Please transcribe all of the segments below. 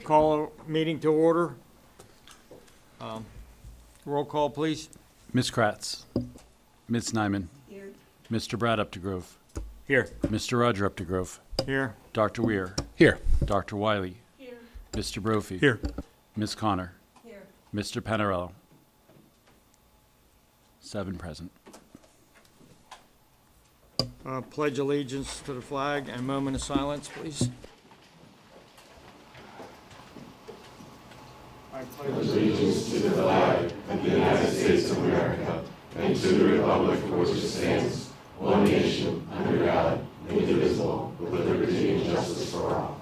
Call a meeting to order. Roll call, please. Ms. Kratz. Ms. Nyman. Here. Mr. Brad Updegrove. Here. Mr. Roger Updegrove. Here. Dr. Weir. Here. Dr. Wiley. Here. Mr. Brophy. Here. Ms. Connor. Here. Mr. Panarello. 7 present. Pledge allegiance to the flag and a moment of silence, please. Allegiance to the flag of the United States of America and to the republic for which it stands, one nation, under God, indivisible, with liberty and justice for all.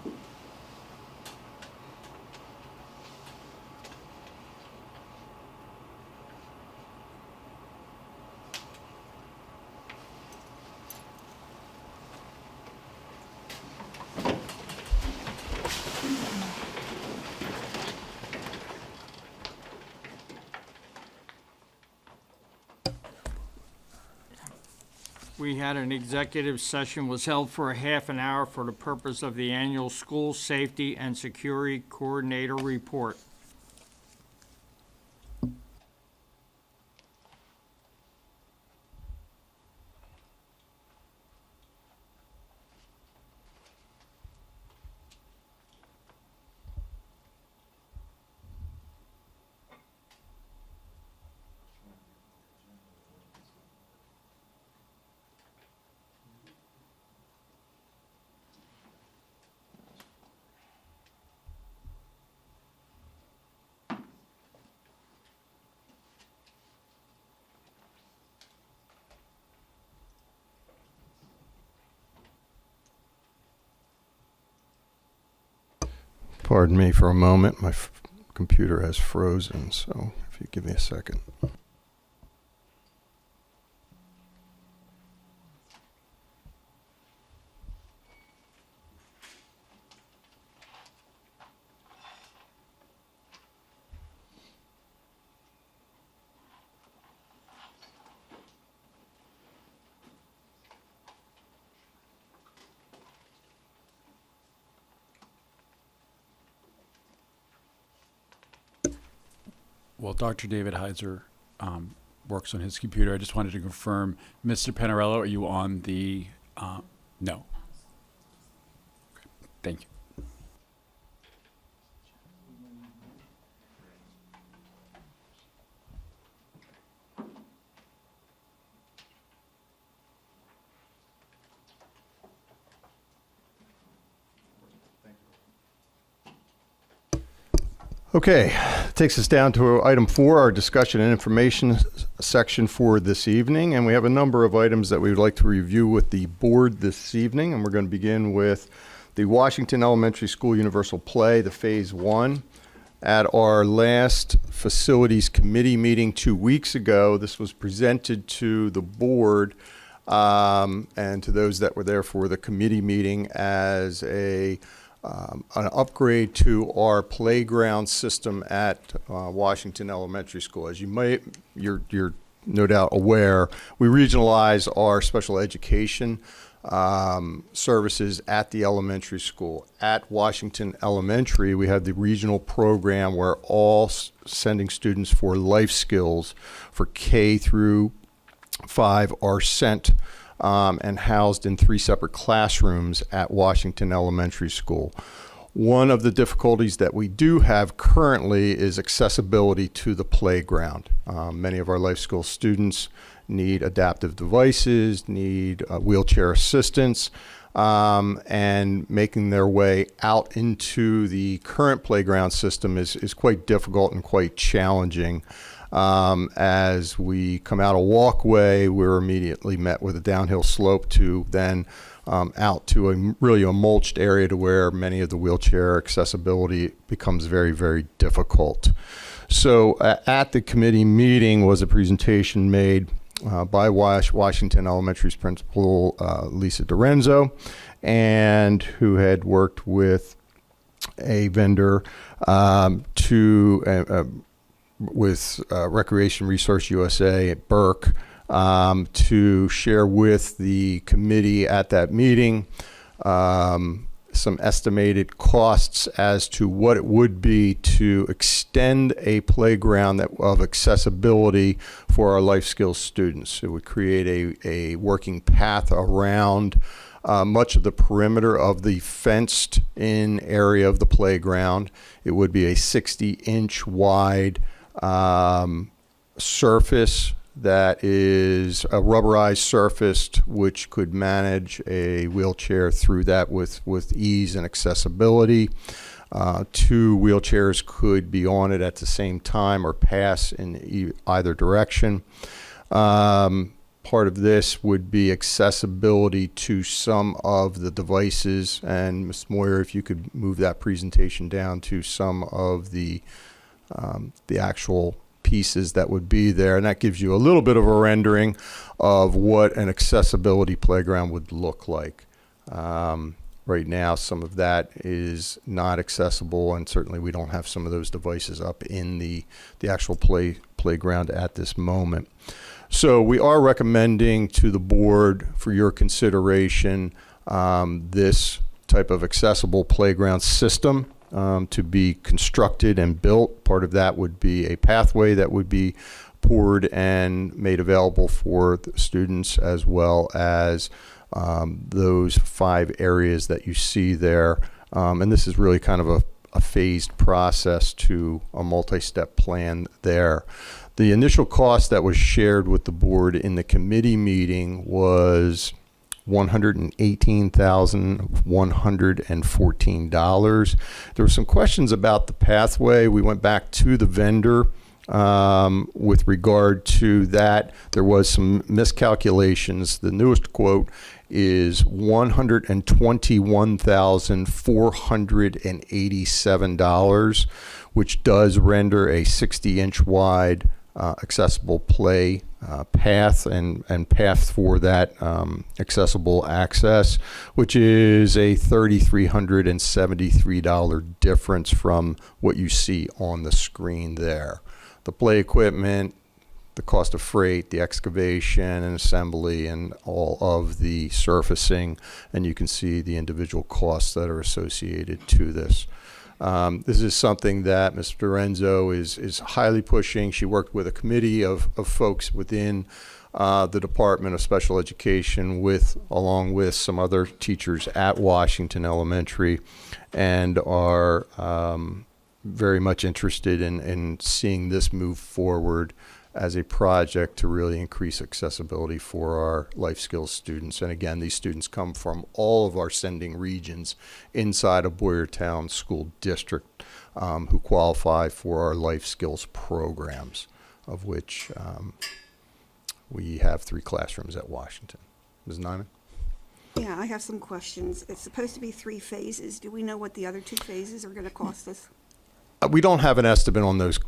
We had an executive session was held for a half an hour for the purpose of the annual school safety and security coordinator report. Pardon me for a moment. My computer has frozen, so if you give me a second. Well, Dr. David Heiser works on his computer. I just wanted to confirm, Mr. Panarello, are you on the, no? Okay, thank you. Okay, takes us down to item 4, our discussion and information section for this evening. And we have a number of items that we would like to review with the board this evening. And we're going to begin with the Washington Elementary School Universal Play, the Phase 1. At our last facilities committee meeting 2 weeks ago, this was presented to the board and to those that were there for the committee meeting as an upgrade to our playground system at Washington Elementary School. As you're no doubt aware, we regionalize our special education services at the elementary school. At Washington Elementary, we have the regional program where all sending students for life skills for K through 5 are sent and housed in 3 separate classrooms at Washington Elementary School. One of the difficulties that we do have currently is accessibility to the playground. Many of our life skill students need adaptive devices, need wheelchair assistance, and making their way out into the current playground system is quite difficult and quite challenging. As we come out a walkway, we're immediately met with a downhill slope to then out to a mulched area to where many of the wheelchair accessibility becomes very, very difficult. So at the committee meeting was a presentation made by Washington Elementary's principal, Lisa Dorenzo, and who had worked with a vendor with Recreation Resource USA at Burke to share with the committee at that meeting some estimated costs as to what it would be to extend a playground of accessibility for our life skills students. It would create a working path around much of the perimeter of the fenced-in area of the playground. It would be a 60-inch wide surface that is a rubberized surface, which could manage a wheelchair through that with ease and accessibility. 2 wheelchairs could be on it at the same time or pass in either direction. Part of this would be accessibility to some of the devices. And Ms. Moyer, if you could move that presentation down to some of the actual pieces that would be there, and that gives you a little bit of a rendering of what an accessibility playground would look like. Right now, some of that is not accessible, and certainly we don't have some of those devices up in the actual playground at this moment. So we are recommending to the board for your consideration this type of accessible playground system to be constructed and built. Part of that would be a pathway that would be poured and made available for the students, as well as those 5 areas that you see there. And this is really kind of a phased process to a multi-step plan there. The initial cost that was shared with the board in the committee meeting was $118,114. There were some questions about the pathway. We went back to the vendor with regard to that. There was some miscalculations. The newest quote is $121,487, which does render a 60-inch wide accessible play path and path for that accessible access, which is a $3,373 difference from what you see on the screen there. The play equipment, the cost of freight, the excavation and assembly, and all of the surfacing, and you can see the individual costs that are associated to this. This is something that Ms. Lorenzo is highly pushing. She worked with a committee of folks within the Department of Special Education along with some other teachers at Washington Elementary, and are very much interested in seeing this move forward as a project to really increase accessibility for our life skills students. And again, these students come from all of our sending regions inside of Boyertown School District who qualify for our life skills programs, of which we have 3 classrooms at Washington. Ms. Nyman? Yeah, I have some questions. It's supposed to be 3 phases. Do we know what the other 2 phases are going to cost us? We don't have an estimate on those.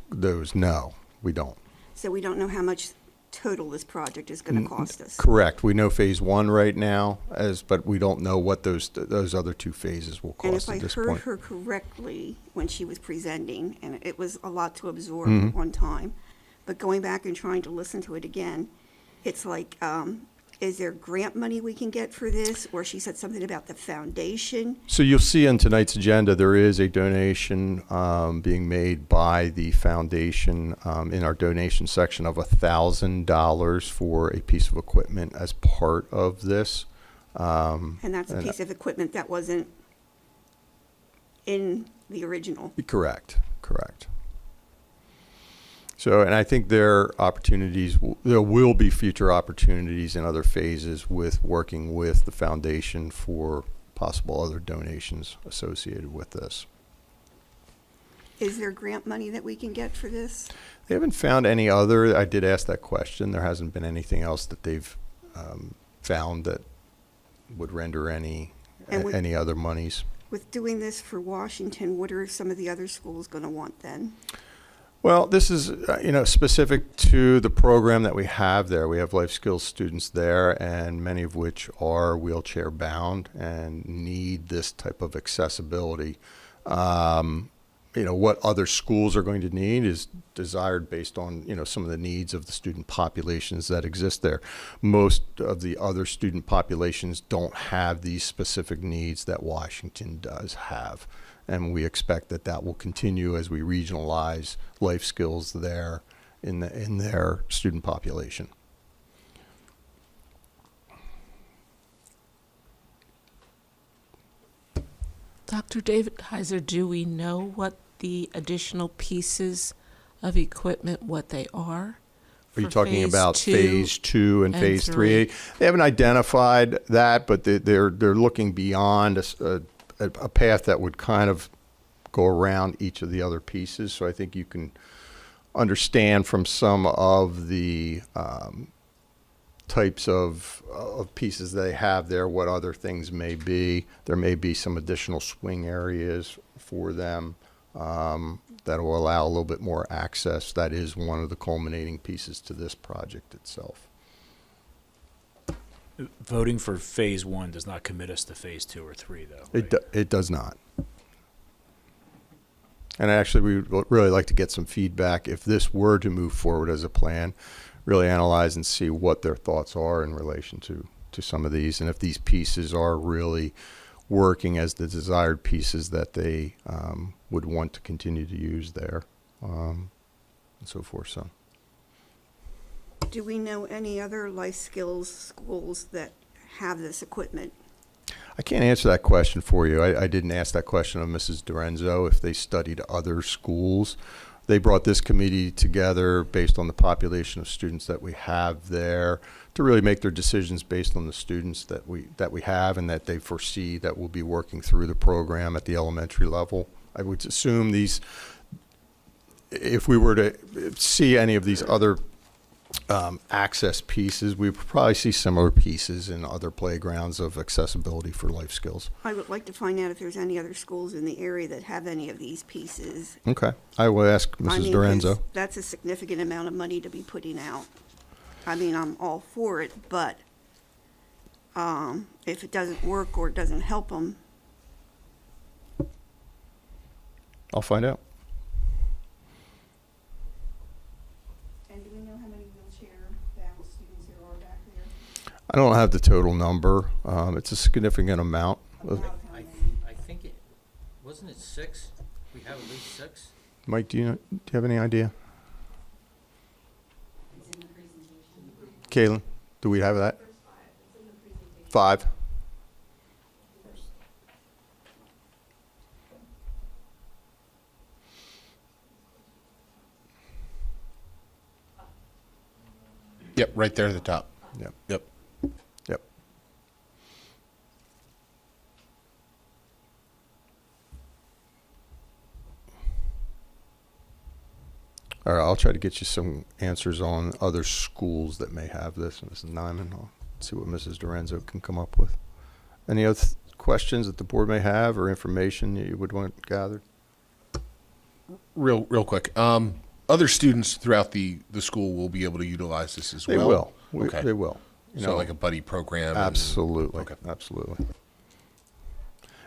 No, we don't. So we don't know how much total this project is going to cost us? Correct. We know phase 1 right now, but we don't know what those other 2 phases will cost at this point. And if I heard her correctly when she was presenting, and it was a lot to absorb at one time, but going back and trying to listen to it again, it's like, is there grant money we can get for this? Or she said something about the foundation. So you'll see on tonight's agenda, there is a donation being made by the foundation in our donation section of $1,000 for a piece of equipment as part of this. And that's a piece of equipment that wasn't in the original. Correct. So, and I think there will be future opportunities in other phases with working with the foundation for possible other donations associated with this. Is there grant money that we can get for this? They haven't found any other. I did ask that question. There hasn't been anything else that they've found that would render any other monies. With doing this for Washington, what are some of the other schools going to want then? Well, this is specific to the program that we have there. We have life skills students there, and many of which are wheelchair bound and need this type of accessibility. what other schools are going to need is desired based on, some of the needs of the student populations that exist there. Most of the other student populations don't have these specific needs that Washington does have. And we expect that that will continue as we regionalize life skills there in their student population. Dr. David Heiser, do we know what the additional pieces of equipment, what they are? Are you for talking about two phase 2 and phase 3? They haven't identified that, but they're looking beyond a path that would kind of go around each of the other pieces. So I think you can understand from some of the types of pieces they have there what other things may be. There may be some additional swing areas for them that will allow a little bit more access. That is one of the culminating pieces to this project itself. Voting for phase 1 does not commit us to phase 2 or 3, though. Right? It does not. And actually, we would really like to get some feedback if this were to move forward as a plan, really analyze and see what their thoughts are in relation to some of these, and if these pieces are really working as the desired pieces that they would want to continue to use there, and so forth. So, Do we know any other life skills schools that have this equipment? I can't answer that question for you. I didn't ask that question of Mrs. Dorenzo if they studied other schools. They brought this committee together based on the population of students that we have there to really make their decisions based on the students that we have and that they foresee that will be working through the program at the elementary level. I would assume these, if we were to see any of these other access pieces, we would probably see similar pieces in other playgrounds of accessibility for life skills. I would like to find out if there's any other schools in the area that have any of these pieces. Okay, I will ask Mrs. I mean, Dorenzo. 'cause that's a significant amount of money to be putting out. I mean, I'm all for it, but if it doesn't work or it doesn't help them, I'll find out. and do we know how many wheelchair-bound students there are back there? I don't have the total number. It's a significant amount. About how many? I think wasn't it 6? We have at least 6? Mike, do you have any idea? Kaylin, do we have that? 5. Yep, right there at the top. Yep. Yep. Yep. All right, I'll try to get you some answers on other schools that may have this. Mrs. Nyman, I'll see what Mrs. Dorenzo can come up with. Any other questions that the board may have or information that you would want gathered? Real quick. Other students throughout the school will be able to utilize this as They well? will. Okay. They will. So like a buddy program? and- Absolutely. Okay. Absolutely.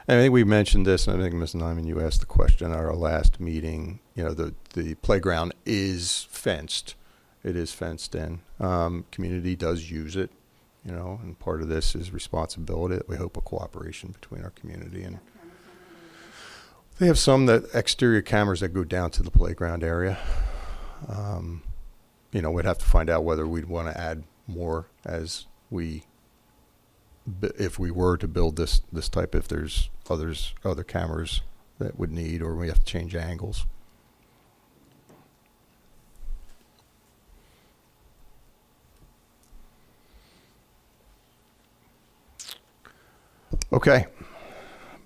And I think we mentioned this, and I think, Ms. Nyman, you asked the question at our last meeting. The playground is fenced. It is fenced in. Community does use it, and part of this is responsibility that we hope a cooperation between our community and they have some exterior cameras that go down to the playground area. We'd have to find out whether we'd want to add more if we were to build this type, if there's other cameras that would need, or we have to change angles. Okay.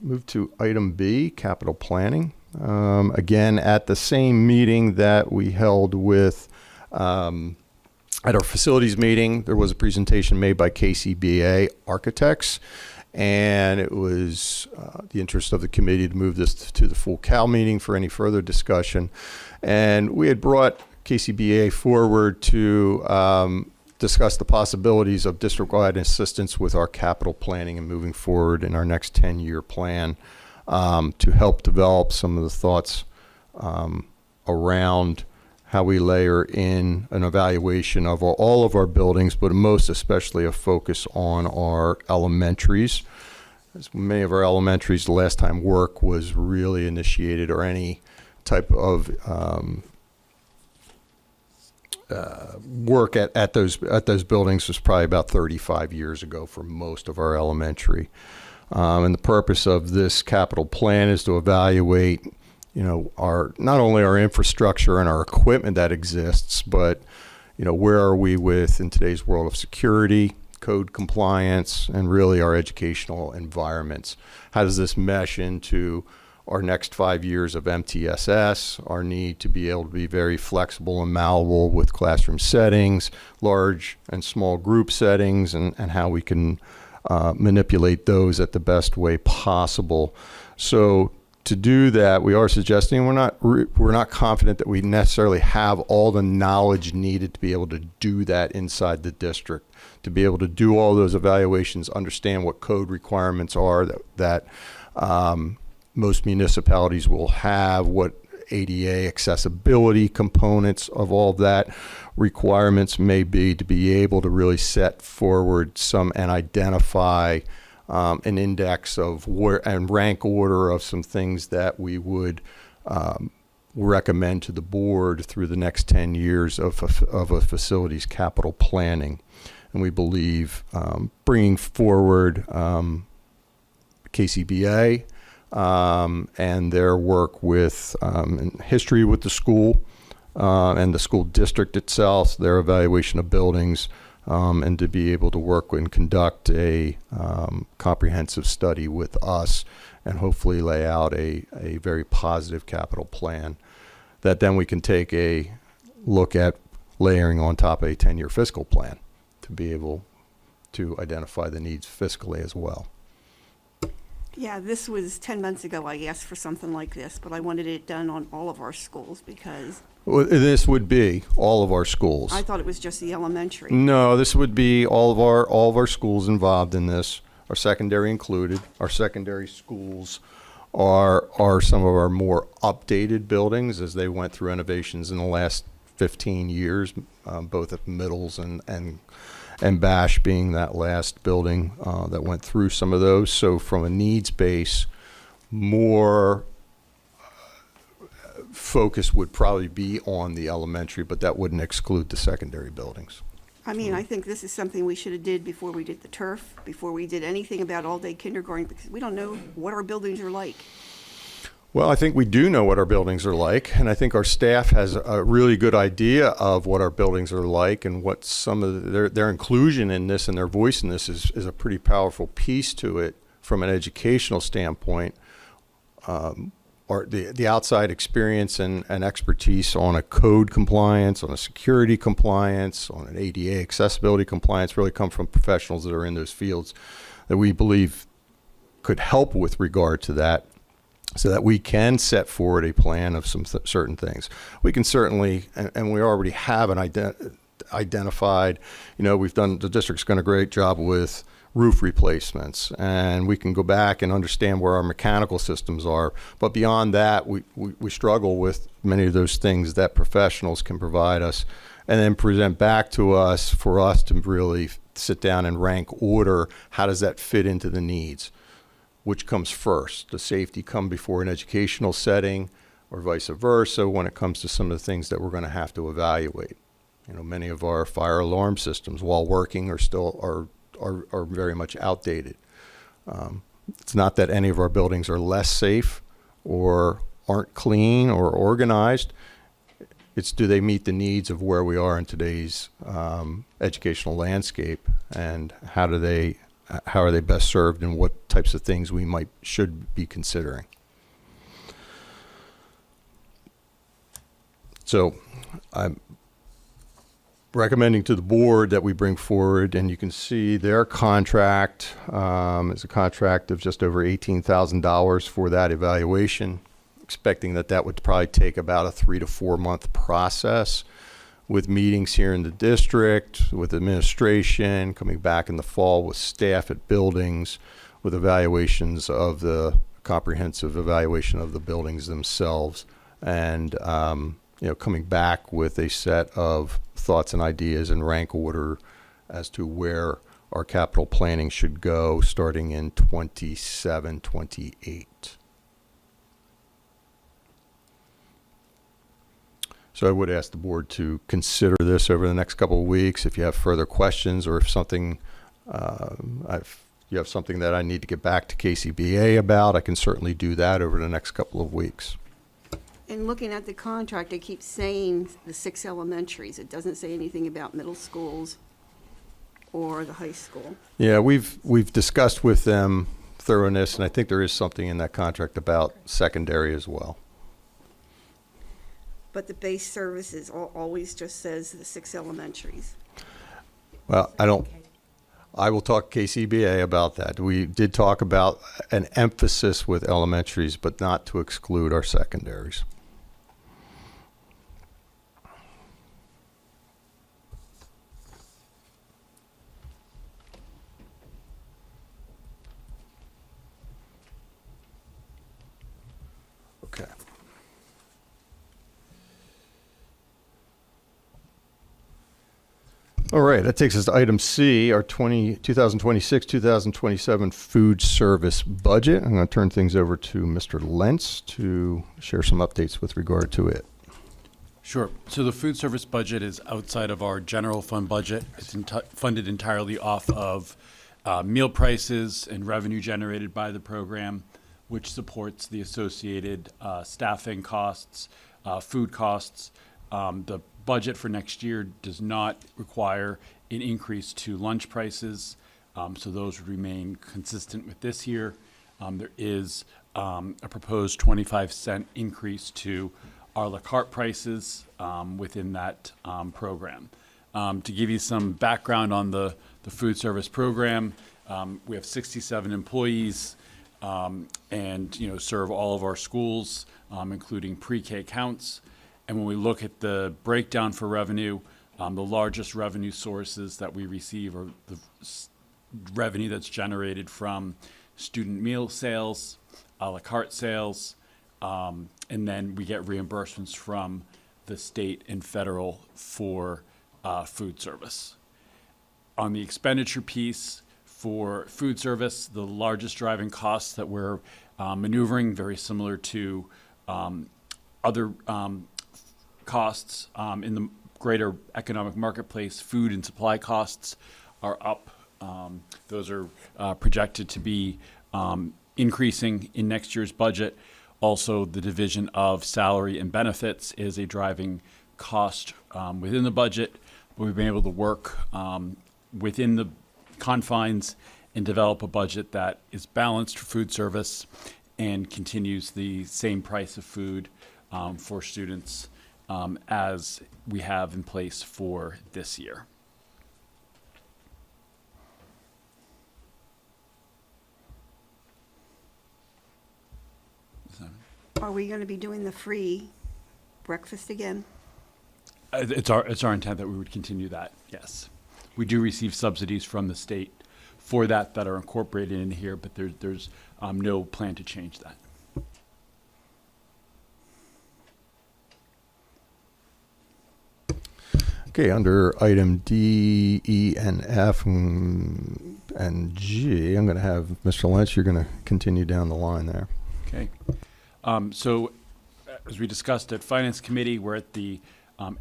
Move to item B, capital planning. Again, at the same meeting that we held with, at our facilities meeting, there was a presentation made by KCBA Architects, and it was the interest of the committee to move this to the full Cal meeting for any further discussion. And we had brought KCBA forward to discuss the possibilities of district-wide assistance with our capital planning and moving forward in our next 10-year plan to help develop some of the thoughts around how we layer in an evaluation of all of our buildings, but most especially a focus on our elementaries. As many of our elementaries, the last time work was really initiated, or any type of work at those buildings, was probably about 35 years ago for most of our elementary. And the purpose of this capital plan is to evaluate, our, not only our infrastructure and our equipment that exists, but, where are we with, in today's world, of security, code compliance, and really our educational environments. How does this mesh into our next 5 years of MTSS, our need to be able to be very flexible and malleable with classroom settings, large and small group settings, and how we can manipulate those at the best way possible. So to do that, we are suggesting, we're not confident that we necessarily have all the knowledge needed to be able to do that inside the district, to be able to do all those evaluations, understand what code requirements are that most municipalities will have, what ADA accessibility components of all of that requirements may be, to be able to really set forward and identify an index of where and rank order of some things that we would recommend to the board through the next 10 years of a facility's capital planning. And we believe bringing forward KCBA and their work with history with the school and the school district itself, their evaluation of buildings, and to be able to work and conduct a comprehensive study with us, and hopefully lay out a very positive capital plan that then we can take a look at layering on top of a 10-year fiscal plan to be able to identify the needs fiscally as well. Yeah, this was 10 months ago I asked for something like this, but I wanted it done on all of our schools because Well, this would be all of our schools. I thought it was just the elementary. No, this would be all of our schools involved in this, our secondary included. Our secondary schools are some of our more updated buildings as they went through renovations in the last 15 years, both at middles and Bash being that last building that went through some of those. So from a needs base, more focus would probably be on the elementary, but that wouldn't exclude the secondary buildings. I mean, I think this is something we should have did before we did the turf, before we did anything about all-day kindergarten, because we don't know what our buildings are like. Well, I think we do know what our buildings are like, and I think our staff has a really good idea of what our buildings are like, and what some of their inclusion in this and their voice in this is a pretty powerful piece to it from an educational standpoint. Or the outside experience and expertise on a code compliance, on a security compliance, on an ADA accessibility compliance really come from professionals that are in those fields that we believe could help with regard to that, so that we can set forward a plan of some certain things. We can certainly, and we already have identified, the district's done a great job with roof replacements, and we can go back and understand where our mechanical systems are. But beyond that, we struggle with many of those things that professionals can provide us and then present back to us for us to really sit down and rank order. How does that fit into the needs? Which comes first? Does safety come before an educational setting, or vice versa when it comes to some of the things that we're going to have to evaluate? Many of our fire alarm systems, while working, are very much outdated. It's not that any of our buildings are less safe or aren't clean or organized. It's, do they meet the needs of where we are in today's educational landscape, and how are they best served, and what types of things we should be considering? So I'm recommending to the board that we bring forward, and you can see their contract is a contract of just over $18,000 for that evaluation, expecting that would probably take about a 3 to 4 month process, with meetings here in the district, with administration, coming back in the fall with staff at buildings, with evaluations of the comprehensive evaluation of the buildings themselves, and, coming back with a set of thoughts and ideas in rank order as to where our capital planning should go starting in 27, 28. So I would ask the board to consider this over the next couple of weeks. If you have further questions, or if something, you have something that I need to get back to KCBA about, I can certainly do that over the next couple of weeks. And looking at the contract, it keeps saying the 6 elementaries. It doesn't say anything about middle schools or the high school. Yeah, we've discussed with them thoroughness, and I think there is something in that contract about secondary as well. But the base services always just says the 6 elementaries. Well, I will talk KCBA about that. We did talk about an emphasis with elementaries, but not to exclude our secondaries. Okay. All right, that takes us to item C, our 2026-2027 food service budget. I'm going to turn things over to Mr. Lentz to share some updates with regard to it. Sure. So the food service budget is outside of our general fund budget. It's funded entirely off of meal prices and revenue generated by the program, which supports the associated staffing costs, food costs. The budget for next year does not require an increase to lunch prices, so those would remain consistent with this year. There is a proposed 25-cent increase to a la carte prices within that program. To give you some background on the food service program, we have 67 employees and serve all of our schools, including pre-K counts. And when we look at the breakdown for revenue, the largest revenue sources that we receive are the revenue that's generated from student meal sales, a la carte sales, and then we get reimbursements from the state and federal for food service. On the expenditure piece for food service, the largest driving costs that we're maneuvering, very similar to other costs in the greater economic marketplace, food and supply costs are up. Those are projected to be increasing in next year's budget. Also, the division of salary and benefits is a driving cost within the budget. But we've been able to work within the confines and develop a budget that is balanced for food service and continues the same price of food for students as we have in place for this year. Are we going to be doing the free breakfast again? It's our intent that we would continue that, yes. We do receive subsidies from the state for that are incorporated in here, but there's no plan to change that. Okay, under item D, E, and F, and G, I'm going to have Mr. Lentz, you're going to continue down the line there. Okay. So as we discussed at Finance Committee, we're at the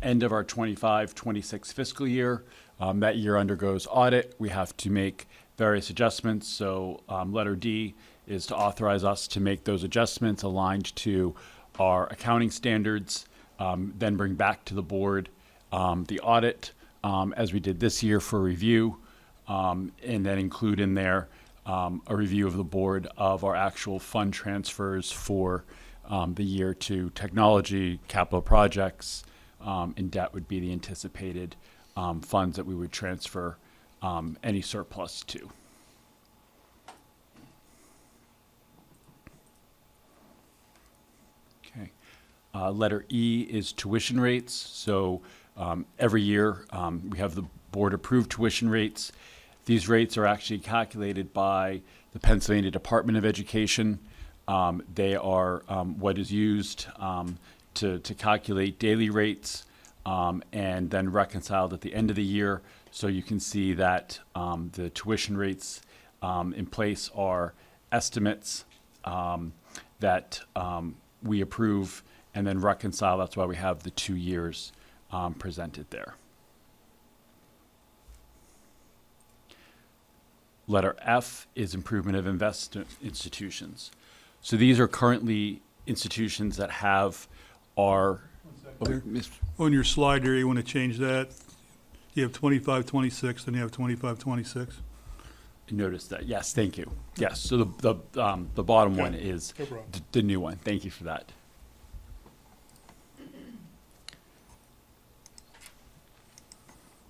end of our 25-26 fiscal year. That year undergoes audit. We have to make various adjustments. So letter D is to authorize us to make those adjustments aligned to our accounting standards, then bring back to the board the audit as we did this year for review, and then include in there a review of the board of our actual fund transfers for the year to technology, capital projects, and debt would be the anticipated funds that we would transfer any surplus to. Okay. Letter E is tuition rates. So every year we have the board approved tuition rates. These rates are actually calculated by the Pennsylvania Department of Education. They are what is used to calculate daily rates and then reconciled at the end of the year. So you can see that the tuition rates in place are estimates that we approve and then reconcile. That's why we have the 2 years presented there. Letter F is improvement of investment institutions. So these are currently institutions that have our. On your slide there, you want to change that? You have 25, 26, then you have 25, 26. Notice that. Yes, thank you. Yes, so the bottom one Okay, is no problem. the new one. Thank you for that.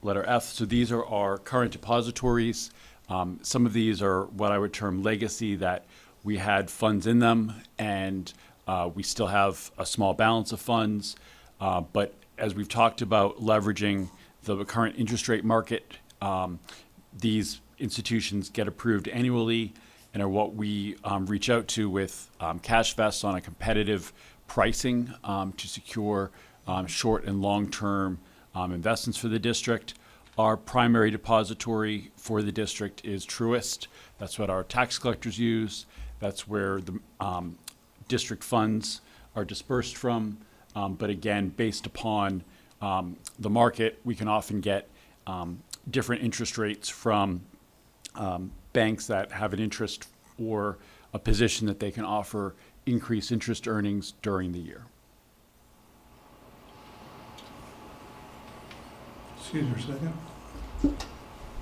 Letter F, so these are our current depositories. Some of these are what I would term legacy, that we had funds in them and we still have a small balance of funds. But as we've talked about leveraging the current interest rate market, these institutions get approved annually and are what we reach out to with cash vests on a competitive pricing to secure short and long-term investments for the district. Our primary depository for the district is Truist. That's what our tax collectors use. That's where the district funds are dispersed from. But again, based upon the market, we can often get different interest rates from banks that have an interest or a position that they can offer increased interest earnings during the year. Excuse me a second.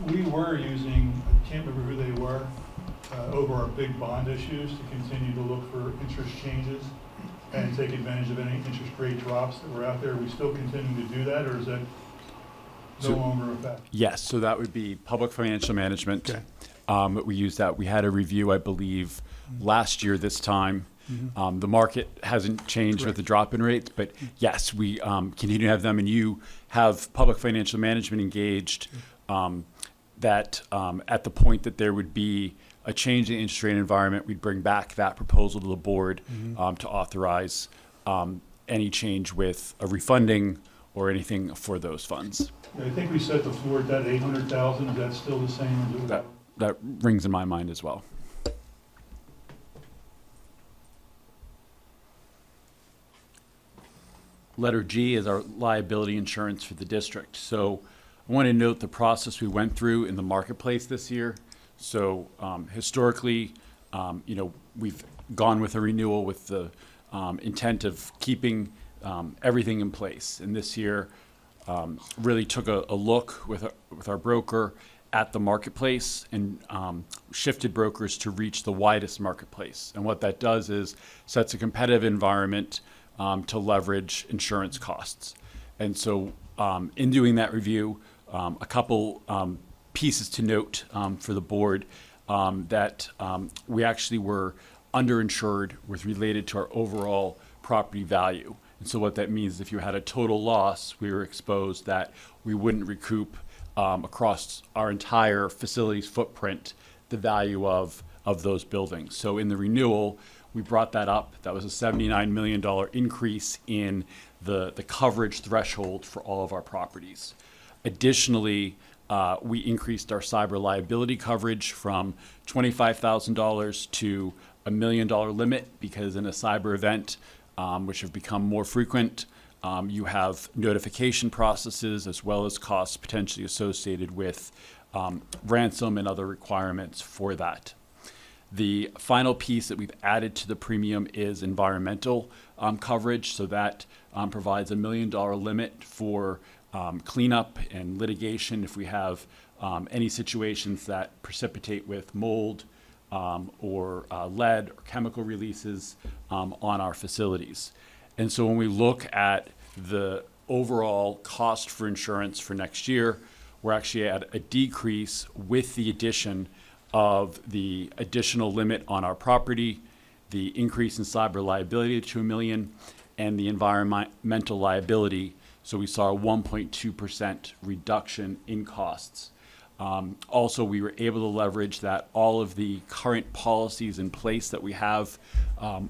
We were using, I can't remember who they were, over our big bond issues to continue to look for interest changes and take advantage of any interest rate drops that were out there. Are we still continuing to do that, or is that no longer a fact? Yes, so that would be public financial management. Okay. We use that. We had a review, I believe, last year this time. The market hasn't changed with the drop in rates, but yes, we continue to have them, and you have public financial management engaged that at the point that there would be a change in the interest rate environment, we'd bring back that proposal to the board to authorize any change with a refunding or anything for those funds. I think we set the floor at that 800,000. Is that still the same? Or is it- That rings in my mind as well. Letter G is our liability insurance for the district. So I want to note the process we went through in the marketplace this year. So historically, we've gone with a renewal with the intent of keeping everything in place. And this year really took a look with our broker at the marketplace and shifted brokers to reach the widest marketplace. And what that does is sets a competitive environment to leverage insurance costs. And so in doing that review, a couple pieces to note for the board that we actually were underinsured with related to our overall property value. And so what that means is if you had a total loss, we were exposed that we wouldn't recoup across our entire facility's footprint the value of those buildings. So in the renewal, we brought that up. That was a $79 million increase in the coverage threshold for all of our properties. Additionally, we increased our cyber liability coverage from $25,000 to $1 million limit because in a cyber event, which have become more frequent, you have notification processes as well as costs potentially associated with ransom and other requirements for that. The final piece that we've added to the premium is environmental coverage. So that provides $1 million limit for cleanup and litigation if we have any situations that precipitate with mold or lead or chemical releases on our facilities. And so when we look at the overall cost for insurance for next year, we're actually at a decrease with the addition of the additional limit on our property, the increase in cyber liability to $1 million, and the environmental liability. So we saw a 1.2% reduction in costs. Also, we were able to leverage that all of the current policies in place that we have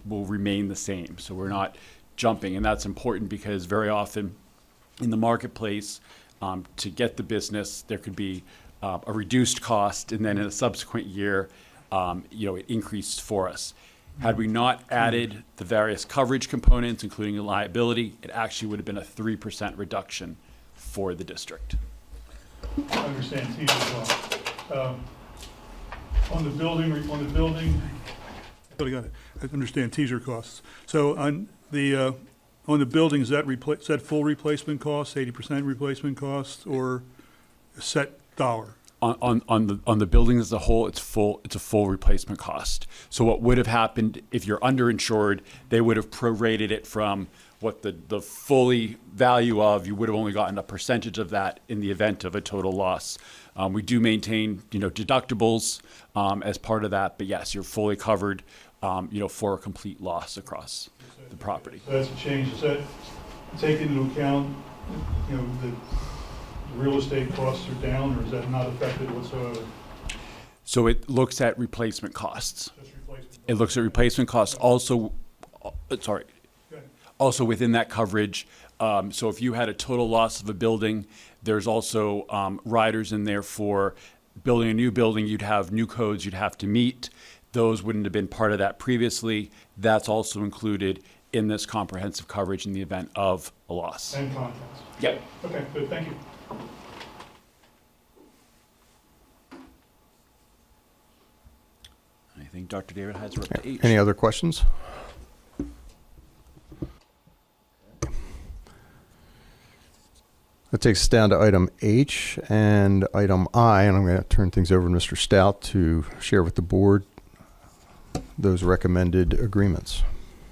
will remain the same. So we're not jumping. And that's important because very often in the marketplace, to get the business, there could be a reduced cost, and then in a subsequent year, it increased for us. Had we not added the various coverage components, including the liability, it actually would have been a 3% reduction for the district. I understand teacher costs. On the building, I understand teaser costs. So on the building, is that full replacement cost, 80% replacement cost, or a set dollar? On the building as a whole, it's a full replacement cost. So what would have happened if you're underinsured, they would have prorated it from what the fully value of. You would have only gotten a percentage of that in the event of a total loss. We do maintain deductibles as part of that, but yes, you're fully covered for a complete loss across the property. So that's a change. Does that take into account the real estate costs are down, or is that not affected whatsoever? So it looks at replacement costs. Just replacement. It looks at replacement costs also, also within that coverage. So if you had a total loss of a building, there's also riders in there for building a new building. You'd have new codes you'd have to meet. Those wouldn't have been part of that previously. That's also included in this comprehensive coverage in the event of a loss. And contents. Yep. Okay, good, thank you. I think Dr. David has up to H. Any other questions? That takes us down to item H and item I, and I'm going to turn things over to Mr. Stout to share with the board those recommended agreements.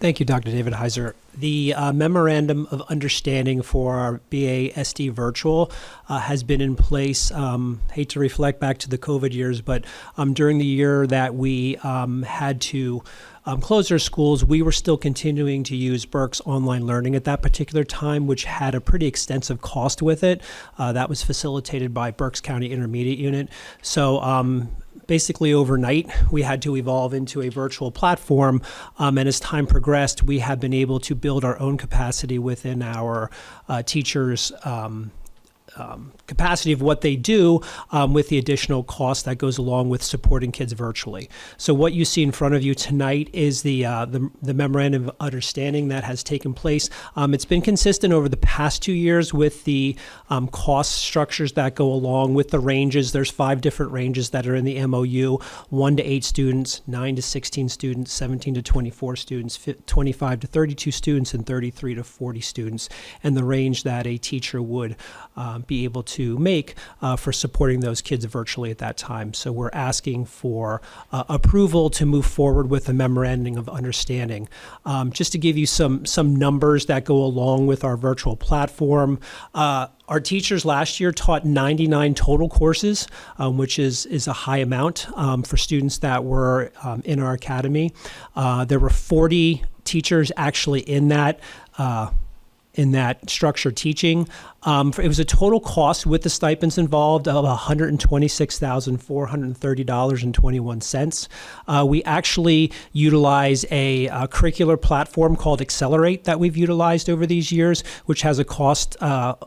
Thank you, Dr. David Heiser. The Memorandum of Understanding for our BASD Virtual has been in place. Hate to reflect back to the COVID years, but during the year that we had to close our schools, we were still continuing to use Berks Online Learning at that particular time, which had a pretty extensive cost with it. That was facilitated by Berks County Intermediate Unit. So basically overnight, we had to evolve into a virtual platform. And as time progressed, we have been able to build our own capacity within our teachers' capacity of what they do with the additional cost that goes along with supporting kids virtually. So what you see in front of you tonight is the memorandum of understanding that has taken place. It's been consistent over the past 2 years with the cost structures that go along with the ranges. There's 5 different ranges that are in the MOU: 1 to 8 students, 9 to 16 students, 17 to 24 students, 25 to 32 students, and 33 to 40 students, and the range that a teacher would be able to make for supporting those kids virtually at that time. So we're asking for approval to move forward with a memorandum of understanding. Just to give you some numbers that go along with our virtual platform, our teachers last year taught 99 total courses, which is a high amount for students that were in our academy. There were 40 teachers actually in that structured teaching. It was a total cost with the stipends involved of $126,430.21. We actually utilize a curricular platform called Accelerate that we've utilized over these years, which has a cost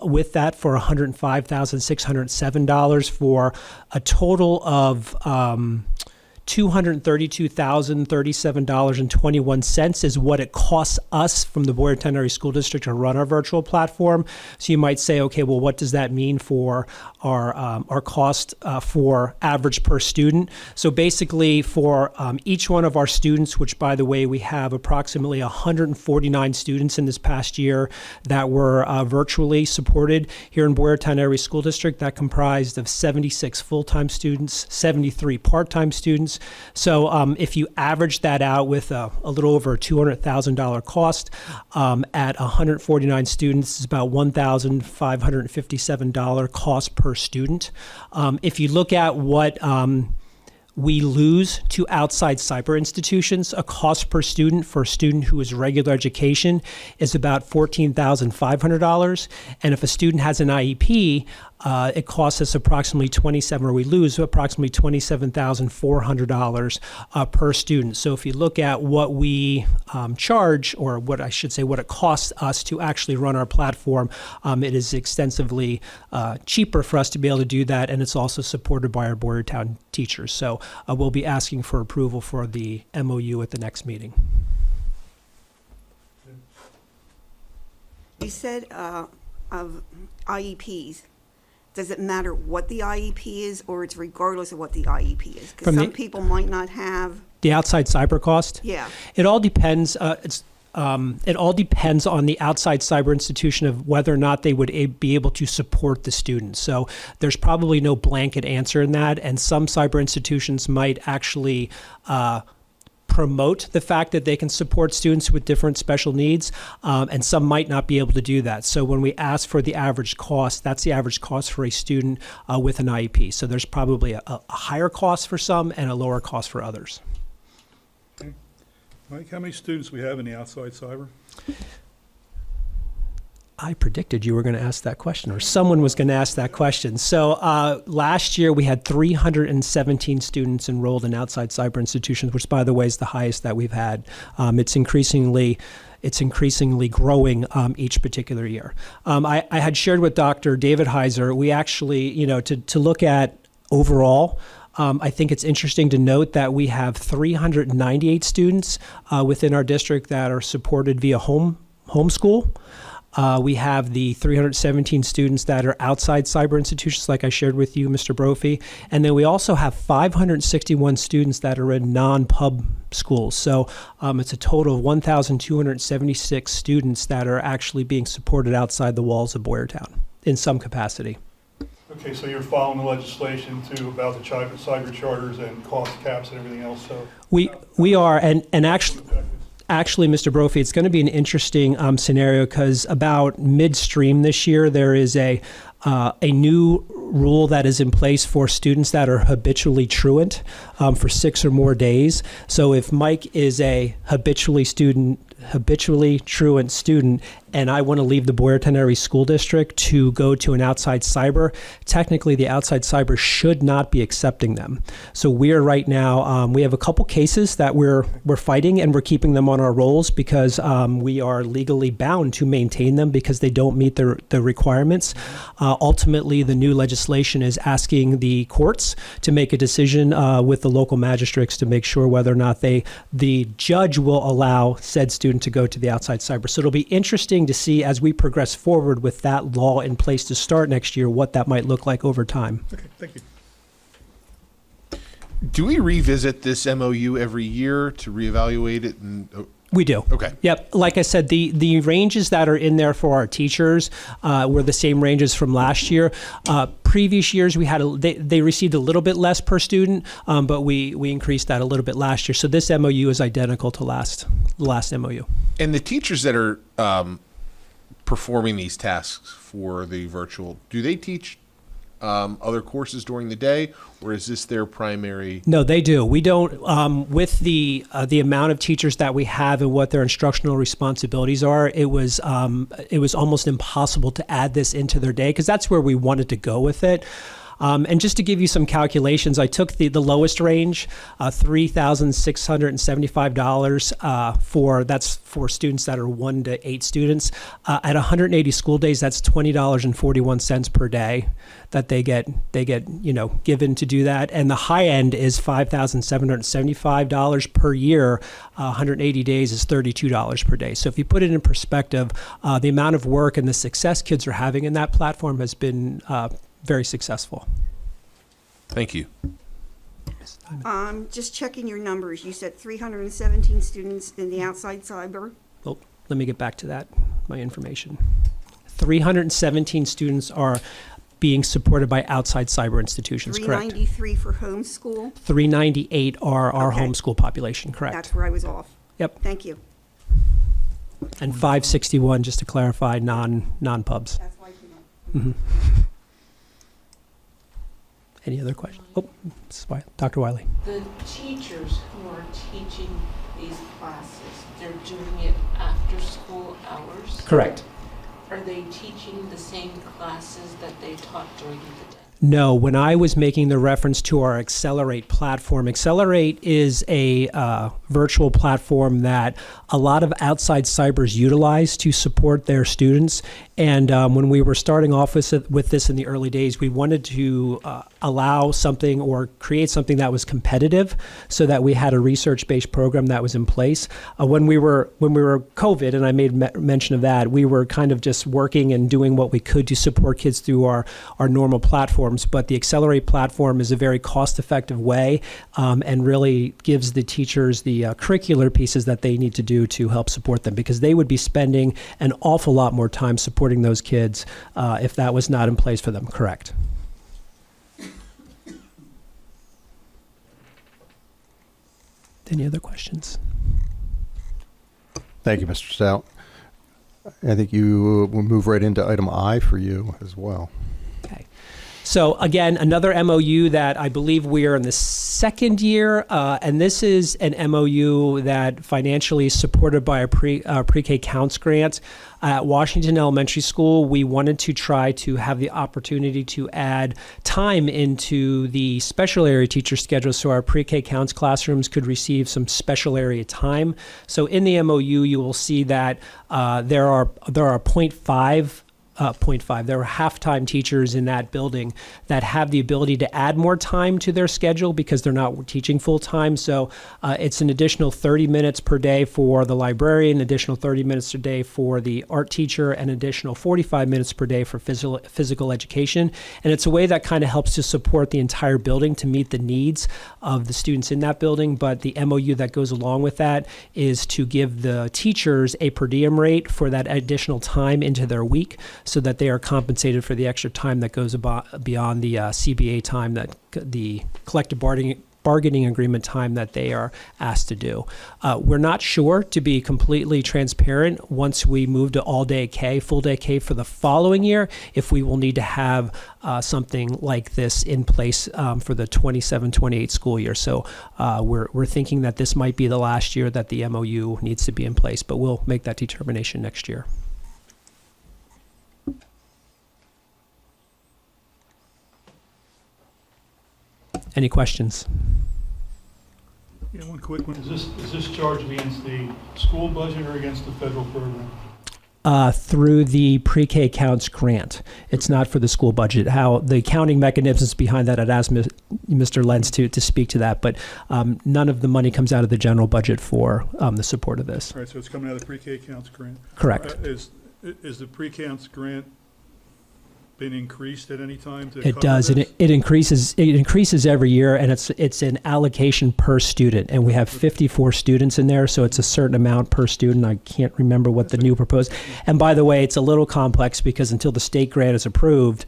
with that for $105,607 for a total of $232,037.21 is what it costs us from the Boyertown Area School District to run our virtual platform. So you might say, okay, well, what does that mean for our cost for average per student? So basically for each one of our students, which by the way, we have approximately 149 students in this past year that were virtually supported here in Boyertown Area School District, that comprised of 76 full-time students, 73 part-time students. So if you average that out with a little over a $200,000 cost at 149 students, it's about $1,557 cost per student. If you look at what we lose to outside cyber institutions, a cost per student for a student who is regular education is about $14,500. And if a student has an IEP, it costs us approximately we lose approximately $27,400 per student. So if you look at what we charge, or what I should say, what it costs us to actually run our platform, it is extensively cheaper for us to be able to do that, and it's also supported by our Boyertown teachers. So we'll be asking for approval for the MOU at the next meeting. You said of IEPs. Does it matter what the IEP is, or it's regardless of what the IEP is? Because From some the- people might not have, The outside cyber cost? yeah. It all depends. It all depends on the outside cyber institution of whether or not they would be able to support the students. So there's probably no blanket answer in that, and some cyber institutions might actually promote the fact that they can support students with different special needs, and some might not be able to do that. So when we ask for the average cost, that's the average cost for a student with an IEP. So there's probably a higher cost for some and a lower cost for others. Mike, how many students we have in the outside cyber? I predicted you were going to ask that question, or someone was going to ask that question. So last year we had 317 students enrolled in outside cyber institutions, which, by the way, is the highest that we've had. It's increasingly growing each particular year. I had shared with Dr. David Heiser, we actually, to look at overall, I think it's interesting to note that we have 398 students within our district that are supported via homeschool. We have the 317 students that are outside cyber institutions, like I shared with you, Mr. Brophy. And then we also have 561 students that are in non-pub schools. So it's a total of 1,276 students that are actually being supported outside the walls of Boyertown in some capacity. Okay, so you're following the legislation too about the cyber charters and cost caps and everything else, so. We are, and actually, Mr. Brophy, it's going to be an interesting scenario, because about midstream this year, there is a new rule that is in place for students that are habitually truant for 6 or more days. So if Mike is a habitually truant student, and I want to leave the Boyertown Area School District to go to an outside cyber, technically the outside cyber should not be accepting them. So we are right now, we have a couple cases that we're fighting, and we're keeping them on our rolls because we are legally bound to maintain them because they don't meet the requirements. Ultimately, the new legislation is asking the courts to make a decision with the local magistrates to make sure whether or not the judge will allow said student to go to the outside cyber. So it'll be interesting to see as we progress forward with that law in place to start next year, what that might look like over time. Okay, thank you. Do we revisit this MOU every year to reevaluate it? We do. Okay. Yep. Like I said, the ranges that are in there for our teachers were the same ranges from last year. Previous years, we had they received a little bit less per student, but we increased that a little bit last year. So this MOU is identical to last MOU. And the teachers that are performing these tasks for the virtual, do they teach other courses during the day, or is this their primary? No, they do. We don't, with the amount of teachers that we have and what their instructional responsibilities are, it was almost impossible to add this into their day, because that's where we wanted to go with it. And just to give you some calculations, I took the lowest range, $3,675 that's for students that are 1 to 8 students. At 180 school days, that's $20.41 per day that they get given to do that. And the high end is $5,775 per year. 180 days is $32 per day. So if you put it in perspective, the amount of work and the success kids are having in that platform has been very successful. Thank you. Just checking your numbers. You said 317 students in the outside cyber. Well, let me get back to that, my information. 317 students are being supported by outside cyber institutions, correct? 393 for homeschool. 398 are our Okay. homeschool population, correct? That's where I was off. Yep. Thank you. And 561, just to clarify, non-pubs. That's why I came up. Any other questions? Oh, Dr. Wiley. The teachers who are teaching these classes, they're doing it after school hours? Correct. Are they teaching the same classes that they taught during the day? No, when I was making the reference to our Accelerate platform, Accelerate is a virtual platform that a lot of outside cybers utilize to support their students. And when we were starting off with this in the early days, we wanted to allow something or create something that was competitive, so that we had a research-based program that was in place. When we were COVID, and I made mention of that, we were kind of just working and doing what we could to support kids through our normal platforms. But the Accelerate platform is a very cost-effective way, and really gives the teachers the curricular pieces that they need to do to help support them, because they would be spending an awful lot more time supporting those kids if that was not in place for them. Correct. Any other questions? Thank you, Mr. Stout. I think you will move right into item I for you as well. Okay. So again, another MOU that I believe we are in the second year, and this is an MOU that financially is supported by a pre-K counts grant. At Washington Elementary School, we wanted to try to have the opportunity to add time into the special area teacher schedule, so our pre-K counts classrooms could receive some special area time. So in the MOU, you will see that there are 0.5. There are half-time teachers in that building that have the ability to add more time to their schedule because they're not teaching full-time. So it's an additional 30 minutes per day for the librarian, additional 30 minutes a day for the art teacher, and additional 45 minutes per day for physical education. And it's a way that kind of helps to support the entire building to meet the needs of the students in that building. But the MOU that goes along with that is to give the teachers a per diem rate for that additional time into their week, so that they are compensated for the extra time that goes beyond the CBA time, that the collective bargaining agreement time that they are asked to do. We're not sure, to be completely transparent, once we move to all-day K, full-day K for the following year, if we will need to have something like this in place for the 27-28 school year. So we're thinking that this might be the last year that the MOU needs to be in place, but we'll make that determination next year. Any questions? Yeah, one quick one. Is this charged against the school budget or against the federal program? Through the pre-K counts grant. It's not for the school budget. How the accounting mechanisms behind that, I'd ask Mr. Lenz to speak to that, but none of the money comes out of the general budget for the support of this. All right, so it's coming out of the pre-K counts grant? Correct. Is the pre-counts grant been increased at any time to It cover does, this? and it increases every year, and it's an allocation per student, and we have 54 students in there, so it's a certain amount per student. I can't remember what the new proposed. And by the way, it's a little complex because until the state grant is approved,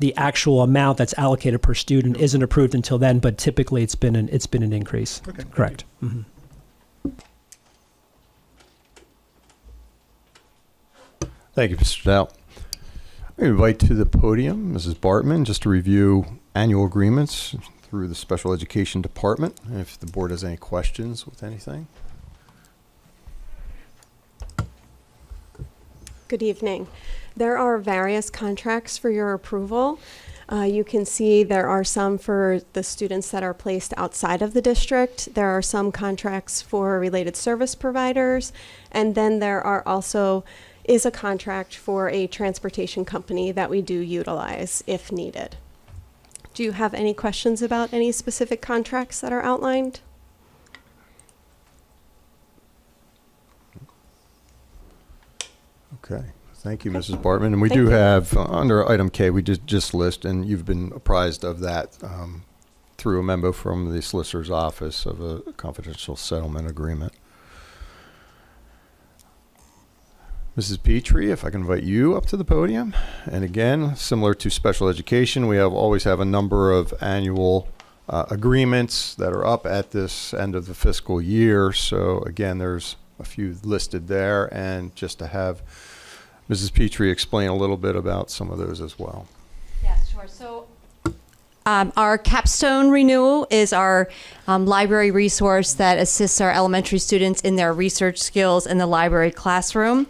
the actual amount that's allocated per student isn't approved until then. But typically, it's been an increase. Okay, Correct. Mm-hmm. Thank you, Mr. Stout. I invite to the podium Mrs. Bartman just to review annual agreements through the Special Education Department, if the board has any questions with anything. Good evening. There are various contracts for your approval. You can see there are some for the students that are placed outside of the district. There are some contracts for related service providers, and then there are also is a contract for a transportation company that we do utilize if needed. Do you have any questions about any specific contracts that are outlined? Okay, thank you, Mrs. Bartman. And we do have, under item K, we just list, and you've been apprised of that through a memo from the solicitor's office of a confidential settlement agreement. Mrs. Petrie, if I can invite you up to the podium. And again, similar to special education, we always have a number of annual agreements that are up at this end of the fiscal year. So again, there's a few listed there, and just to have Mrs. Petrie explain a little bit about some of those as well. Yeah, sure. So our capstone renewal is our library resource that assists our elementary students in their research skills in the library classroom.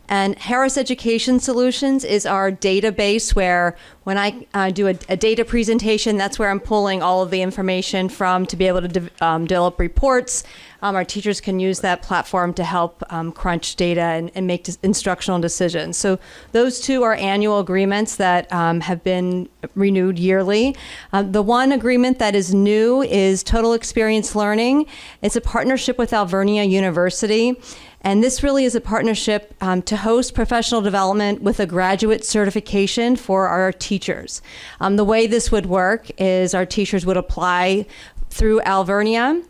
And Harris Education Solutions is our database where when I do a data presentation, that's where I'm pulling all of the information from to be able to develop reports. Our teachers can use that platform to help crunch data and make instructional decisions. So those two are annual agreements that have been renewed yearly. The one agreement that is new is Total Experience Learning. It's a partnership with Alvernia University. And this really is a partnership to host professional development with a graduate certification for our teachers. The way this would work is our teachers would apply through Alvernia.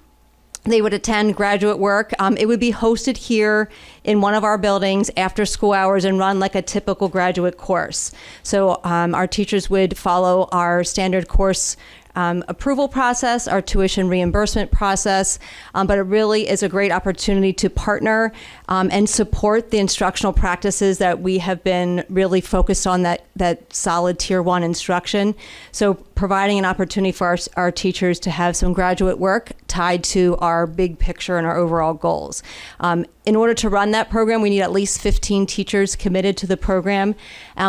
They would attend graduate work. It would be hosted here in one of our buildings after school hours and run like a typical graduate course. So our teachers would follow our standard course approval process, our tuition reimbursement process, but it really is a great opportunity to partner and support the instructional practices that we have been really focused on, that solid tier 1 instruction. So providing an opportunity for our teachers to have some graduate work tied to our big picture and our overall goals. In order to run that program, we need at least 15 teachers committed to the program.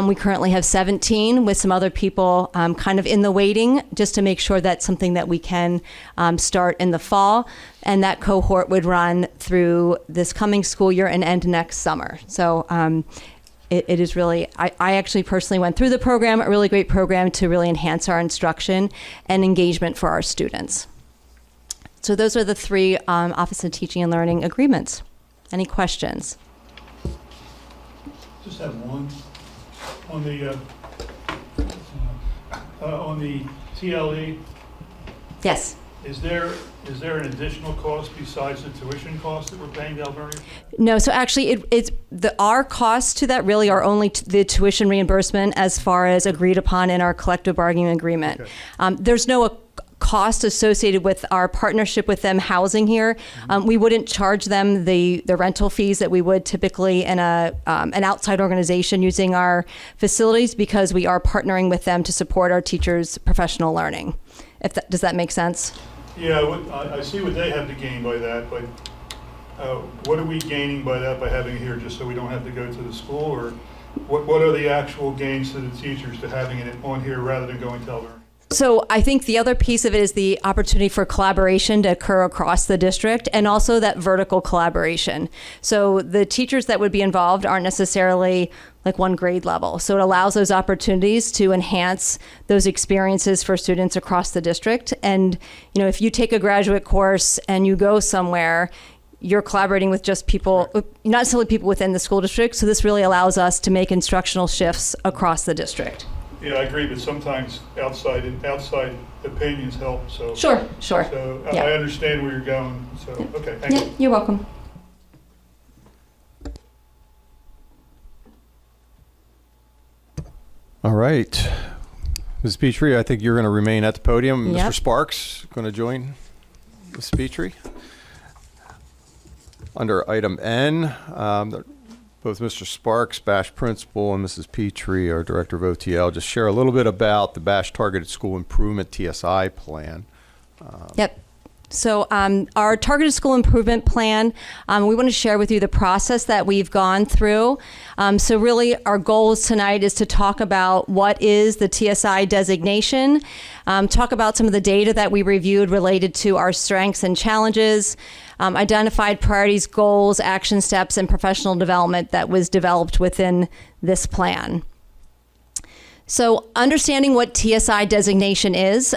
We currently have 17 with some other people kind of in the waiting, just to make sure that's something that we can start in the fall. And that cohort would run through this coming school year and end next summer. So it is really, I actually personally went through the program, a really great program to really enhance our instruction and engagement for our students. So those are the three Office of Teaching and Learning agreements. Any questions? Just have one. On the TLE, Yes. is there an additional cost besides the tuition cost that we're paying to Alvernia? No, so actually our costs to that really are only the tuition reimbursement as far as agreed upon in our collective bargaining agreement. Okay. There's no cost associated with our partnership with them housing here. We wouldn't charge them the rental fees that we would typically in an outside organization using our facilities, because we are partnering with them to support our teachers' professional learning. Does that make sense? Yeah, I see what they have to gain by that, but what are we gaining by that, by having it here, just so we don't have to go to the school? Or what are the actual gains to the teachers to having it on here rather than going to Alvernia? So I think the other piece of it is the opportunity for collaboration to occur across the district, and also that vertical collaboration. So the teachers that would be involved aren't necessarily like one grade level. So it allows those opportunities to enhance those experiences for students across the district. And, you know, if you take a graduate course and you go somewhere, you're collaborating with just people, not necessarily people within the school district. So this really allows us to make instructional shifts across the district. Yeah, I agree, but sometimes outside opinions help, so. Sure. So Yeah. I understand where you're going, so, okay, thank you. Yeah, you're welcome. All right. Ms. Petrie, I think you're going to remain at the podium. Yep. Mr. Sparks going to join Ms. Petrie. Under item N, both Mr. Sparks, BASH Principal, and Mrs. Petrie, our Director of OTL, just share a little bit about the BASH Targeted School Improvement TSI plan. Yep. So our Targeted School Improvement Plan, we want to share with you the process that we've gone through. So really our goals tonight is to talk about what is the TSI designation, talk about some of the data that we reviewed related to our strengths and challenges, identified priorities, goals, action steps, and professional development that was developed within this plan. So understanding what TSI designation is,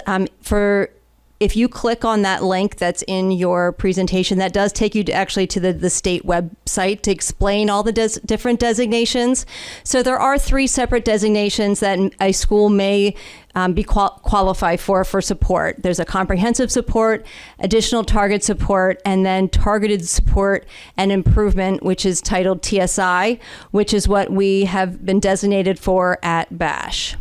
if you click on that link that's in your presentation, that does take you to the state website to explain all the different designations. So there are 3 separate designations that a school may be qualify for support. There's a comprehensive support, additional target support, and then targeted support and improvement, which is titled TSI, which is what we have been designated for at BASH.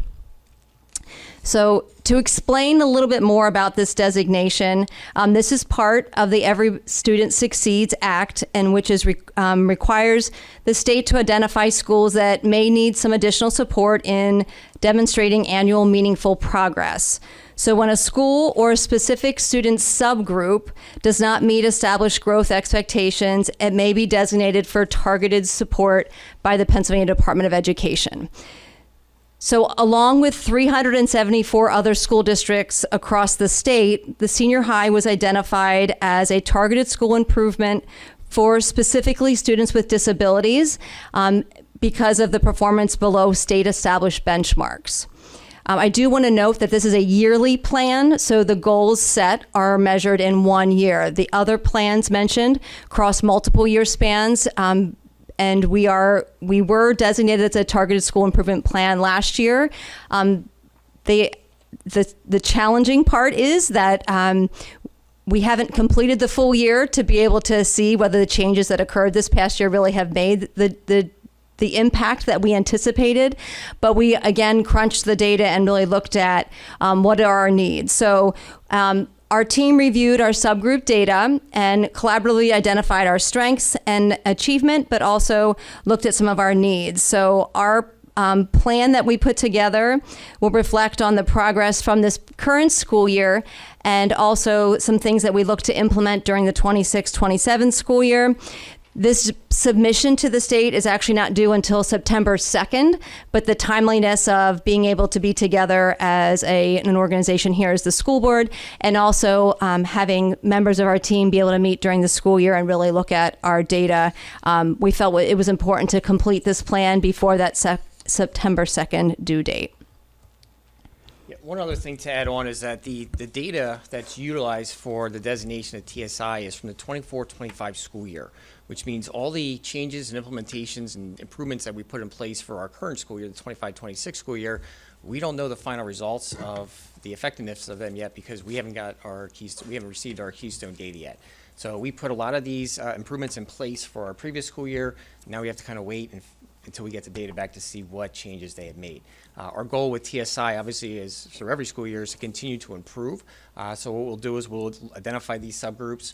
So to explain a little bit more about this designation, this is part of the Every Student Succeeds Act, and which is requires the state to identify schools that may need some additional support in demonstrating annual meaningful progress. So when a school or a specific student subgroup does not meet established growth expectations, it may be designated for targeted support by the Pennsylvania Department of Education. So along with 374 other school districts across the state, the senior high was identified as a targeted school improvement for specifically students with disabilities because of the performance below state established benchmarks. I do want to note that this is a yearly plan, so the goals set are measured in 1 year. The other plans mentioned cross multiple year spans, and we were designated as a targeted school improvement plan last year. The challenging part is that we haven't completed the full year to be able to see whether the changes that occurred this past year really have made the impact that we anticipated. But we, again, crunched the data and really looked at what are our needs. So our team reviewed our subgroup data and collaboratively identified our strengths and achievement, but also looked at some of our needs. So our plan that we put together will reflect on the progress from this current school year and also some things that we look to implement during the 26-27 school year. This submission to the state is actually not due until September 2nd, but the timeliness of being able to be together as an organization here as the school board, and also having members of our team be able to meet during the school year and really look at our data, we felt it was important to complete this plan before that September 2nd due date. Yeah, one other thing to add on is that the data that's utilized for the designation of TSI is from the 24-25 school year, which means all the changes and implementations and improvements that we put in place for our current school year, the 25-26 school year, we don't know the final results of the effectiveness of them yet because we haven't received our Keystone data yet. So we put a lot of these improvements in place for our previous school year. Now we have to kind of wait until we get the data back to see what changes they have made. Our goal with TSI, obviously, is for every school year is to continue to improve. So what we'll do is we'll identify these subgroups,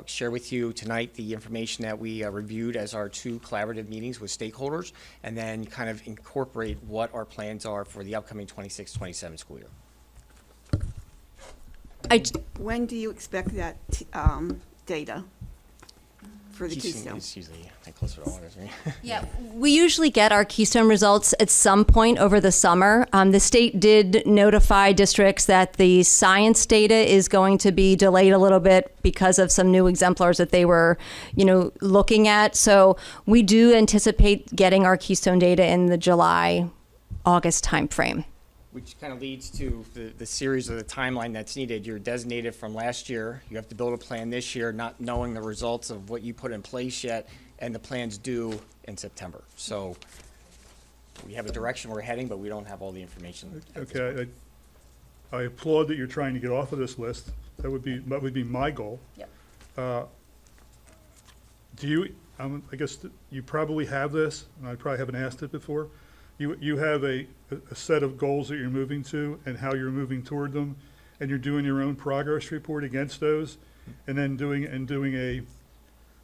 share with you tonight the information that we reviewed as our 2 collaborative meetings with stakeholders, and then kind of incorporate what our plans are for the upcoming 26-27 school year. When do you expect that data for the Keystone? It's usually, I think, closer to August, right? Yeah, we usually get our Keystone results at some point over the summer. The state did notify districts that the science data is going to be delayed a little bit because of some new exemplars that they were, looking at. So we do anticipate getting our Keystone data in the July-August timeframe. Which kind of leads to the series of the timeline that's needed. You're designated from last year. You have to build a plan this year, not knowing the results of what you put in place yet, and the plan's due in September. So we have a direction we're heading, but we don't have all the information. Okay, I applaud that you're trying to get off of this list. That would be my goal. Yep. Do you, I guess you probably have this, and I probably haven't asked it before. You have a set of goals that you're moving to and how you're moving toward them, and you're doing your own progress report against those, and then doing a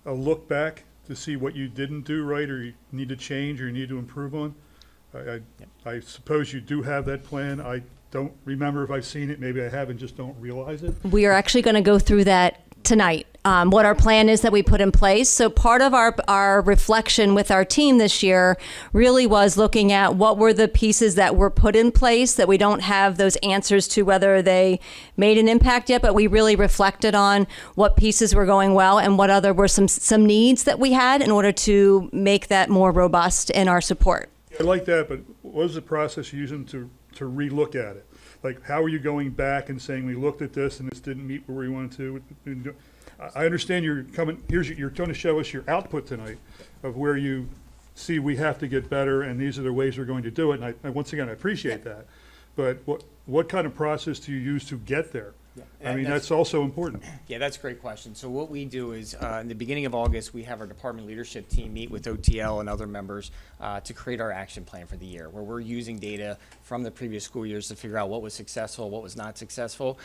look back to see what you didn't do right or you need to change or you need to improve on. I suppose you do have that plan. I don't remember if I've seen it. Maybe I have and just don't realize it. We are actually going to go through that tonight, what our plan is that we put in place. So part of our reflection with our team this year really was looking at what were the pieces that were put in place that we don't have those answers to whether they made an impact yet, but we really reflected on what pieces were going well and what other were some needs that we had in order to make that more robust in our support. I like that, but what was the process you're using to relook at it? Like, how are you going back and saying, we looked at this and this didn't meet where we wanted to? I understand you're coming, you're trying to show us your output tonight of where you see we have to get better and these are the ways we're going to do it. And once again, I appreciate that. But what kind of process do you use to get there? Yeah, I mean, that's also important. Yeah, that's a great question. So what we do is, in the beginning of August, we have our department leadership team meet with OTL and other members to create our action plan for the year, where we're using data from the previous school years to figure out what was successful, what was not successful.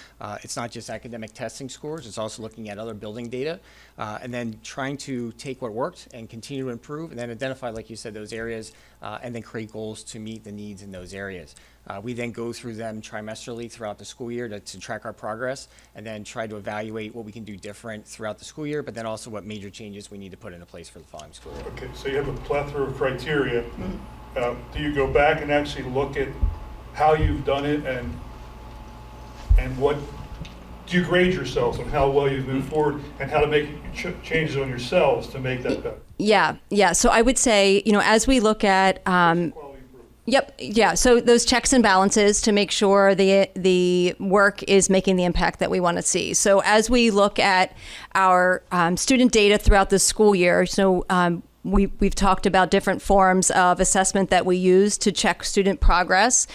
It's not just academic testing scores, it's also looking at other building data, and then trying to take what worked and continue to improve, and then identify, like you said, those areas, and then create goals to meet the needs in those areas. We then go through them trimesterally throughout the school year to track our progress, and then try to evaluate what we can do different throughout the school year, but then also what major changes we need to put into place for the following school year. Okay, so you have a plethora of criteria. Do you go back and actually look at how you've done it and what, do you grade yourselves on how well you've moved forward and how to make changes on yourselves to make that better? Yeah. So I would say, as we look at, yep, yeah. So those checks and balances to make sure the work is making the impact that we want to see. So as we look at our student data throughout the school year, we've talked about different forms of assessment that we use to check student progress.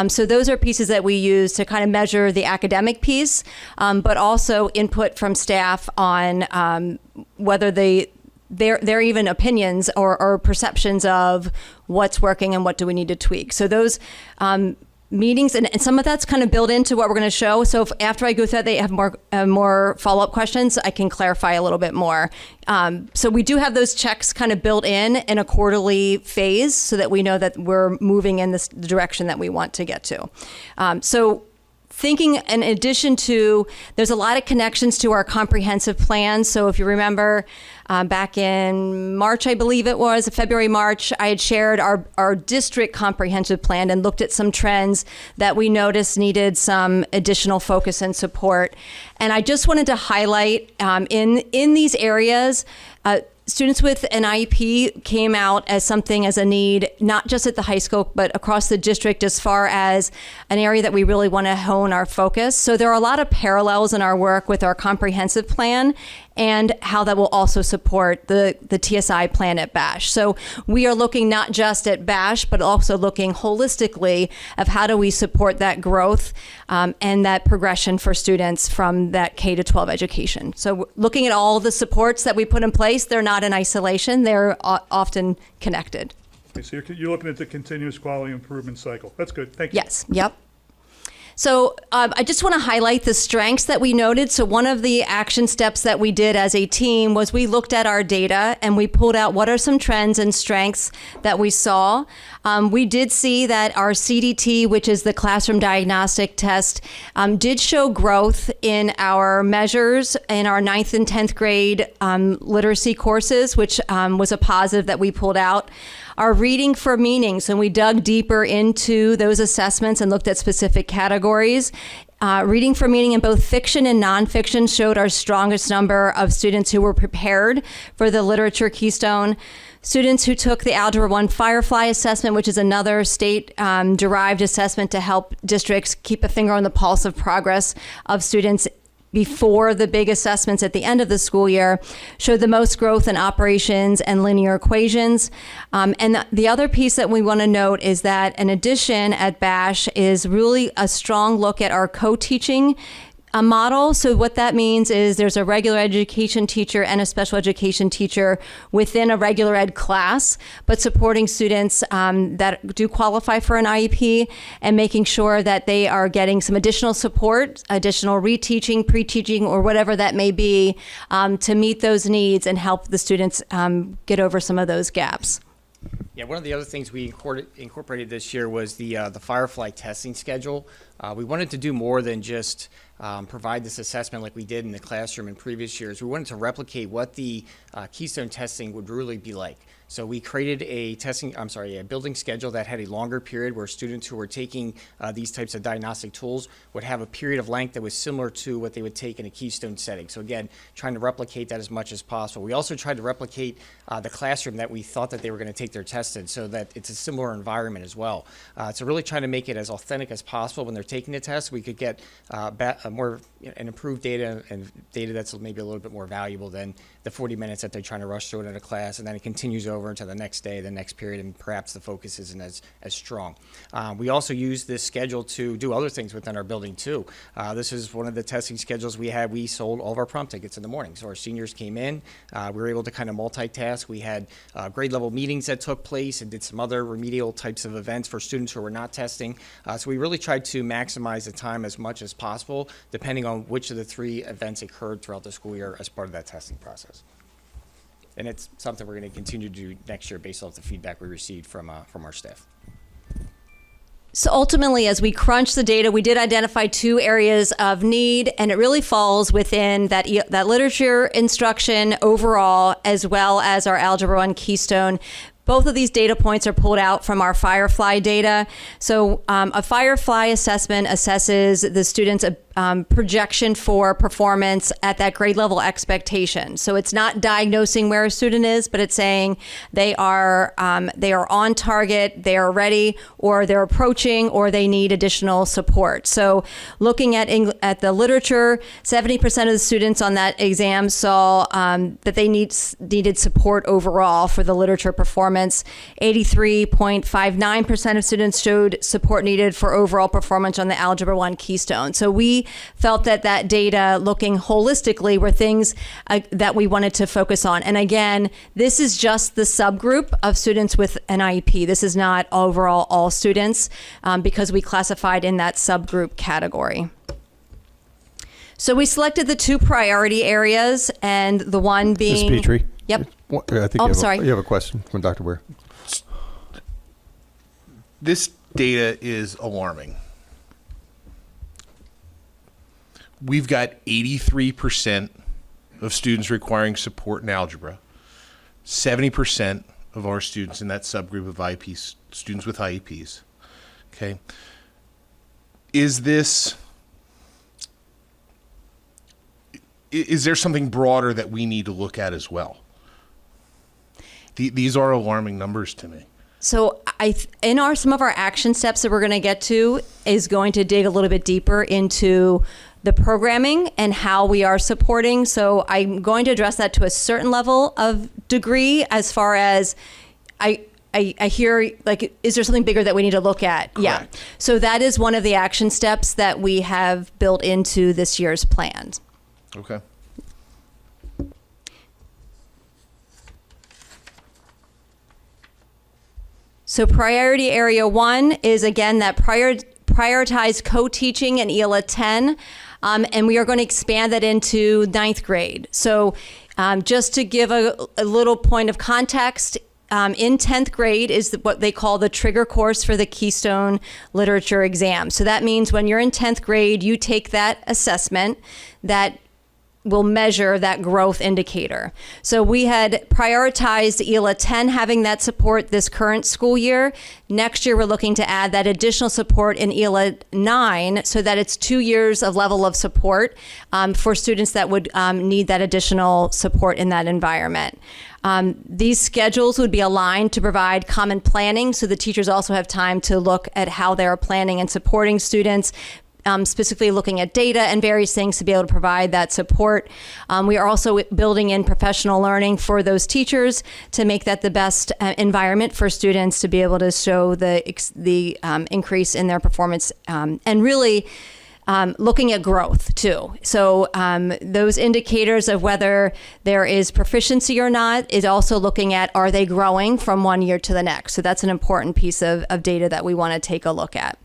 So those are pieces that we use to kind of measure the academic piece, but also input from staff on whether their even opinions or perceptions of what's working and what do we need to tweak. So those meetings, and some of that's kind of built into what we're going to show. So if after I go through that, they have more follow-up questions, I can clarify a little bit more. So we do have those checks kind of built in a quarterly phase so that we know that we're moving in the direction that we want to get to. So thinking in addition to, there's a lot of connections to our comprehensive plan. So if you remember, back in March, I believe it was, February, March, I had shared our district comprehensive plan and looked at some trends that we noticed needed some additional focus and support. And I just wanted to highlight in these areas, students with an IEP came out as a need, not just at the high school, but across the district as far as an area that we really want to hone our focus. So there are a lot of parallels in our work with our comprehensive plan and how that will also support the TSI plan at BASH. So we are looking not just at BASH, but also looking holistically of how do we support that growth and that progression for students from that K to 12 education. So looking at all the supports that we put in place, they're not in isolation, they're often connected. Okay, so you're looking at the continuous quality improvement cycle. That's good. Thank you. Yes, yep. So I just want to highlight the strengths that we noted. So one of the action steps that we did as a team was we looked at our data and we pulled out what are some trends and strengths that we saw. We did see that our CDT, which is the classroom diagnostic test, did show growth in our measures in our 9th and 10th grade literacy courses, which was a positive that we pulled out. Our reading for meanings, and we dug deeper into those assessments and looked at specific categories. Reading for meaning in both fiction and nonfiction showed our strongest number of students who were prepared for the literature keystone. Students who took the Algebra 1 Firefly assessment, which is another state-derived assessment to help districts keep a finger on the pulse of progress of students before the big assessments at the end of the school year, showed the most growth in operations and linear equations. And the other piece that we want to note is that in addition at BASH is really a strong look at our co-teaching model. So what that means is there's a regular education teacher and a special education teacher within a regular ed class, but supporting students that do qualify for an IEP and making sure that they are getting some additional support, additional reteaching, pre-teaching, or whatever that may be to meet those needs and help the students get over some of those gaps. Yeah, one of the other things we incorporated this year was the Firefly testing schedule. We wanted to do more than just provide this assessment like we did in the classroom in previous years. We wanted to replicate what the Keystone testing would really be like. So we created a building schedule that had a longer period where students who were taking these types of diagnostic tools would have a period of length that was similar to what they would take in a Keystone setting. So again, trying to replicate that as much as possible. We also tried to replicate the classroom that we thought that they were going to take their test in so that it's a similar environment as well. So really trying to make it as authentic as possible when they're taking the test. We could get an improved data and data that's maybe a little bit more valuable than the 40 minutes that they're trying to rush through it in a class, and then it continues over into the next day, the next period, and perhaps the focus isn't as strong. We also use this schedule to do other things within our building too. This is one of the testing schedules we had. We sold all of our prom tickets in the morning. So our seniors came in, we were able to kind of multitask. We had grade level meetings that took place and did some other remedial types of events for students who were not testing. So we really tried to maximize the time as much as possible, depending on which of the 3 events occurred throughout the school year as part of that testing process. And it's something we're going to continue to do next year based off the feedback we received from our staff. So ultimately, as we crunch the data, we did identify 2 areas of need, and it really falls within that literature instruction overall, as well as our Algebra 1 Keystone. Both of these data points are pulled out from our Firefly data. So a Firefly assessment assesses the student's projection for performance at that grade level expectation. So it's not diagnosing where a student is, but it's saying they are on target, they are ready, or they're approaching, or they need additional support. So looking at the literature, 70% of the students on that exam saw that they needed support overall for the literature performance. 83.59% of students showed support needed for overall performance on the Algebra 1 Keystone. So we felt that data, looking holistically, were things that we wanted to focus on. And again, this is just the subgroup of students with an IEP. This is not overall all students, because we classified in that subgroup category. So we selected the 2 priority areas, and the one being... Ms. Petrie? Yep. I think you have a question from Dr. Boyer. This data is alarming. We've got 83% of students requiring support in algebra. 70% of our students in that subgroup of IEPs, students with IEPs. Okay. Is there something broader that we need to look at as well? These are alarming numbers to me. So some of our action steps that we're going to get to is going to dig a little bit deeper into the programming and how we are supporting. So I'm going to address that to a certain level of degree, as far as I hear, like, is there something bigger that we need to look at? Correct. Yeah. So that is one of the action steps that we have built into this year's plan. Okay. So priority area 1 is, again, that prioritize co-teaching in ELA 10, and we are going to expand that into 9th grade. So just to give a little point of context, in 10th grade is what they call the trigger course for the Keystone Literature exam. So that means when you're in 10th grade, you take that assessment that will measure that growth indicator. So we had prioritized ELA 10 having that support this current school year. Next year, we're looking to add that additional support in ELA 9, so that it's 2 years of level of support for students that would need that additional support in that environment. These schedules would be aligned to provide common planning, so the teachers also have time to look at how they're planning and supporting students, specifically looking at data and various things to be able to provide that support. We are also building in professional learning for those teachers to make that the best environment for students to be able to show the increase in their performance, and really looking at growth too. So those indicators of whether there is proficiency or not is also looking at, are they growing from one year to the next? So that's an important piece of data that we want to take a look at.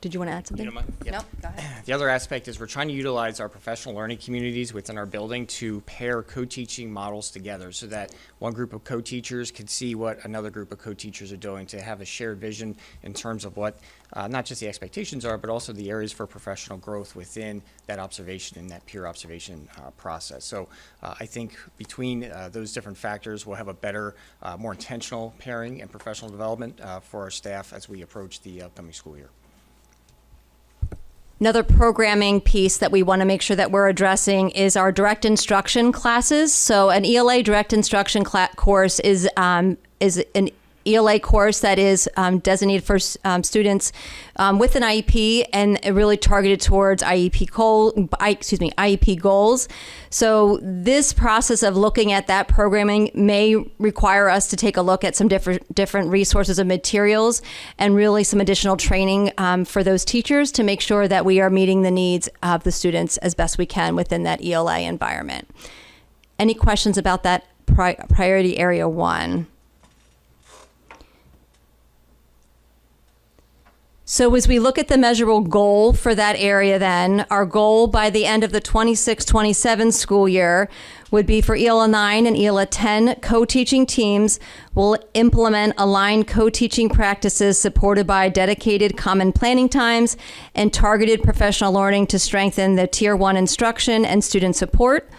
Did you want to add something? You don't mind? Yep. No, go ahead. The other aspect is we're trying to utilize our professional learning communities within our building to pair co-teaching models together, so that one group of co-teachers can see what another group of co-teachers are doing, to have a shared vision in terms of what not just the expectations are, but also the areas for professional growth within that observation and that peer observation process. So I think between those different factors, we'll have a better, more intentional pairing and professional development for our staff as we approach the upcoming school year. Another programming piece that we want to make sure that we're addressing is our direct instruction classes. So an ELA direct instruction course is an ELA course that is designated for students with an IEP, and really targeted towards IEP goals. So this process of looking at that programming may require us to take a look at some different resources and materials, and really some additional training for those teachers to make sure that we are meeting the needs of the students as best we can within that ELA environment. Any questions about that priority area 1? So as we look at the measurable goal for that area then, our goal by the end of the 26-27 school year would be for ELA 9 and ELA 10 co-teaching teams will implement aligned co-teaching practices supported by dedicated common planning times and targeted professional learning to strengthen the Tier 1 instruction and student support.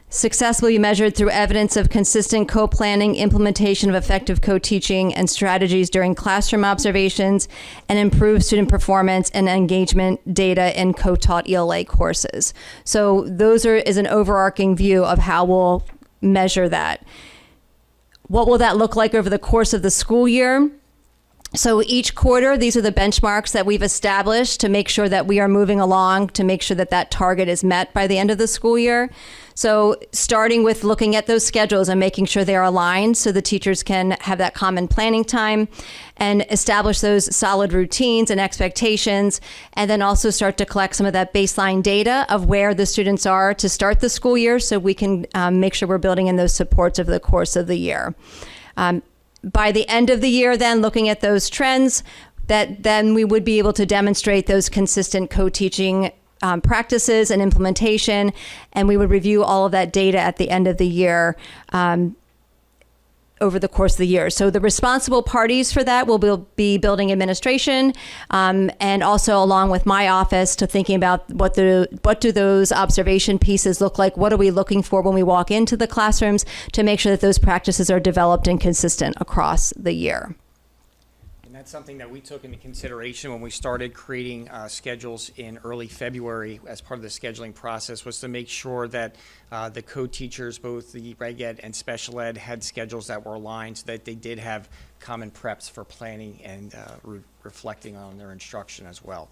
Success will be measured through evidence of consistent co-planning, implementation of effective co-teaching and strategies during classroom observations, and improved student performance and engagement data in co-taught ELA courses. So those is an overarching view of how we'll measure that. What will that look like over the course of the school year? So each quarter, these are the benchmarks that we've established to make sure that we are moving along, to make sure that that target is met by the end of the school year. So starting with looking at those schedules and making sure they're aligned so the teachers can have that common planning time and establish those solid routines and expectations, and then also start to collect some of that baseline data of where the students are to start the school year so we can make sure we're building in those supports over the course of the year. By the end of the year, then, looking at those trends, that then we would be able to demonstrate those consistent co-teaching practices and implementation, and we would review all of that data at the end of the year over the course of the year. So the responsible parties for that will be building administration, and also along with my office to thinking about what do those observation pieces look like? What are we looking for when we walk into the classrooms to make sure that those practices are developed and consistent across the year? And that's something that we took into consideration when we started creating schedules in early February as part of the scheduling process, was to make sure that the co-teachers, both the reg ed and special ed, had schedules that were aligned so that they did have common preps for planning and reflecting on their instruction as well.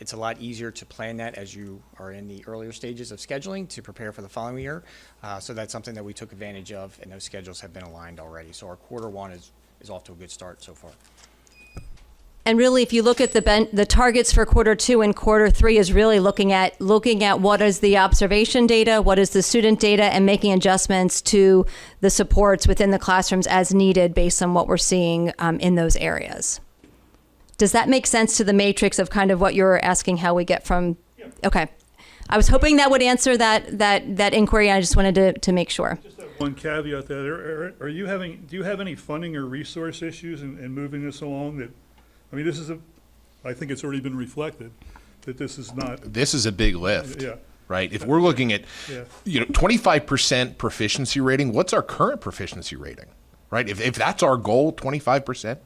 It's a lot easier to plan that as you are in the earlier stages of scheduling to prepare for the following year. So that's something that we took advantage of, and those schedules have been aligned already. So our quarter one is off to a good start so far. And really, if you look at the targets for quarter two and quarter three, is really looking at what is the observation data, what is the student data, and making adjustments to the supports within the classrooms as needed based on what we're seeing in those areas. Does that make sense to the matrix of kind of what you're asking how we get from? Yeah. Okay. I was hoping that would answer that inquiry. I just wanted to make sure. Just have one caveat that do you have any funding or resource issues in moving this along? This is I think it's already been reflected that this is not. This is a big lift. Yeah. Right. If we're looking at, Yeah. 25% proficiency rating, what's our current proficiency rating? Right. If that's our goal, 25%,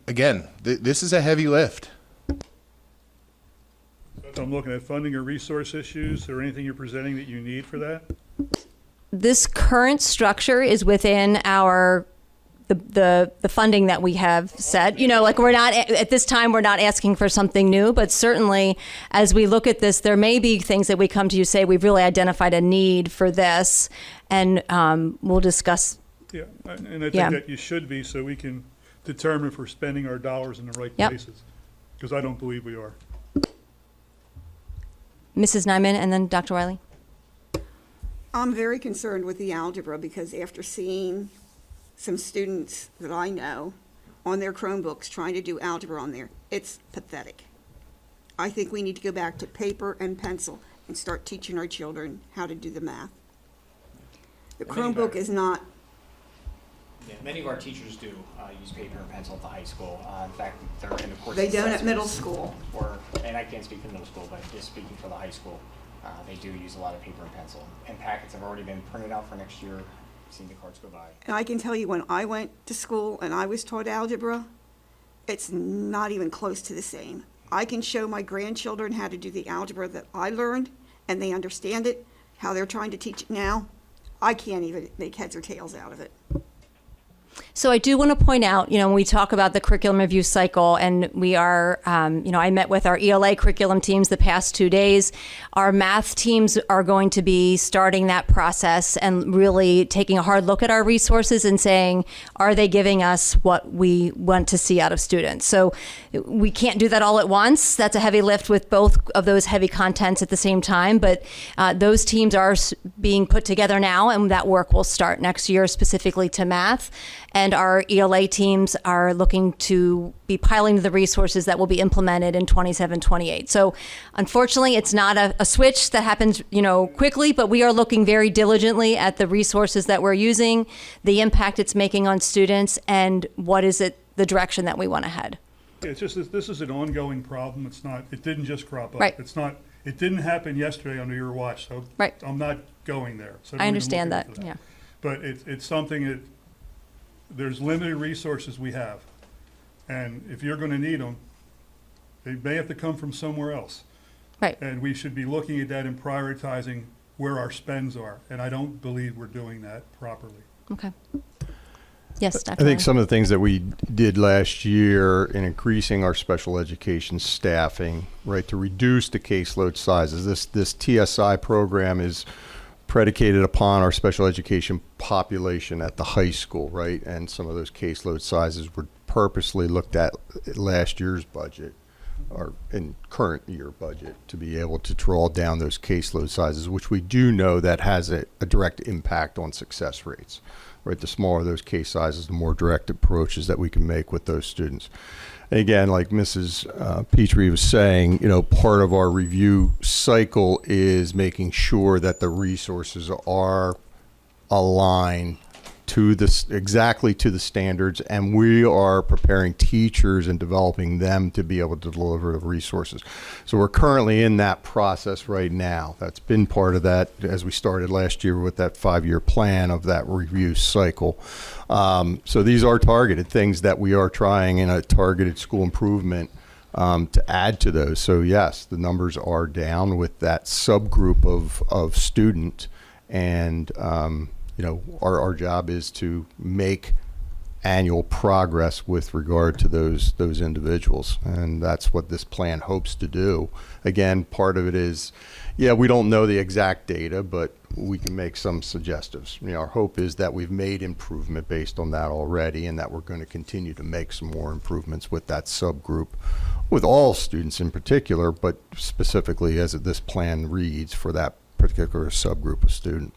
again, this is a heavy lift. So I'm looking at funding or resource issues or anything you're presenting that you need for that. This current structure is within our the funding that we have set. We're not at this time, we're not asking for something new, but certainly as we look at this, there may be things that we come to you say we've really identified a need for this, and we'll discuss. Yeah, and I think that you should be, so we can determine if we're spending our dollars in the right places, because I don't believe we are. Mrs. Nyman and then Dr. Wiley. I'm very concerned with the algebra because after seeing some students that I know on their Chromebooks trying to do algebra on there, it's pathetic. I think we need to go back to paper and pencil and start teaching our children how to do the math. The Chromebook is not. Yeah, many of our teachers do use paper and pencil at the high school. In fact, they're in the course. They don't at middle school. And I can't speak for middle school, but just speaking for the high school, they do use a lot of paper and pencil. And packets have already been printed out for next year. Seen the cards go by. And I can tell you when I went to school and I was taught algebra, it's not even close to the same. I can show my grandchildren how to do the algebra that I learned, and they understand it, how they're trying to teach it now. I can't even make heads or tails out of it. So I do want to point out, when we talk about the curriculum review cycle, and we are, I met with our ELA curriculum teams the past 2 days. Our math teams are going to be starting that process and really taking a hard look at our resources and saying, are they giving us what we want to see out of students? So we can't do that all at once. That's a heavy lift with both of those heavy contents at the same time. But those teams are being put together now, and that work will start next year specifically to math. And and our ELA teams are looking to be piloting the resources that will be implemented in 27-28. So unfortunately, it's not a switch that happens, quickly, but we are looking very diligently at the resources that we're using, the impact it's making on students, and what is it, the direction that we want to head. Yeah, it's just, this is an ongoing problem. It didn't just crop up. Right. It didn't happen yesterday under your watch, so Right. I'm not going there. So I don't even understand look that, into yeah. But it's something that, there's limited resources we have. And if you're gonna need them, they may have to come from somewhere else. Right. And we should be looking at that and prioritizing where our spends are. And I don't believe we're doing that properly. Okay. Yes, I Dr. think Ryan. some of the things that we did last year in increasing our special education staffing, right, to reduce the caseload sizes. This TSI program is predicated upon our special education population at the high school, right? And some of those caseload sizes were purposely looked at last year's budget or in current year budget to be able to draw down those caseload sizes, which we do know that has a direct impact on success rates. Right, the smaller those case sizes, the more direct approaches that we can make with those students. And again, like Mrs. Petrie was saying, part of our review cycle is making sure that the resources are aligned to exactly to the standards, and we are preparing teachers and developing them to be able to deliver the resources. So we're currently in that process right now. That's been part of that as we started last year with that 5-year plan of that review cycle. So these are targeted things that we are trying in a targeted school improvement to add to those. So yes, the numbers are down with that subgroup of student, and our job is to make annual progress with regard to those individuals, and that's what this plan hopes to do. Again, part of it is, we don't know the exact data, but we can make some suggestives. Our hope is that we've made improvement based on that already, and that we're going to continue to make some more improvements with that subgroup, with all students in particular, but specifically as this plan reads for that particular subgroup of student.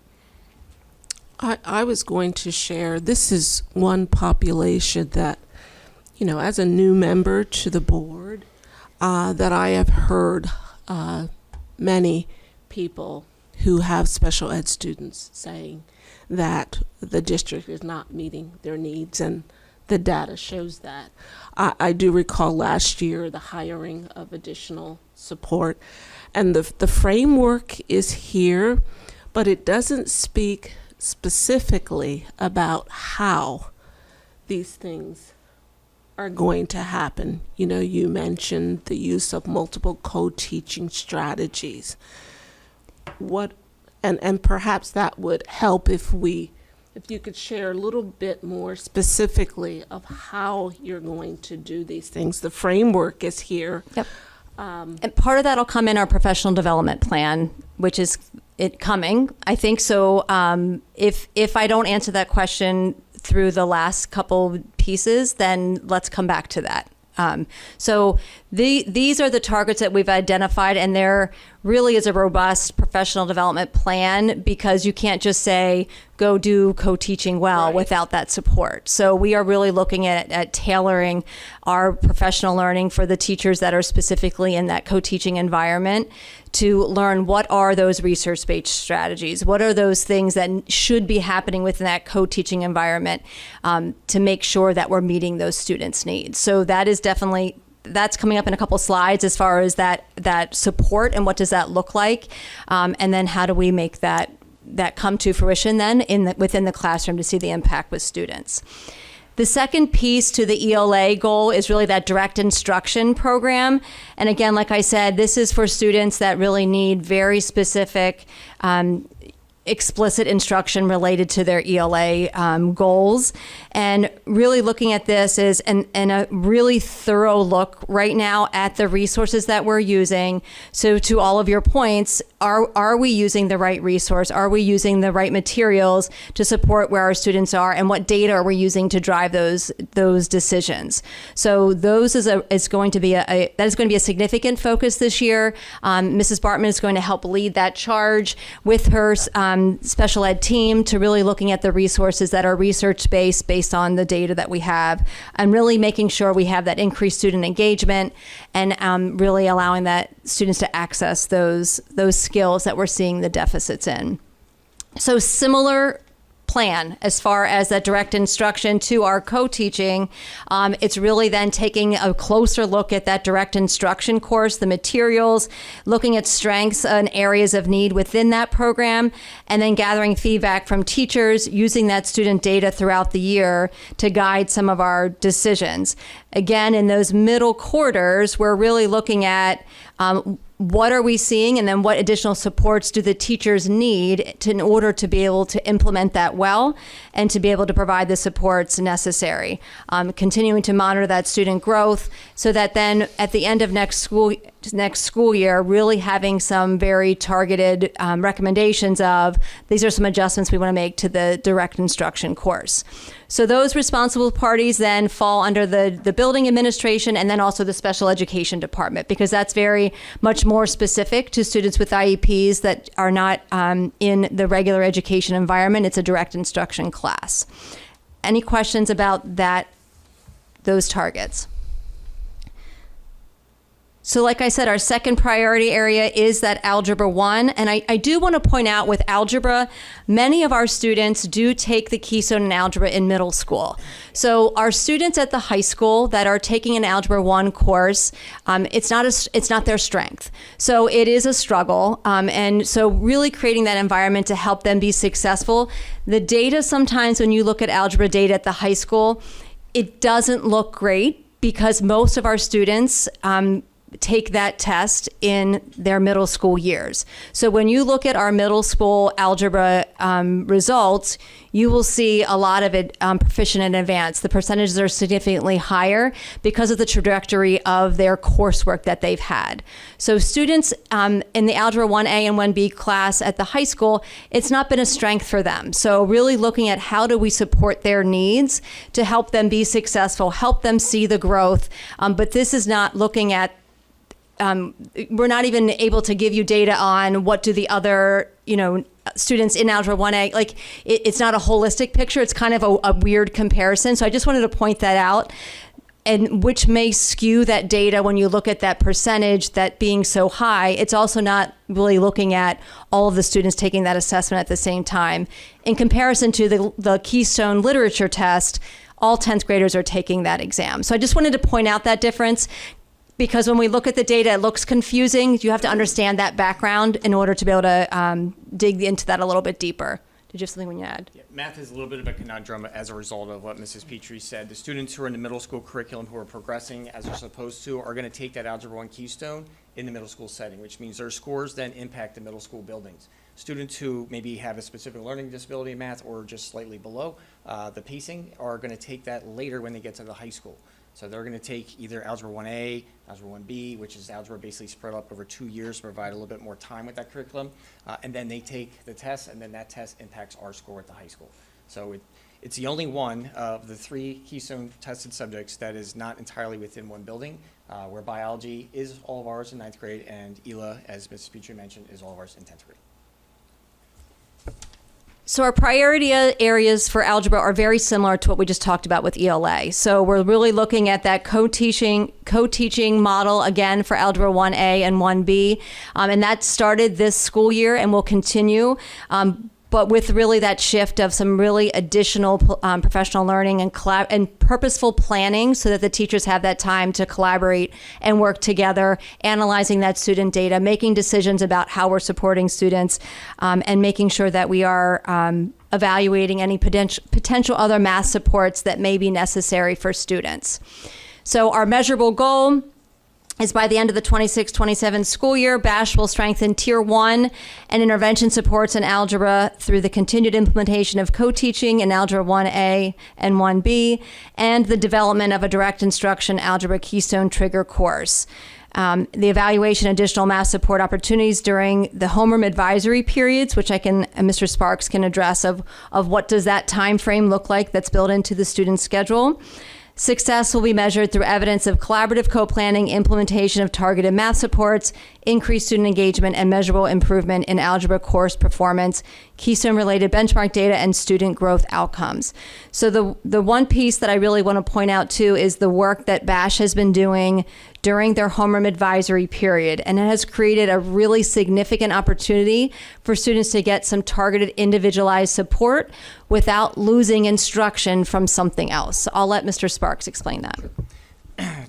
I was going to share, this is one population that, as a new member to the board, that I have heard many people who have special ed students saying that the district is not meeting their needs, and the data shows that. I do recall last year the hiring of additional support, and the framework is here, but it doesn't speak specifically about how these things are going to happen. You mentioned the use of multiple co-teaching strategies. And perhaps that would help if you could share a little bit more specifically of how you're going to do these things. The framework is here. Yep. And part of that will come in our professional development plan, which is coming, I think. So if I don't answer that question through the last couple pieces, then let's come back to that. So these are the targets that we've identified, and there really is a robust professional development plan, because you can't just say, go do co-teaching well without that support. So we are really looking at tailoring our professional learning for the teachers that are specifically in that co-teaching environment to learn what are those research-based strategies, what are those things that should be happening within that co-teaching environment to make sure that we're meeting those students' needs. So that is definitely, that's coming up in a couple slides as far as that support and what does that look like, and then how do we make that come to fruition then within the classroom to see the impact with students. The second piece to the ELA goal is really that direct instruction program. And again, like I said, this is for students that really need very specific explicit instruction related to their ELA goals. And really looking at this is and a really thorough look right now at the resources that we're using. So to all of your points, are we using the right resource? Are we using the right materials to support where our students are, and what data are we using to drive those decisions? So those is going to be a significant focus this year. Mrs. Bartman is going to help lead that charge with her special ed team to really looking at the resources that are research based on the data that we have, and really making sure we have that increased student engagement and really allowing that students to access those skills that we're seeing the deficits in. So similar plan as far as that direct instruction to our co-teaching. It's really then taking a closer look at that direct instruction course, the materials, looking at strengths and areas of need within that program, and then gathering feedback from teachers, using that student data throughout the year to guide some of our decisions. Again, in those middle quarters, we're really looking at what are we seeing, and then what additional supports do the teachers need in order to be able to implement that well and to be able to provide the supports necessary. Continuing to monitor that student growth so that then at the end of next school year, really having some very targeted recommendations of these are some adjustments we want to make to the direct instruction course. So those responsible parties then fall under the building administration and then also the special education department, because that's very much more specific to students with IEPs that are not in the regular education environment. It's a direct instruction class. Any questions about those targets? So like I said, our second priority area is that Algebra 1. And I do want to point out with algebra, many of our students do take the Keystone in Algebra in middle school. So our students at the high school that are taking an Algebra 1 course, it's not their strength. So it is a struggle. And so really creating that environment to help them be successful. The data sometimes when you look at algebra data at the high school, it doesn't look great because most of our students take that test in their middle school years. So when you look at our middle school algebra results, you will see a lot of it proficient and advanced. The percentages are significantly higher because of the trajectory of their coursework that they've had. So students in the Algebra 1A and 1B class at the high school, it's not been a strength for them. So really looking at how do we support their needs to help them be successful, help them see the growth. But this is not looking at we're not even able to give you data on what do the other, students in Algebra 1A, like it's not a holistic picture. It's kind of a weird comparison. So I just wanted to point that out, and which may skew that data when you look at that percentage that being so high. It's also not really looking at all of the students taking that assessment at the same time. In comparison to the Keystone literature test, all 10th graders are taking that exam. So I just wanted to point out that difference, because when we look at the data, it looks confusing. You have to understand that background in order to be able to dig into that a little bit deeper. Did you have something you want to add? Yeah, math is a little bit of a conundrum as a result of what Mrs. Petrie said. The students who are in the middle school curriculum who are progressing as they're supposed to are going to take that Algebra 1 Keystone in the middle school setting, which means their scores then impact the middle school buildings. Students who maybe have a specific learning disability in math or just slightly below the pacing are going to take that later when they get to the high school. So they're going to take either Algebra 1A, Algebra 1B, which is algebra basically spread up over 2 years to provide a little bit more time with that curriculum. And then they take the test, and then that test impacts our score at the high school. So it's the only one of the 3 Keystone tested subjects that is not entirely within one building, where biology is all of ours in 9th grade, and ELA, as Mrs. Petrie mentioned, is all of ours in 10th grade. So our priority areas for algebra are very similar to what we just talked about with ELA. So we're really looking at that co-teaching model again for Algebra 1A and 1B. And that started this school year and will continue. But with really that shift of some really additional professional learning and purposeful planning so that the teachers have that time to collaborate and work together, analyzing that student data, making decisions about how we're supporting students, and making sure that we are evaluating any potential other math supports that may be necessary for students. So our measurable goal is by the end of the 26-27 school year, BASH will strengthen Tier 1 and intervention supports in algebra through the continued implementation of co-teaching in Algebra 1A and 1B, and the development of a direct instruction algebra Keystone trigger course. The evaluation additional math support opportunities during the homeroom advisory periods, which Mr. Sparks can address of what does that time frame look like that's built into the student's schedule. Success will be measured through evidence of collaborative co-planning, implementation of targeted math supports, increased student engagement, and measurable improvement in algebra course performance, Keystone-related benchmark data, and student growth outcomes. So the one piece that I really want to point out too is the work that BASH has been doing during their homeroom advisory period, and it has created a really significant opportunity for students to get some targeted individualized support without losing instruction from something else. So I'll let Mr. Sparks explain that.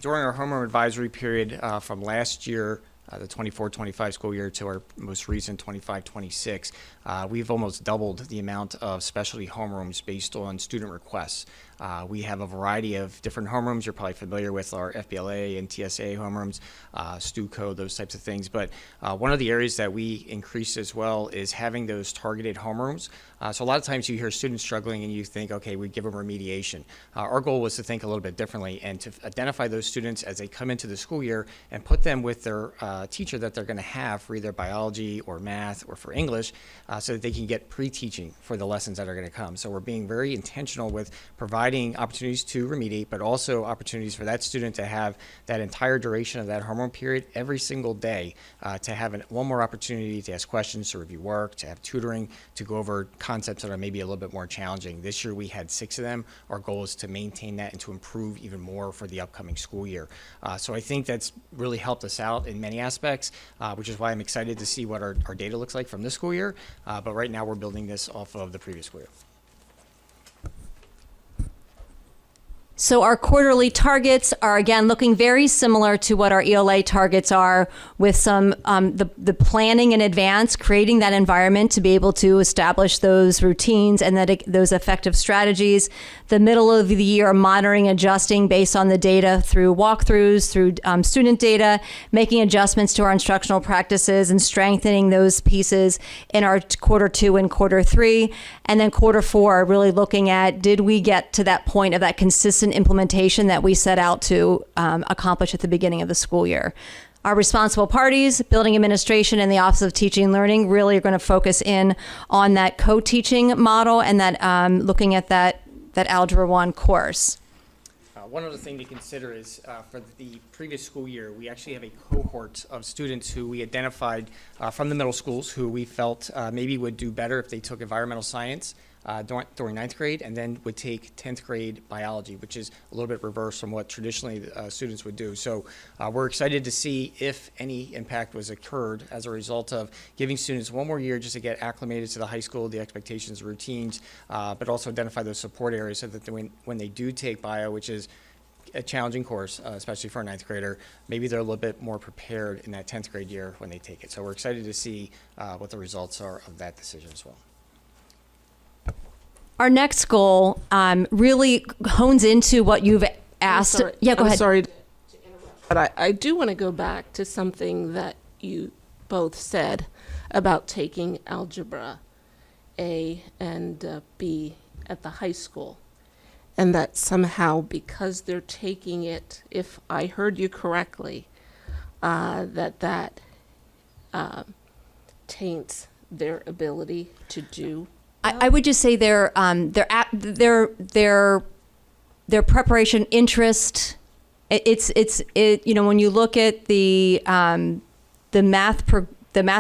During our homeroom advisory period from last year, the 24-25 school year, to our most recent 25-26, we've almost doubled the amount of specialty homerooms based on student requests. We have a variety of different homerooms. You're probably familiar with our FBLA and TSA homerooms, STUCO, those types of things. But one of the areas that we increased as well is having those targeted homerooms. So a lot of times you hear students struggling and you think, okay, we give them remediation. Our goal was to think a little bit differently and to identify those students as they come into the school year and put them with their teacher that they're going to have for either biology or math or for English, so that they can get pre-teaching for the lessons that are going to come. So we're being very intentional with providing opportunities to remediate, but also opportunities for that student to have that entire duration of that homeroom period every single day, to have one more opportunity to ask questions, to review work, to have tutoring, to go over concepts that are maybe a little bit more challenging. This year we had 6 of them. Our goal is to maintain that and to improve even more for the upcoming school year. So I think that's really helped us out in many aspects, which is why I'm excited to see what our data looks like from this school year. But right now we're building this off of the previous school year. So our quarterly targets are, again, looking very similar to what our ELA targets are, with some the planning in advance, creating that environment to be able to establish those routines and those effective strategies. The middle of the year, monitoring, adjusting based on the data through walkthroughs, through student data, making adjustments to our instructional practices and strengthening those pieces in our quarter 2 and quarter 3. And then quarter 4, really looking at, did we get to that point of that consistent implementation that we set out to accomplish at the beginning of the school year. Our responsible parties, building administration, and the Office of Teaching and Learning really are going to focus in on that co-teaching model and that looking at that Algebra 1 course. One other thing to consider is for the previous school year, we actually have a cohort of students who we identified from the middle schools who we felt maybe would do better if they took environmental science during 9th grade, and then would take 10th grade biology, which is a little bit reverse from what traditionally students would do. So we're excited to see if any impact was occurred as a result of giving students one more year just to get acclimated to the high school, the expectations, routines, but also identify those support areas so that when they do take bio, which is a challenging course, especially for a 9th grader, maybe they're a little bit more prepared in that 10th grade year when they take it. So we're excited to see what the results are of that decision as well. Our next goal really hones into what you've asked. Yeah, go ahead. I'm sorry to interrupt, but I do want to go back to something that you both said about taking Algebra A and B at the high school. And that somehow, because they're taking it, if I heard you correctly, that taints their ability to do. I would just say their preparation interest. It's when you look at the math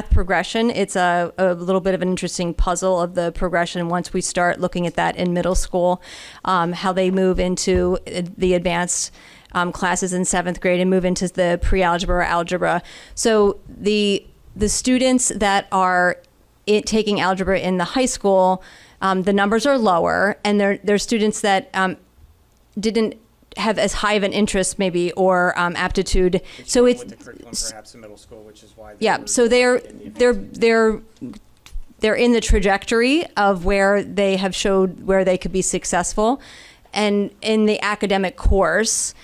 progression, it's a little bit of an interesting puzzle of the progression once we start looking at that in middle school, how they move into the advanced classes in 7th grade and move into the pre-algebra or algebra. So the students that are taking algebra in the high school, the numbers are lower, and they're students that didn't have as high of an interest maybe or aptitude. So it's with the curriculum perhaps in middle school, which is why so they're in the trajectory of where they have showed where they could be successful, and in the academic course,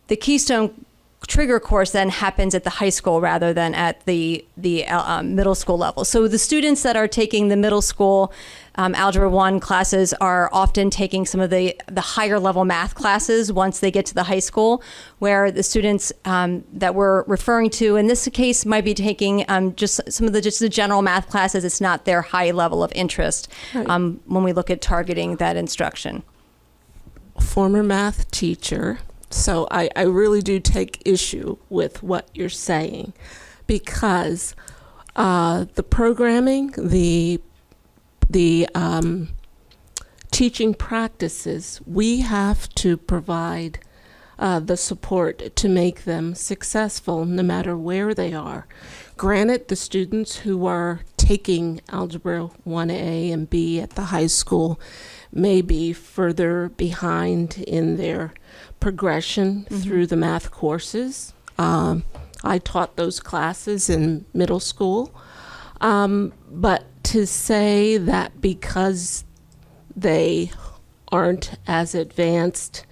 the Keystone trigger course then happens at the high school rather than at the middle school level. So the students that are taking the middle school Algebra 1 classes are often taking some of the higher level math classes once they get to the high school, where the students that we're referring to in this case might be taking just some of the general math classes. It's not their high level of interest when we look at targeting that instruction. Former math teacher, so I really do take issue with what you're saying, because the programming, the teaching practices, we have to provide the support to make them successful no matter where they are. Granted, the students who are taking Algebra 1A and B at the high school may be further behind in their progression through the math courses. I taught those classes in middle school. But to say that because they aren't as advanced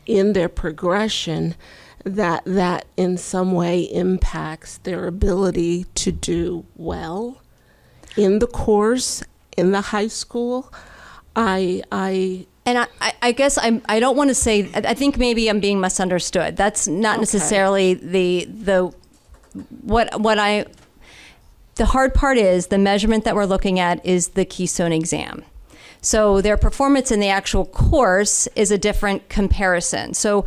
in their progression, that in some way impacts their ability to do well in the course in the high school, And I guess I don't want to say, I think maybe I'm being misunderstood. That's not necessarily the hard part is the measurement that we're looking at is the Keystone exam. So their performance in the actual course is a different comparison. So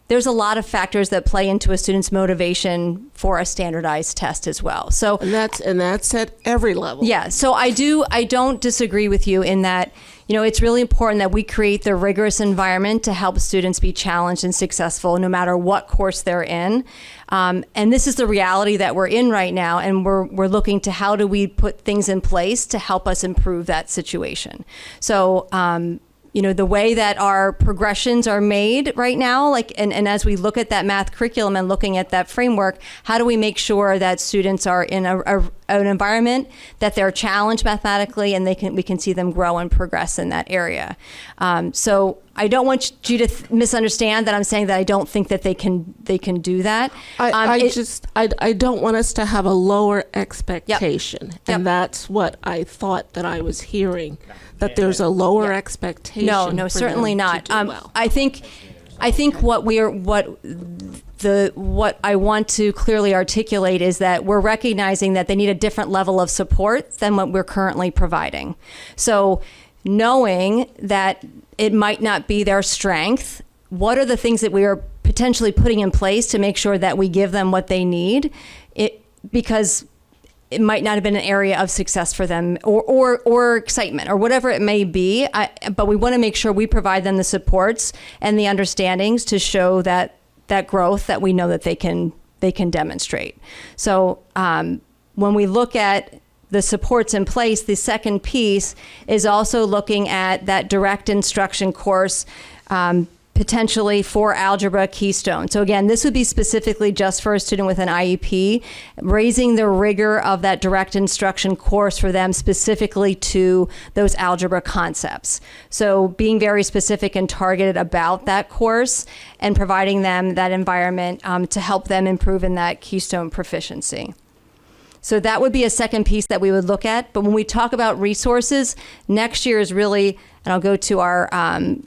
there's a lot of factors that play into a student's motivation for a standardized test as well. So and that's at every level. Yeah. So I don't disagree with you in that, it's really important that we create the rigorous environment to help students be challenged and successful no matter what course they're in. And this is the reality that we're in right now, and we're looking to how do we put things in place to help us improve that situation. So, the way that our progressions are made right now, and as we look at that math curriculum and looking at that framework, how do we make sure that students are in an environment that they're challenged mathematically and we can see them grow and progress in that area. So I don't want you to misunderstand that I'm saying that I don't think that they can do that. I don't want us to have a lower expectation, and that's what I thought that I was hearing, that there's a lower expectation. No, for certainly them not. to do well. I think what I want to clearly articulate is that we're recognizing that they need a different level of support than what we're currently providing. So knowing that it might not be their strength, what are the things that we are potentially putting in place to make sure that we give them what they need? Because it might not have been an area of success for them or excitement or whatever it may be. But we want to make sure we provide them the supports and the understandings to show that growth that we know that they can demonstrate. So when we look at the supports in place, the second piece is also looking at that direct instruction course, potentially for Algebra Keystone. So again, this would be specifically just for a student with an IEP, raising the rigor of that direct instruction course for them specifically to those algebra concepts. So being very specific and targeted about that course and providing them that environment to help them improve in that Keystone proficiency. So that would be a second piece that we would look at. But when we talk about resources, next year is really, and I'll go to our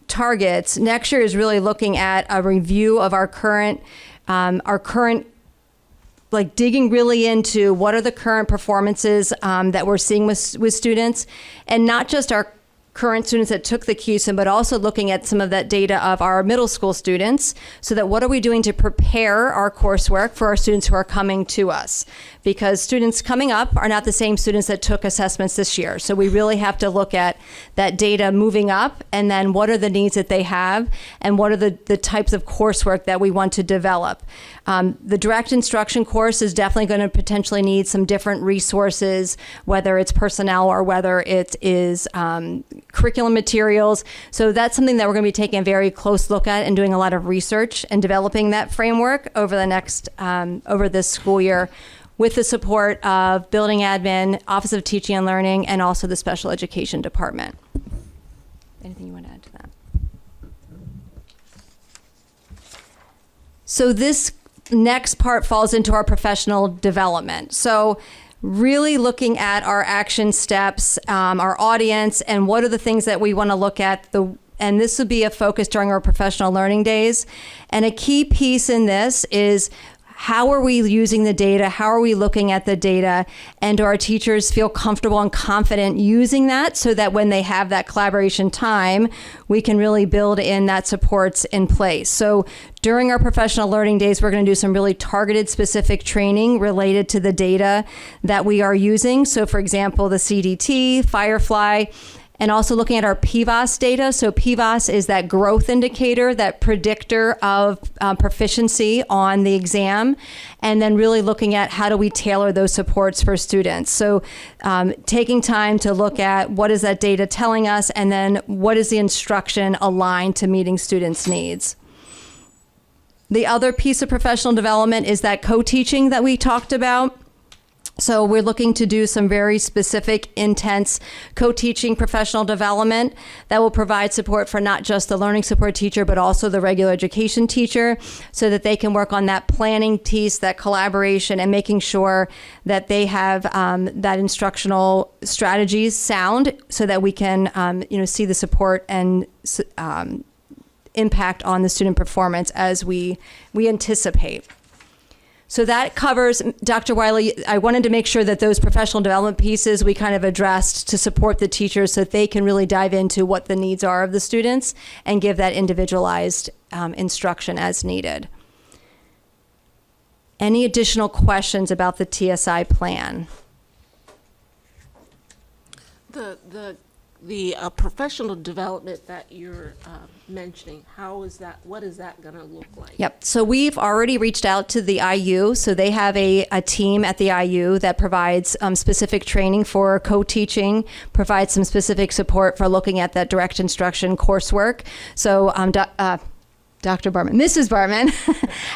targets, next year is really looking at a review of our current, like digging really into what are the current performances that we're seeing with students, and not just our current students that took the Keystone, but also looking at some of that data of our middle school students, so that what are we doing to prepare our coursework for our students who are coming to us? Because students coming up are not the same students that took assessments this year. So we really have to look at that data moving up, and then what are the needs that they have, and what are the types of coursework that we want to develop. The direct instruction course is definitely going to potentially need some different resources, whether it's personnel or whether it is curriculum materials. So that's something that we're going to be taking a very close look at and doing a lot of research and developing that framework over the next, over this school year, with the support of Building Admin, Office of Teaching and Learning, and also the Special Education Department. Anything you want to add to that? So this next part falls into our professional development. So really looking at our action steps, our audience, and what are the things that we want to look at. And this would be a focus during our professional learning days. And a key piece in this is, how are we using the data? How are we looking at the data? And do our teachers feel comfortable and confident using that, so that when they have that collaboration time, we can really build in that supports in place? So during our professional learning days, we're going to do some really targeted specific training related to the data that we are using. So for example, the CDT, Firefly, and also looking at our PVAS data. So PVAS is that growth indicator, that predictor of proficiency on the exam, and then really looking at how do we tailor those supports for students. So taking time to look at what is that data telling us, and then what is the instruction aligned to meeting students' needs. The other piece of professional development is that co-teaching that we talked about. So we're looking to do some very specific, intense co-teaching professional development that will provide support for not just the learning support teacher, but also the regular education teacher, so that they can work on that planning piece, that collaboration, and making sure that they have that instructional strategies sound, so that we can see the support and impact on the student performance as we anticipate. So that covers, Dr. Wiley, I wanted to make sure that those professional development pieces we kind of addressed to support the teachers, so that they can really dive into what the needs are of the students and give that individualized instruction as needed. Any additional questions about the TSI plan? The professional development that you're mentioning, what is that going to look like? Yep. So we've already reached out to the IU. So they have a team at the IU that provides specific training for co-teaching, provides some specific support for looking at that direct instruction coursework. So Dr. Bartman, Mrs. Bartman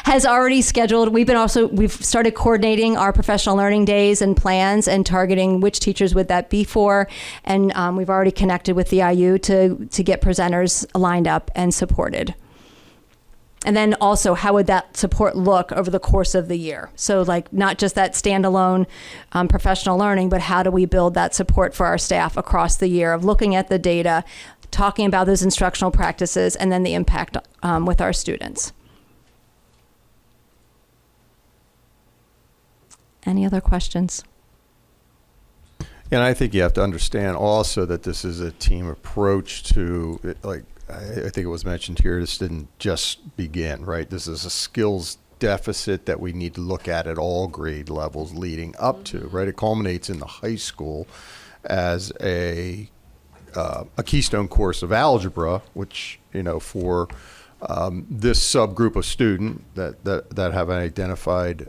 has already scheduled. We've started coordinating our professional learning days and plans, and targeting which teachers would that be for. And we've already connected with the IU to get presenters lined up and supported. And then also, how would that support look over the course of the year? So like, not just that standalone professional learning, but how do we build that support for our staff across the year, of looking at the data, talking about those instructional practices, and then the impact with our students. Any other questions? And I think you have to understand also that this is a team approach to it. Like, I think it was mentioned here, this didn't just begin, right? This is a skills deficit that we need to look at all grade levels leading up to, right? It culminates in the high school as a keystone course of algebra, which, for this subgroup of student that have identified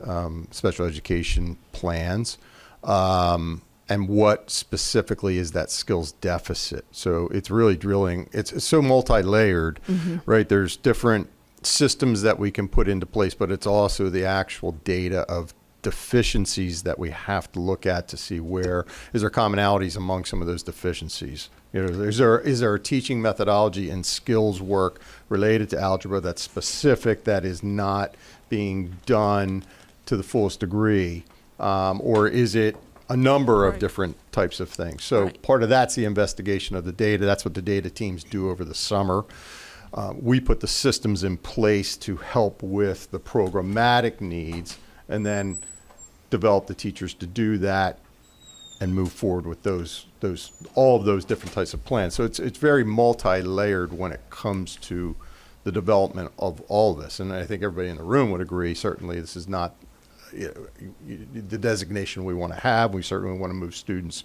special education plans, and what specifically is that skills deficit. So it's really drilling, it's so multi-layered, right? There's different systems that we can put into place, but it's also the actual data of deficiencies that we have to look at to see where is there commonalities among some of those deficiencies. Is there a teaching methodology and skills work related to algebra that's specific, that is not being done to the fullest degree, or is it a number of different types of things? So part of that's the investigation of the data. That's what the data teams do over the summer. We put the systems in place to help with the programmatic needs, and then develop the teachers to do that and move forward with all of those different types of plans. So it's very multi-layered when it comes to the development of all this. And I think everybody in the room would agree, certainly this is not the designation we want to have. We certainly want to move students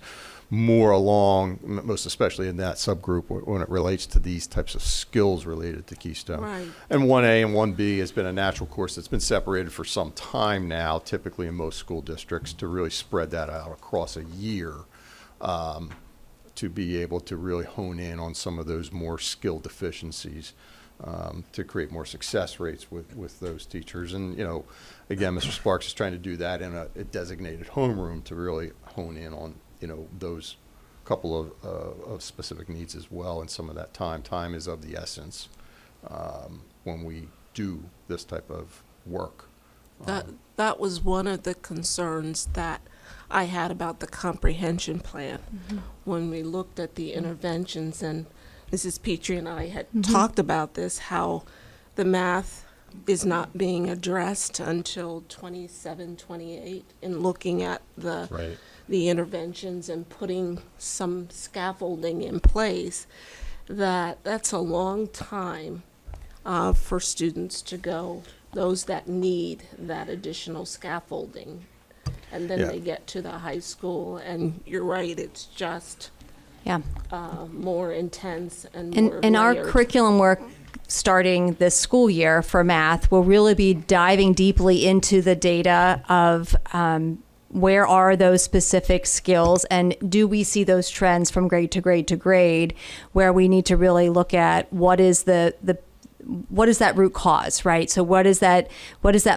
more along, most especially in that subgroup when it relates to these types of skills related to Keystone. Right. And 1A and 1B has been a natural course that's been separated for some time now, typically in most school districts, to really spread that out across a year, to be able to really hone in on some of those more skill deficiencies, to create more success rates with those teachers. And, again, Mr. Sparks is trying to do that in a designated homeroom to really hone in on those couple of specific needs as well. And some of that time is of the essence when we do this type of work. That was one of the concerns that I had about the comprehension plan. When we looked at the interventions, and Mrs. Petrie and I had talked about this, how the math is not being addressed until 27, 28, and looking at the interventions and putting some scaffolding in place, that's a long time for students to go, those that need that additional scaffolding. And then they get to the high school, and you're right, it's just more intense and more And our layered. curriculum work starting this school year for math will really be diving deeply into the data of where are those specific skills, and do we see those trends from grade to grade to grade, where we need to really look at what is what is that root cause, right? So what is that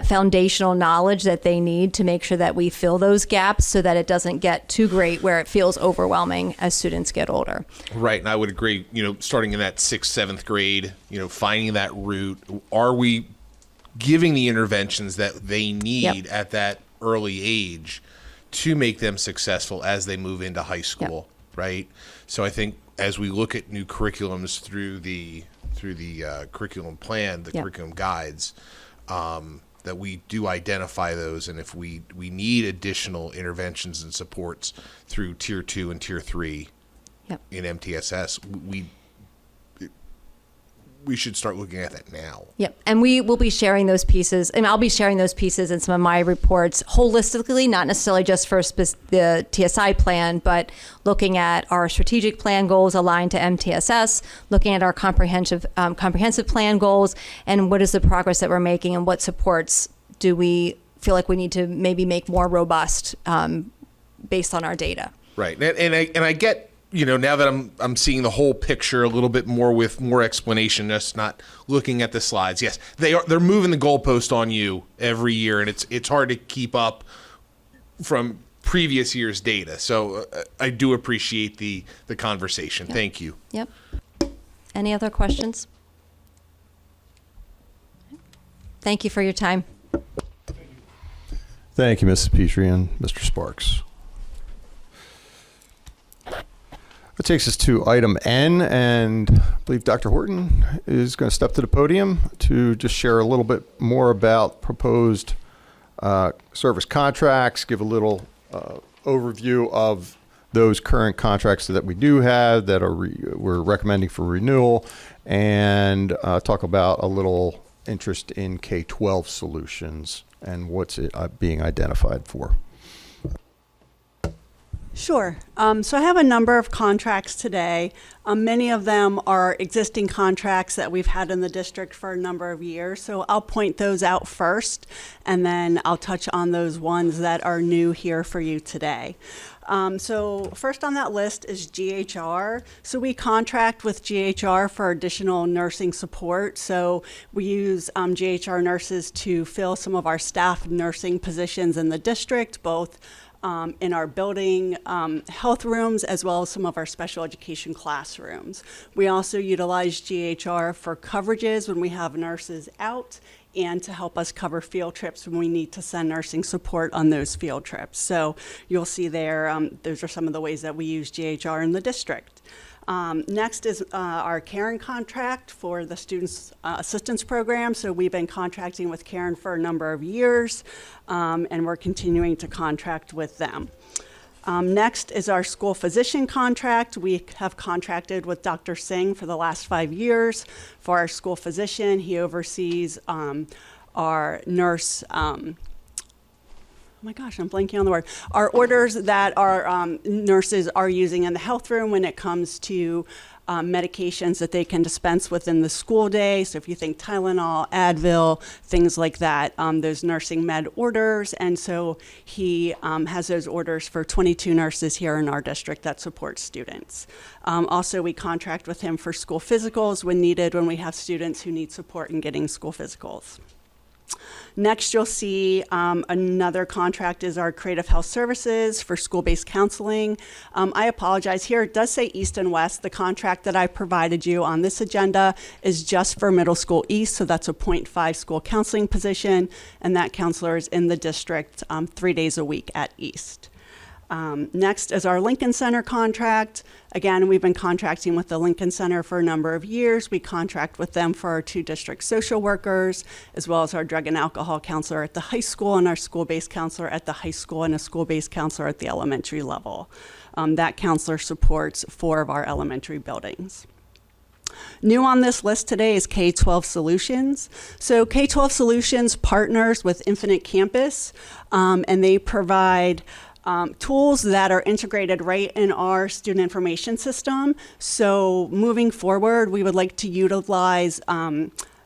foundational knowledge that they need to make sure that we fill those gaps so that it doesn't get too great where it feels overwhelming as students get older. Right, and I would agree, starting in that 6th, 7th grade, finding that root. Are we giving the interventions that they need at that early age to make them successful as they move into high school, right? So I think as we look at new curriculums through the curriculum plan, the curriculum guides, that we do identify those, and if we need additional interventions and supports through Tier 2 and Tier 3 in MTSS, we should start looking at that now. Yep, and we will be sharing those pieces, and I'll be sharing those pieces in some of my reports holistically, not necessarily just for the TSI plan, but looking at our strategic plan goals aligned to MTSS, looking at our comprehensive plan goals, and what is the progress that we're making, and what supports do we feel like we need to maybe make more robust based on our data. Right, and I get. Now that I'm seeing the whole picture a little bit more with more explanation, just not looking at the slides. Yes, they're moving the goalpost on you every year, and it's hard to keep up from previous year's data. So I do appreciate the conversation. Thank you. Yep. Any other questions? Thank you for your time. Thank you, Mrs. Petrie and Mr. Sparks. That takes us to item N, and I believe Dr. Horton is going to step to the podium to just share a little bit more about proposed service contracts, give a little overview of those current contracts that we do have that we're recommending for renewal, and talk about a little interest in K-12 solutions and what's it being identified for. Sure. So I have a number of contracts today. Many of them are existing contracts that we've had in the district for a number of years. So I'll point those out first, and then I'll touch on those ones that are new here for you today. So first on that list is GHR. So we contract with GHR for additional nursing support. So we use GHR nurses to fill some of our staff nursing positions in the district, both in our building health rooms, as well as some of our special education classrooms. We also utilize GHR for coverages when we have nurses out, and to help us cover field trips when we need to send nursing support on those field trips. So you'll see there, those are some of the ways that we use GHR in the district. Next is our Karen contract for the Students Assistance Program. So we've been contracting with Karen for a number of years, and we're continuing to contract with them. Next is our school physician contract. We have contracted with Dr. Singh for the last 5 years for our school physician. He oversees our nurse, oh my gosh, I'm blanking on the word. Our orders that our nurses are using in the health room when it comes to medications that they can dispense within the school day. So if you think Tylenol, Advil, things like that, those nursing med orders. And so he has those orders for 22 nurses here in our district that support students. Also, we contract with him for school physicals when needed, when we have students who need support in getting school physicals. Next, you'll see another contract is our Creative Health Services for school-based counseling. I apologize. Here it does say East and West. The contract that I provided you on this agenda is just for Middle School East, so that's a .5 school counseling position, and that counselor is in the district 3 days a week at East. Next is our Lincoln Center contract. Again, we've been contracting with the Lincoln Center for a number of years. We contract with them for our 2 district social workers, as well as our drug and alcohol counselor at the high school and our school-based counselor at the high school and a school-based counselor at the elementary level. That counselor supports 4 of our elementary buildings. New on this list today is K-12 Solutions. So K-12 Solutions partners with Infinite Campus, and they provide tools that are integrated right in our student information system. So moving forward, we would like to utilize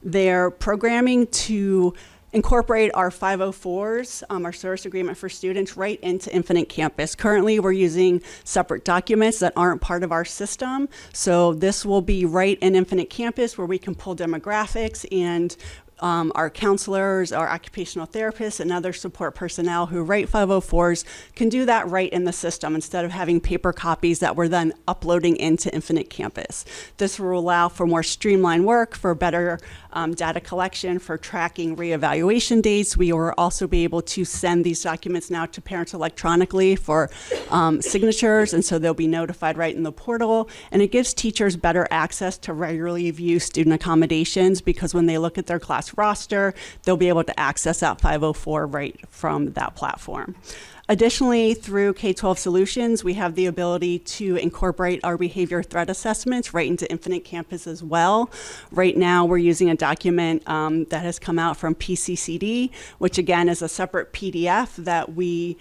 their programming to incorporate our 504s, our service agreement for students, right into Infinite Campus. Currently, we're using separate documents that aren't part of our system. So this will be right in Infinite Campus where we can pull demographics and our counselors, our occupational therapists, and other support personnel who write 504s can do that right in the system instead of having paper copies that we're then uploading into Infinite Campus. This will allow for more streamlined work, for better data collection, for tracking reevaluation dates. We will also be able to send these documents now to parents electronically for signatures, and so they'll be notified right in the portal. And it gives teachers better access to regularly view student accommodations, because when they look at their class roster, they'll be able to access that 504 right from that platform. Additionally, through K-12 Solutions, we have the ability to incorporate our behavior threat assessments right into Infinite Campus as well. Right now, we're using a document that has come out from PCCD, which again is a separate PDF that we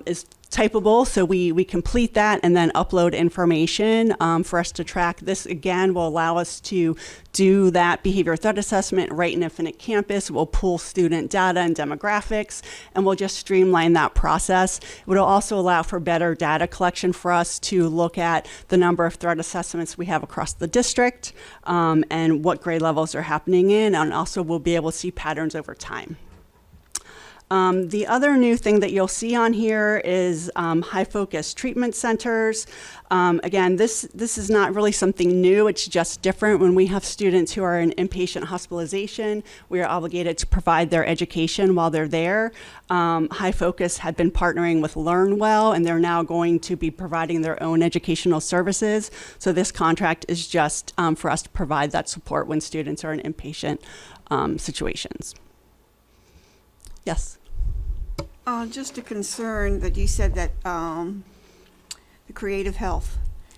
is typable, so we complete that and then upload information for us to track. This again will allow us to do that behavior threat assessment right in Infinite Campus. We'll pull student data and demographics, and we'll just streamline that process. It will also allow for better data collection for us to look at the number of threat assessments we have across the district and what grade levels are happening in, and also we'll be able to see patterns over time. The other new thing that you'll see on here is high focus treatment centers. Again, this is not really something new, it's just different. When we have students who are in inpatient hospitalization, we are obligated to provide their education while they're there. High Focus had been partnering with LearnWell, and they're now going to be providing their own educational services. So this contract is just for us to provide that support when students are in inpatient situations. Yes. Just a concern that you said that the Creative Health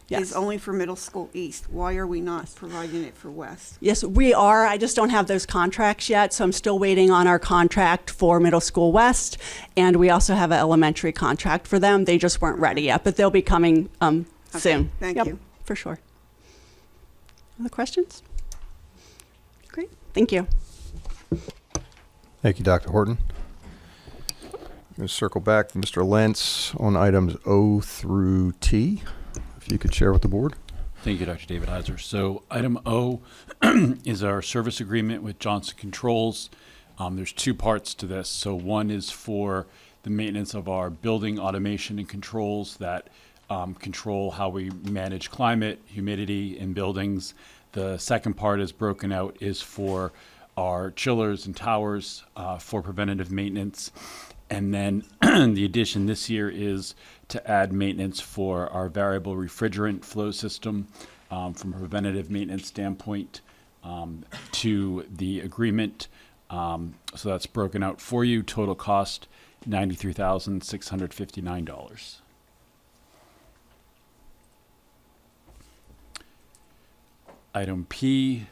is only for Middle School East. Why are we not providing it for West? Yes, we are. I just don't have those contracts yet, so I'm still waiting on our contract for Middle School West, and we also have an elementary contract for them. They just weren't ready yet, but they'll be coming soon. Thank you. For sure. Other questions? Great. Thank you. Thank you, Dr. Horton. I'm going to circle back to Mr. Lentz on items O through T, if you could share with the board. Thank you, Dr. David Heiser. So item O is our service agreement with Johnson Controls. There's 2 parts to this. So one is for the maintenance of our building automation and controls that control how we manage climate, humidity in buildings. The second part is broken out is for our chillers and towers for preventative maintenance. And then the addition this year is to add maintenance for our variable refrigerant flow system from a preventative maintenance standpoint to the agreement. So that's broken out for you. Total cost, $93,659. Item P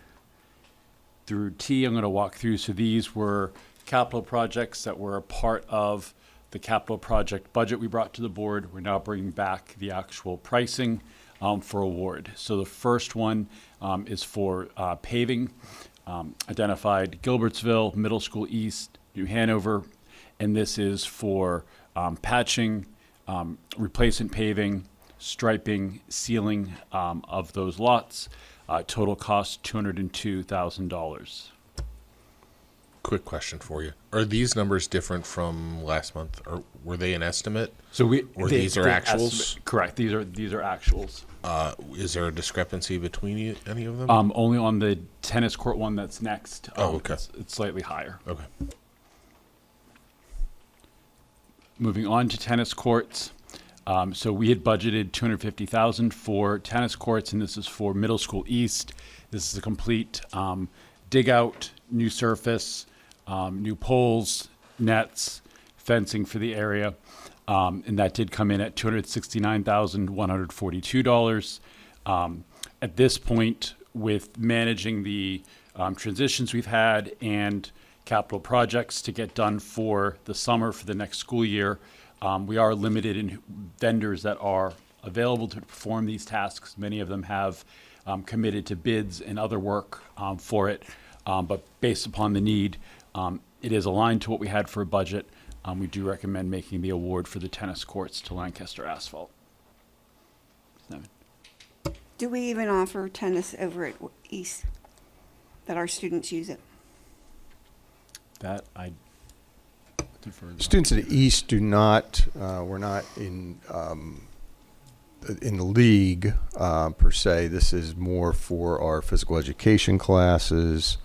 through T, I'm going to walk through. So these were capital projects that were a part of the capital project budget we brought to the board. We're now bringing back the actual pricing for award. So the first one is for paving, identified Gilbertsville, Middle School East, New Hanover, and this is for patching, replacement paving, striping, sealing of those lots. Total cost $202,000. Quick question for you. Are these numbers different from last month, or were they an estimate? Or these are actuals? Estimate. Correct. These are actuals. Is there a discrepancy between any of them? Only on the tennis court one that's next. Okay. It's slightly higher. Okay. Moving on to tennis courts. So we had budgeted $250,000 for tennis courts, and this is for Middle School East. This is a complete dig out, new surface, new poles, nets, fencing for the area. And that did come in at $269,142. At this point, with managing the transitions we've had and capital projects to get done for the summer for the next school year, we are limited in vendors that are available to perform these tasks. Many of them have committed to bids and other work for it, but based upon the need, it is aligned to what we had for a budget. We do recommend making the award for the tennis courts to Lancaster Asphalt. Do we even offer tennis over at East, that our students use it? That I defer to. Students at East do not, we're not in the league per se. This is more for our physical education classes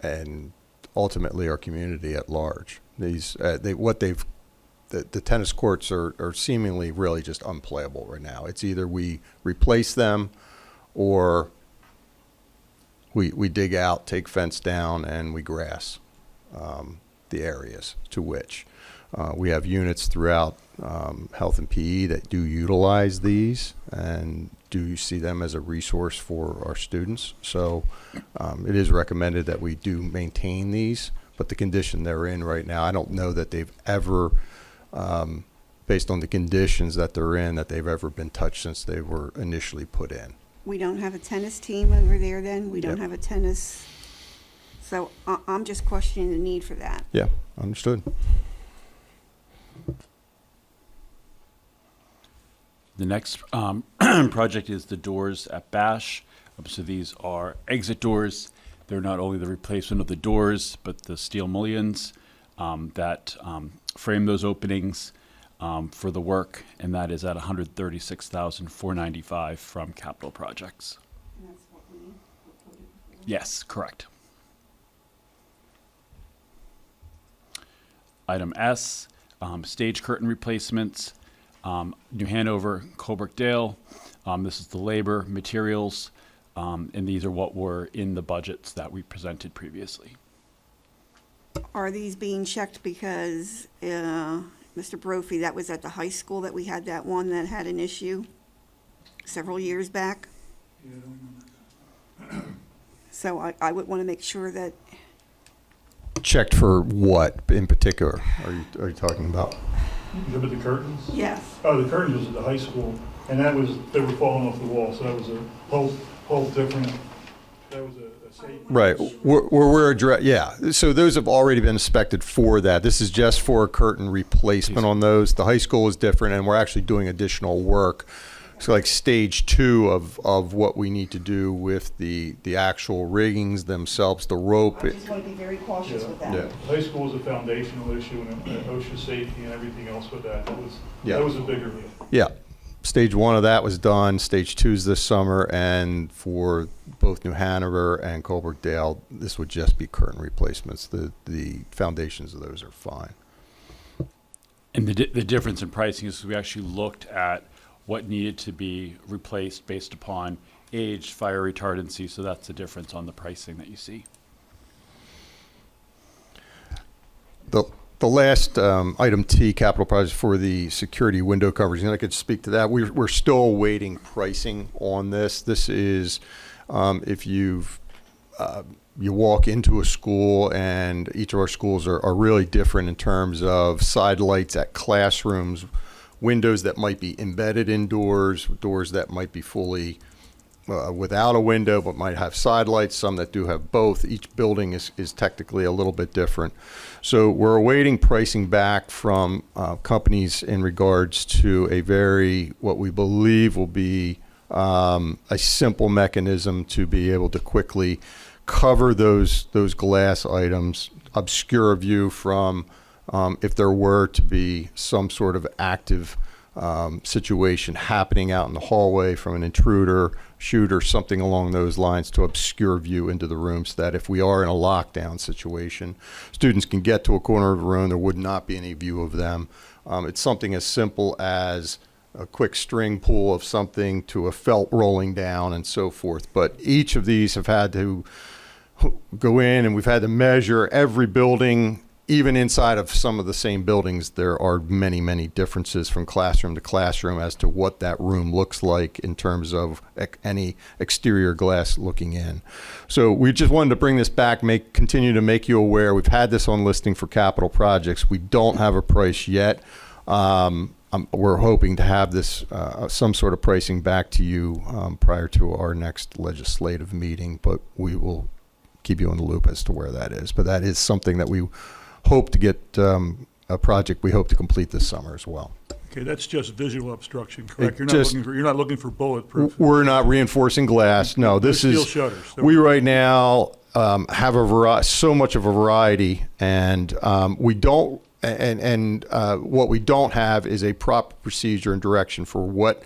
and ultimately our community at large. These, the tennis courts are seemingly really just unplayable right now. It's either we replace them or we dig out, take fence down, and we grass the areas to which. We have units throughout health and PE that do utilize these and do see them as a resource for our students. So it is recommended that we do maintain these, but the condition they're in right now, I don't know that they've ever, based on the conditions that they're in, that they've ever been touched since they were initially put in. We don't have a tennis team over there then? We don't Yep. have a tennis, so I'm just questioning the need for that. Yeah, understood. The next project is the doors at Bash. So these are exit doors. They're not only the replacement of the doors, but the steel mullions that frame those openings for the work, and that is at $136,495 from capital projects. And that's what we quoted before. Yes, correct. Item S, stage curtain replacements. New Hanover, Colebrookdale. This is the labor, materials, and these are what were in the budgets that we presented previously. Are these being checked because, Mr. Brophy, that was at the high school that we had that one that had an issue several years back? Yeah, I don't remember. So I would want to make sure that, Checked for what in particular are you talking about? You look at the curtains? yes. Oh, the curtains was at the high school, and they were falling off the wall, so that was a whole different, that was a safety. Right. Yeah. So those have already been inspected for that. This is just for a curtain replacement on those. The high school is different, and we're actually doing additional work. So like stage 2 of what we need to do with the actual riggings themselves, the rope. I just want to be very cautious with that. Yeah. High school is a foundational issue and OSHA safety and everything else with that. Yeah. That was a bigger deal. Yeah. Stage 1 of that was done. Stage 2 is this summer, and for both New Hanover and Colebrookdale, this would just be curtain replacements. The foundations of those are fine. And the difference in pricing is we actually looked at what needed to be replaced based upon age, fire retardancy, so that's the difference on the pricing that you see. The last item T, capital projects for the security window coverage, and I could speak to that. We're still awaiting pricing on this. This is if you walk into a school, and each of our schools are really different in terms of side lights at classrooms, windows that might be embedded indoors, doors that might be fully without a window but might have side lights, some that do have both. Each building is technically a little bit different. So we're awaiting pricing back from companies in regards to what we believe will be a simple mechanism to be able to quickly cover those glass items, obscure a view from if there were to be some sort of active situation happening out in the hallway from an intruder, shooter, something along those lines, to obscure view into the room, so that if we are in a lockdown situation, students can get to a corner of the room, there would not be any view of them. It's something as simple as a quick string pull of something to a felt rolling down and so forth. But each of these have had to go in, and we've had to measure every building. Even inside of some of the same buildings, there are many, many differences from classroom to classroom as to what that room looks like in terms of any exterior glass looking in. So we just wanted to bring this back, continue to make you aware. We've had this on listing for capital projects. We don't have a price yet. We're hoping to have this, some sort of pricing back to you prior to our next legislative meeting, but we will keep you in the loop as to where that is. But that is something that we hope to get, a project we hope to complete this summer as well. Okay, that's just visual obstruction, correct? It You're not looking for bulletproof. We're not reinforcing glass. No, this Steel is, shutters. we right now have so much of a variety, and we don't, what we don't have is a proper procedure and direction for what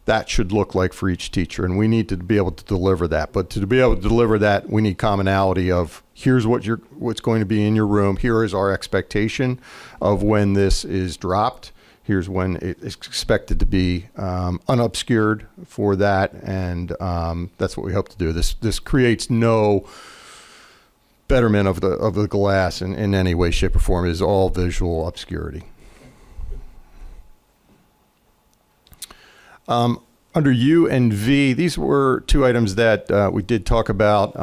that should look like for each teacher, and we need to be able to deliver that. But to be able to deliver that, we need commonality of here's what's going to be in your room. Here is our expectation of when this is dropped. Here's when it's expected to be unobscured for that, and that's what we hope to do. This creates no betterment of the glass in any way, shape, or form. It is all visual obscurity. Under U and V, these were two items that we did talk about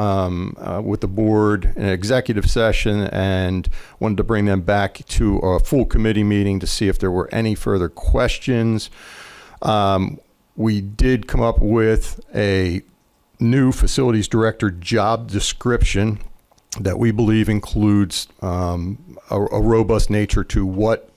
with the board in an executive session, and wanted to bring them back to a full committee meeting to see if there were any further questions. We did come up with a new facilities director job description that we believe includes a robust nature to what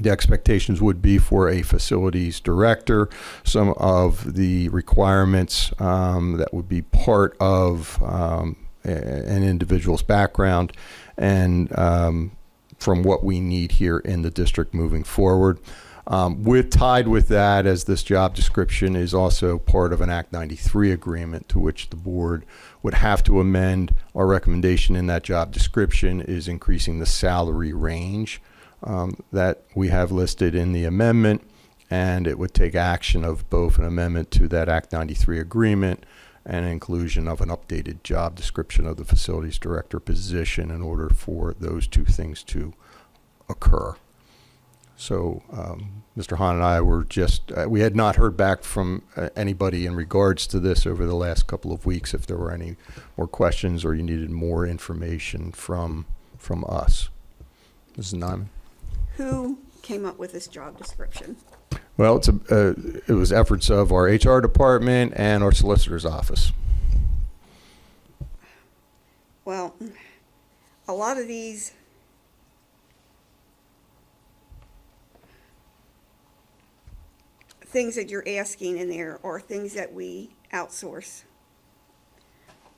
the expectations would be for a facilities director, some of the requirements that would be part of an individual's background, and from what we need here in the district moving forward. Tied with that, as this job description is also part of an Act 93 agreement to which the board would have to amend. Our recommendation in that job description is increasing the salary range that we have listed in the amendment, and it would take action of both an amendment to that Act 93 agreement and inclusion of an updated job description of the facilities director position in order for those two things to occur. So Mr. Hahn and I were we had not heard back from anybody in regards to this over the last couple of weeks. If there were any more questions or you needed more information from us. Mrs. Nyman? Who came up with this job description? Well, it was efforts of our HR department and our solicitor's office. Well, a lot of these things that you're asking in there are things that we outsource.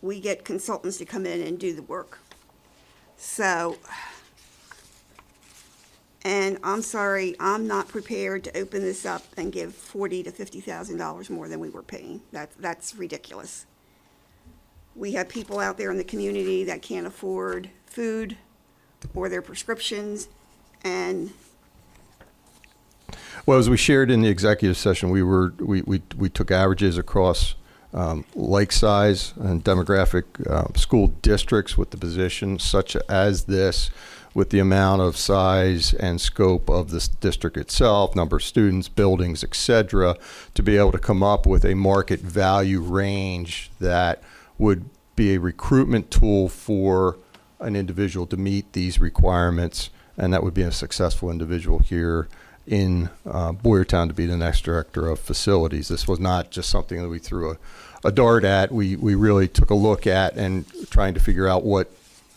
We get consultants to come in and do the work. So, and I'm sorry, I'm not prepared to open this up and give $40,000 to $50,000 more than we were paying. That's ridiculous. We have people out there in the community that can't afford food or their prescriptions, and well, as we shared in the executive session, we took averages across like size and demographic school districts with the positions such as this, with the amount of size and scope of this district itself, number of students, buildings, etc., to be able to come up with a market value range that would be a recruitment tool for an individual to meet these requirements, and that would be a successful individual here in Boyertown to be the next director of facilities. This was not just something that we threw a dart at. We really took a look at and trying to figure out what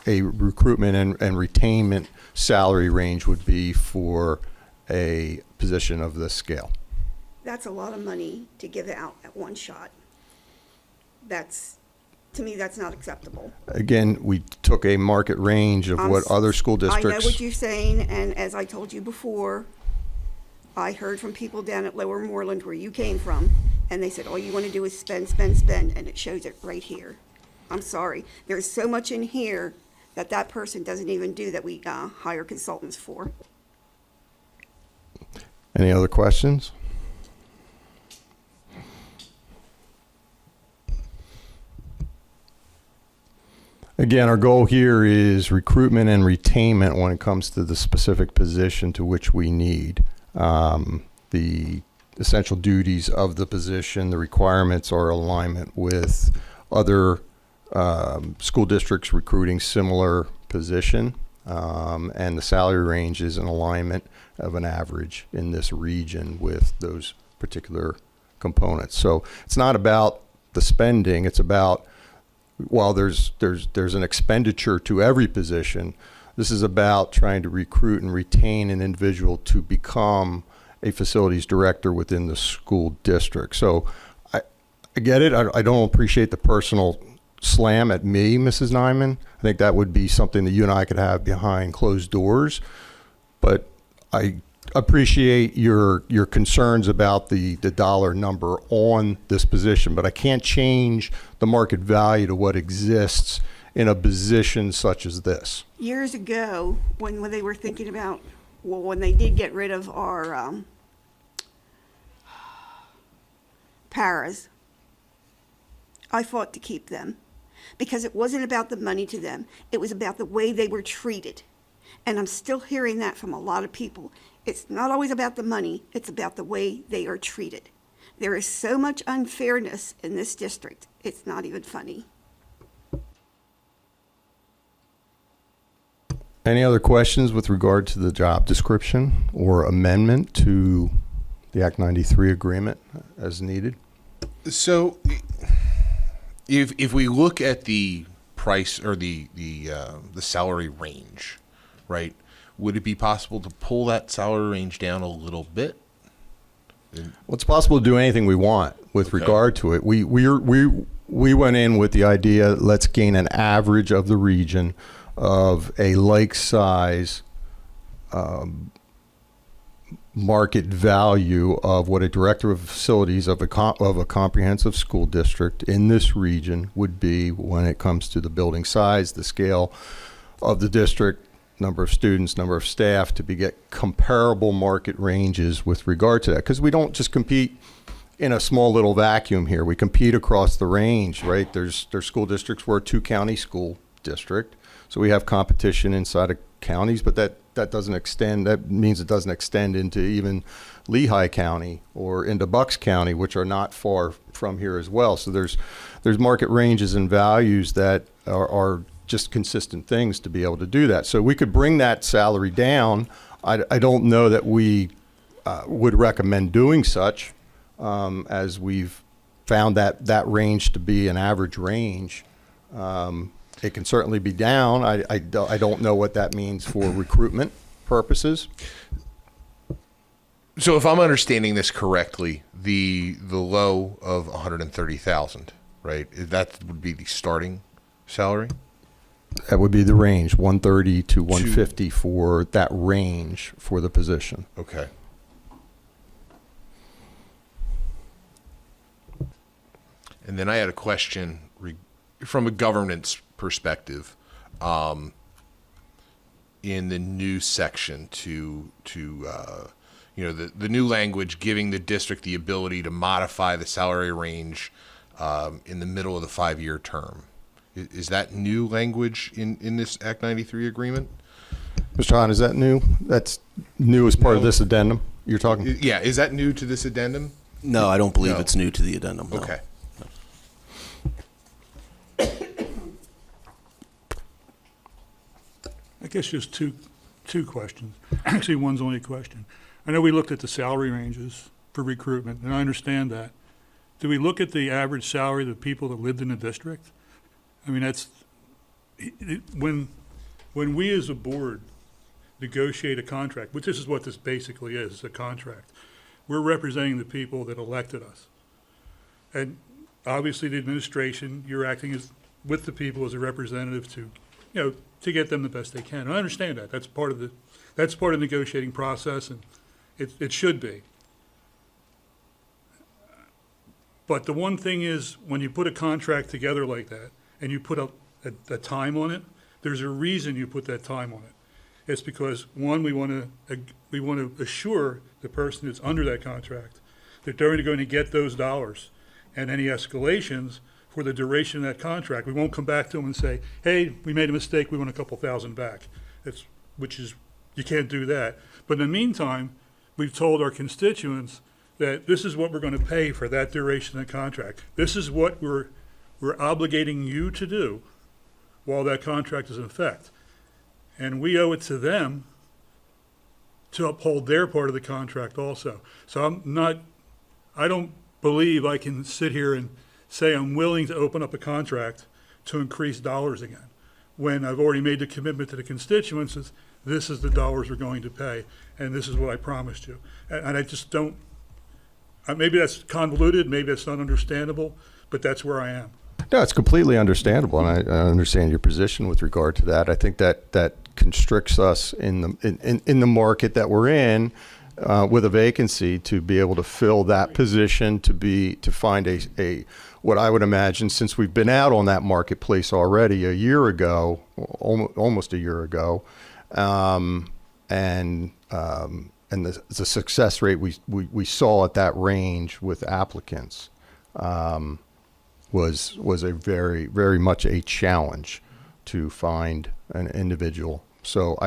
a recruitment and retainment salary range would be for a position of this scale. that's a lot of money to give out at one shot. That's To me, that's not acceptable. Again, we took a market range of what other school I know districts. what you're saying, and as I told you before, I heard from people down at Lower Moreland, where you came from, and they said, all you want to do is spend, spend, spend, and it shows it right here. I'm sorry. There's so much in here that that person doesn't even do that we hire consultants for. Any other questions? Again, our goal here is recruitment and retainment when it comes to the specific position to which we need. The essential duties of the position, the requirements are alignment with other school districts recruiting similar position, and the salary range is an alignment of an average in this region with those particular components. So it's not about the spending, it's about, while there's an expenditure to every position, this is about trying to recruit and retain an individual to become a facilities director within the school district. So I get it. I don't appreciate the personal slam at me, Mrs. Nyman. I think that would be something that you and I could have behind closed doors. But I appreciate your concerns about the dollar number on this position, but I can't change the market value to what exists in a position such as this. Years ago, when they were thinking about, well, when they did get rid of our paras, I fought to keep them because it wasn't about the money to them. It was about the way they were treated. And I'm still hearing that from a lot of people. It's not always about the money, it's about the way they are treated. There is so much unfairness in this district, it's not even funny. Any other questions with regard to the job description or amendment to the Act 93 agreement as needed? So, if we look at the price or the salary range, right? Would it be possible to pull that salary range down a little bit? Well, it's possible to do anything we want with regard to it. We went in with the idea, let's gain an average of the region of a like size market value of what a director of facilities of a comprehensive school district in this region would be when it comes to the building size, the scale of the district, number of students, number of staff, to get comparable market ranges with regard to that. Because we don't just compete in a small little vacuum here. We compete across the range, right? There's school districts. We're a two-county school district. So we have competition inside of counties, but that doesn't extend, that means it doesn't extend into even Lehigh County or into Bucks County, which are not far from here as well. So there's market ranges and values that are just consistent things to be able to do that. So we could bring that salary down. I don't know that we would recommend doing such, as we've found that range to be an average range. It can certainly be down. I don't know what that means for recruitment purposes. So if I'm understanding this correctly, the low of 130,000, right? That would be the starting salary? That would be the range, 130 to 150 for that range for the position. Okay. And then I had a question from a governance perspective, in the new section to the new language giving the district the ability to modify the salary range in the middle of the 5-year term. Is that new language in this Act 93 agreement? Mr. Hahn, is that new? That's new as part of this addendum you're talking? Yeah, is that new to this addendum? No, I don't believe it's new to the addendum. No. Okay. I guess just two questions. Actually, one's only a question. I know we looked at the salary ranges for recruitment, and I understand that. Do we look at the average salary of the people that lived in the district? I mean, when we as a board negotiate a contract, which this is what this basically is, a contract, we're representing the people that elected us. And obviously the administration, you're acting as with the people as a representative to, to get them the best they can. And I understand that. That's part of the negotiating process, and it should be. But the one thing is, when you put a contract together like that, and you put a time on it, there's a reason you put that time on it. It's because, one, we want to assure the person that's under that contract that they're going to get those dollars, and any escalations for the duration of that contract. We won't come back to them and say, hey, we made a mistake, we want a couple thousand back. You can't do that. But in the meantime, we've told our constituents that this is what we're going to pay for that duration of the contract. This is what we're obligating you to do while that contract is in effect. And we owe it to them to uphold their part of the contract also. So I don't believe I can sit here and say I'm willing to open up a contract to increase dollars again, when I've already made the commitment to the constituents that this is the dollars we're going to pay, and this is what I promised you. And I just don't, maybe that's convoluted, maybe that's not understandable, but that's where I am. No, it's completely understandable, and I understand your position with regard to that. I think that constricts us in the market that we're in, with a vacancy, to be able to fill that position, to find a what I would imagine, since we've been out on that marketplace already a year ago, almost a year ago, and the success rate we saw at that range with applicants was a very, very much a challenge to find an individual. So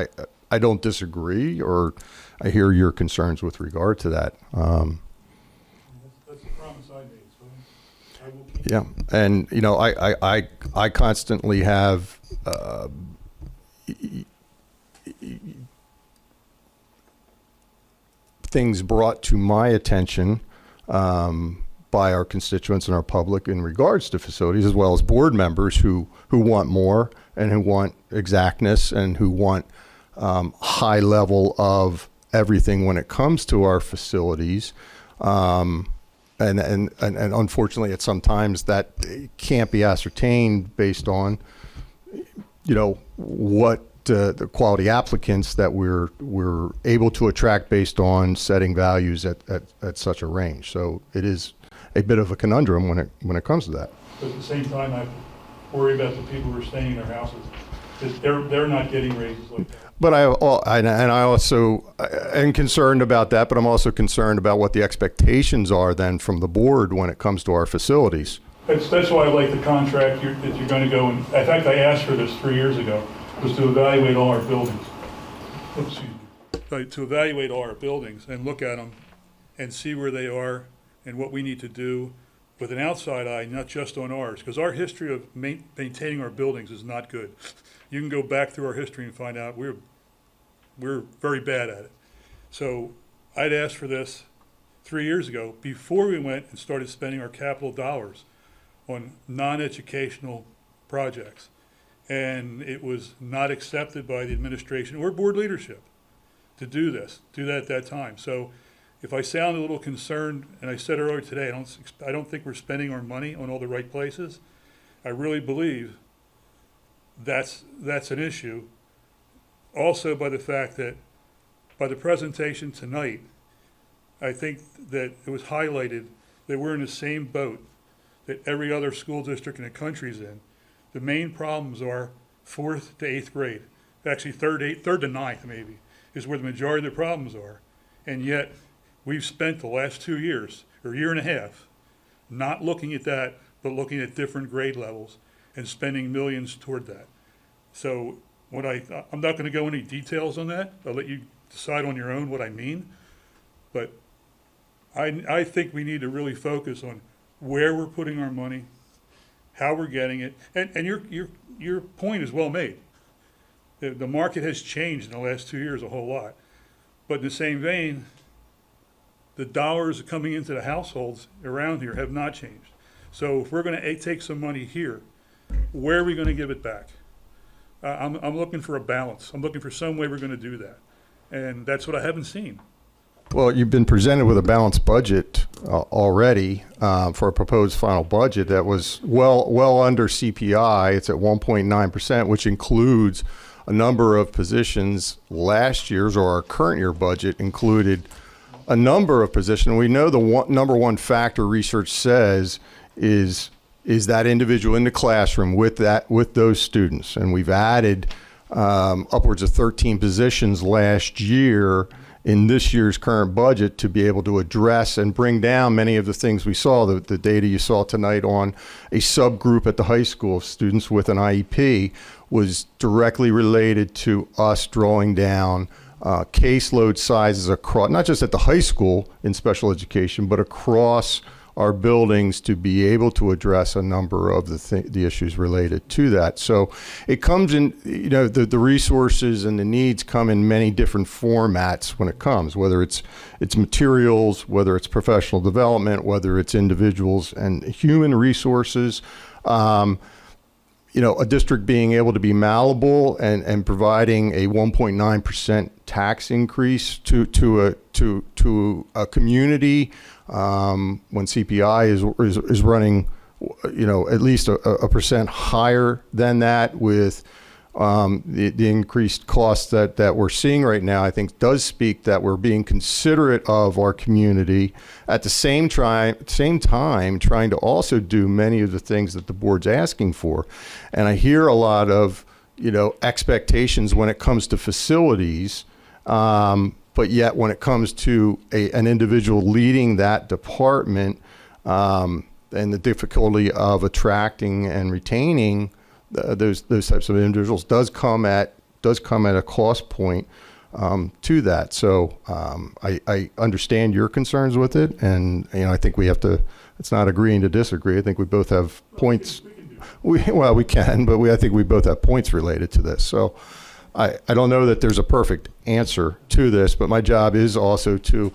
I don't disagree, or I hear your concerns with regard to that. That's the promise I made, so I will keep. Yeah, and I constantly have things brought to my attention by our constituents and our public in regards to facilities, as well as board members who want more and who want exactness and who want high level of everything when it comes to our facilities. And unfortunately, at some times that can't be ascertained based on, what the quality applicants that we're able to attract based on setting values at such a range. So it is a bit of a conundrum when it comes to that. But at the same time, I worry about the people who are staying in their houses. They're not getting raises like that. But I also am concerned about that, but I'm also concerned about what the expectations are then from the board when it comes to our facilities. That's why I like the contract that you're going to go, and in fact, I asked for this 3 years ago, was to evaluate all our buildings. To evaluate all our buildings and look at them and see where they are and what we need to do with an outside eye, not just on ours, because our history of maintaining our buildings is not good. You can go back through our history and find out we're very bad at it. So I'd asked for this 3 years ago before we went and started spending our capital dollars on non-educational projects. And it was not accepted by the administration or board leadership to do that at that time. So if I sound a little concerned, and I said earlier today, I don't think we're spending our money on all the right places. I really believe that's an issue. Also by the fact that by the presentation tonight, I think that it was highlighted that we're in the same boat that every other school district in the country is in. The main problems are 4th to 8th grade. Actually, 3rd to 9th maybe, is where the majority of the problems are. And yet, we've spent the last 2 years, or year and a half, not looking at that, but looking at different grade levels and spending millions toward that. So I'm not going to go into details on that. I'll let you decide on your own what I mean. But I think we need to really focus on where we're putting our money, how we're getting it, and your point is well made. The market has changed in the last 2 years a whole lot. But in the same vein, the dollars coming into the households around here have not changed. So if we're going to take some money here, where are we going to give it back? I'm looking for a balance. I'm looking for some way we're going to do that. And that's what I haven't seen. Well, you've been presented with a balanced budget already for a proposed final budget that was well under CPI. It's at 1.9%, which includes a number of positions. Last year's or our current year budget included a number of positions. We know the number one factor research says is that individual in the classroom with those students, and we've added upwards of 13 positions last year in this year's current budget to be able to address and bring down many of the things we saw. The data you saw tonight on a subgroup at the high school of students with an IEP was directly related to us drawing down caseload sizes across, not just at the high school in special education, but across our buildings to be able to address a number of the issues related to that. So it comes in, the resources and the needs come in many different formats when it comes, whether it's materials, whether it's professional development, whether it's individuals and human resources. A district being able to be malleable and providing a 1.9% tax increase to a community when CPI is running, at least a percent higher than that, with the increased costs that we're seeing right now, I think does speak that we're being considerate of our community at the same time trying to also do many of the things that the board's asking for. And I hear a lot of, expectations when it comes to facilities, but yet when it comes to an individual leading that department, and the difficulty of attracting and retaining those types of individuals does come at a cost point to that. So I understand your concerns with it, and I think we have to. It's not agreeing to disagree. I think we both have points. We can, but I think we both have points related to this. So I don't know that there's a perfect answer to this, but my job is also to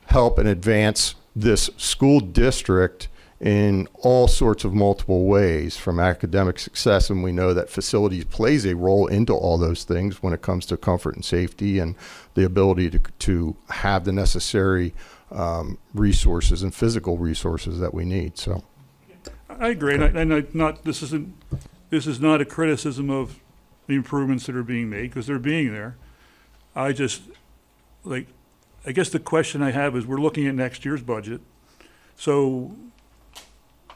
help and advance this school district in all sorts of multiple ways, from academic success, and we know that facilities plays a role into all those things when it comes to comfort and safety and the ability to have the necessary resources and physical resources that we need. So I agree, this is not a criticism of the improvements that are being made, because they're being there. I guess the question I have is, we're looking at next year's budget, so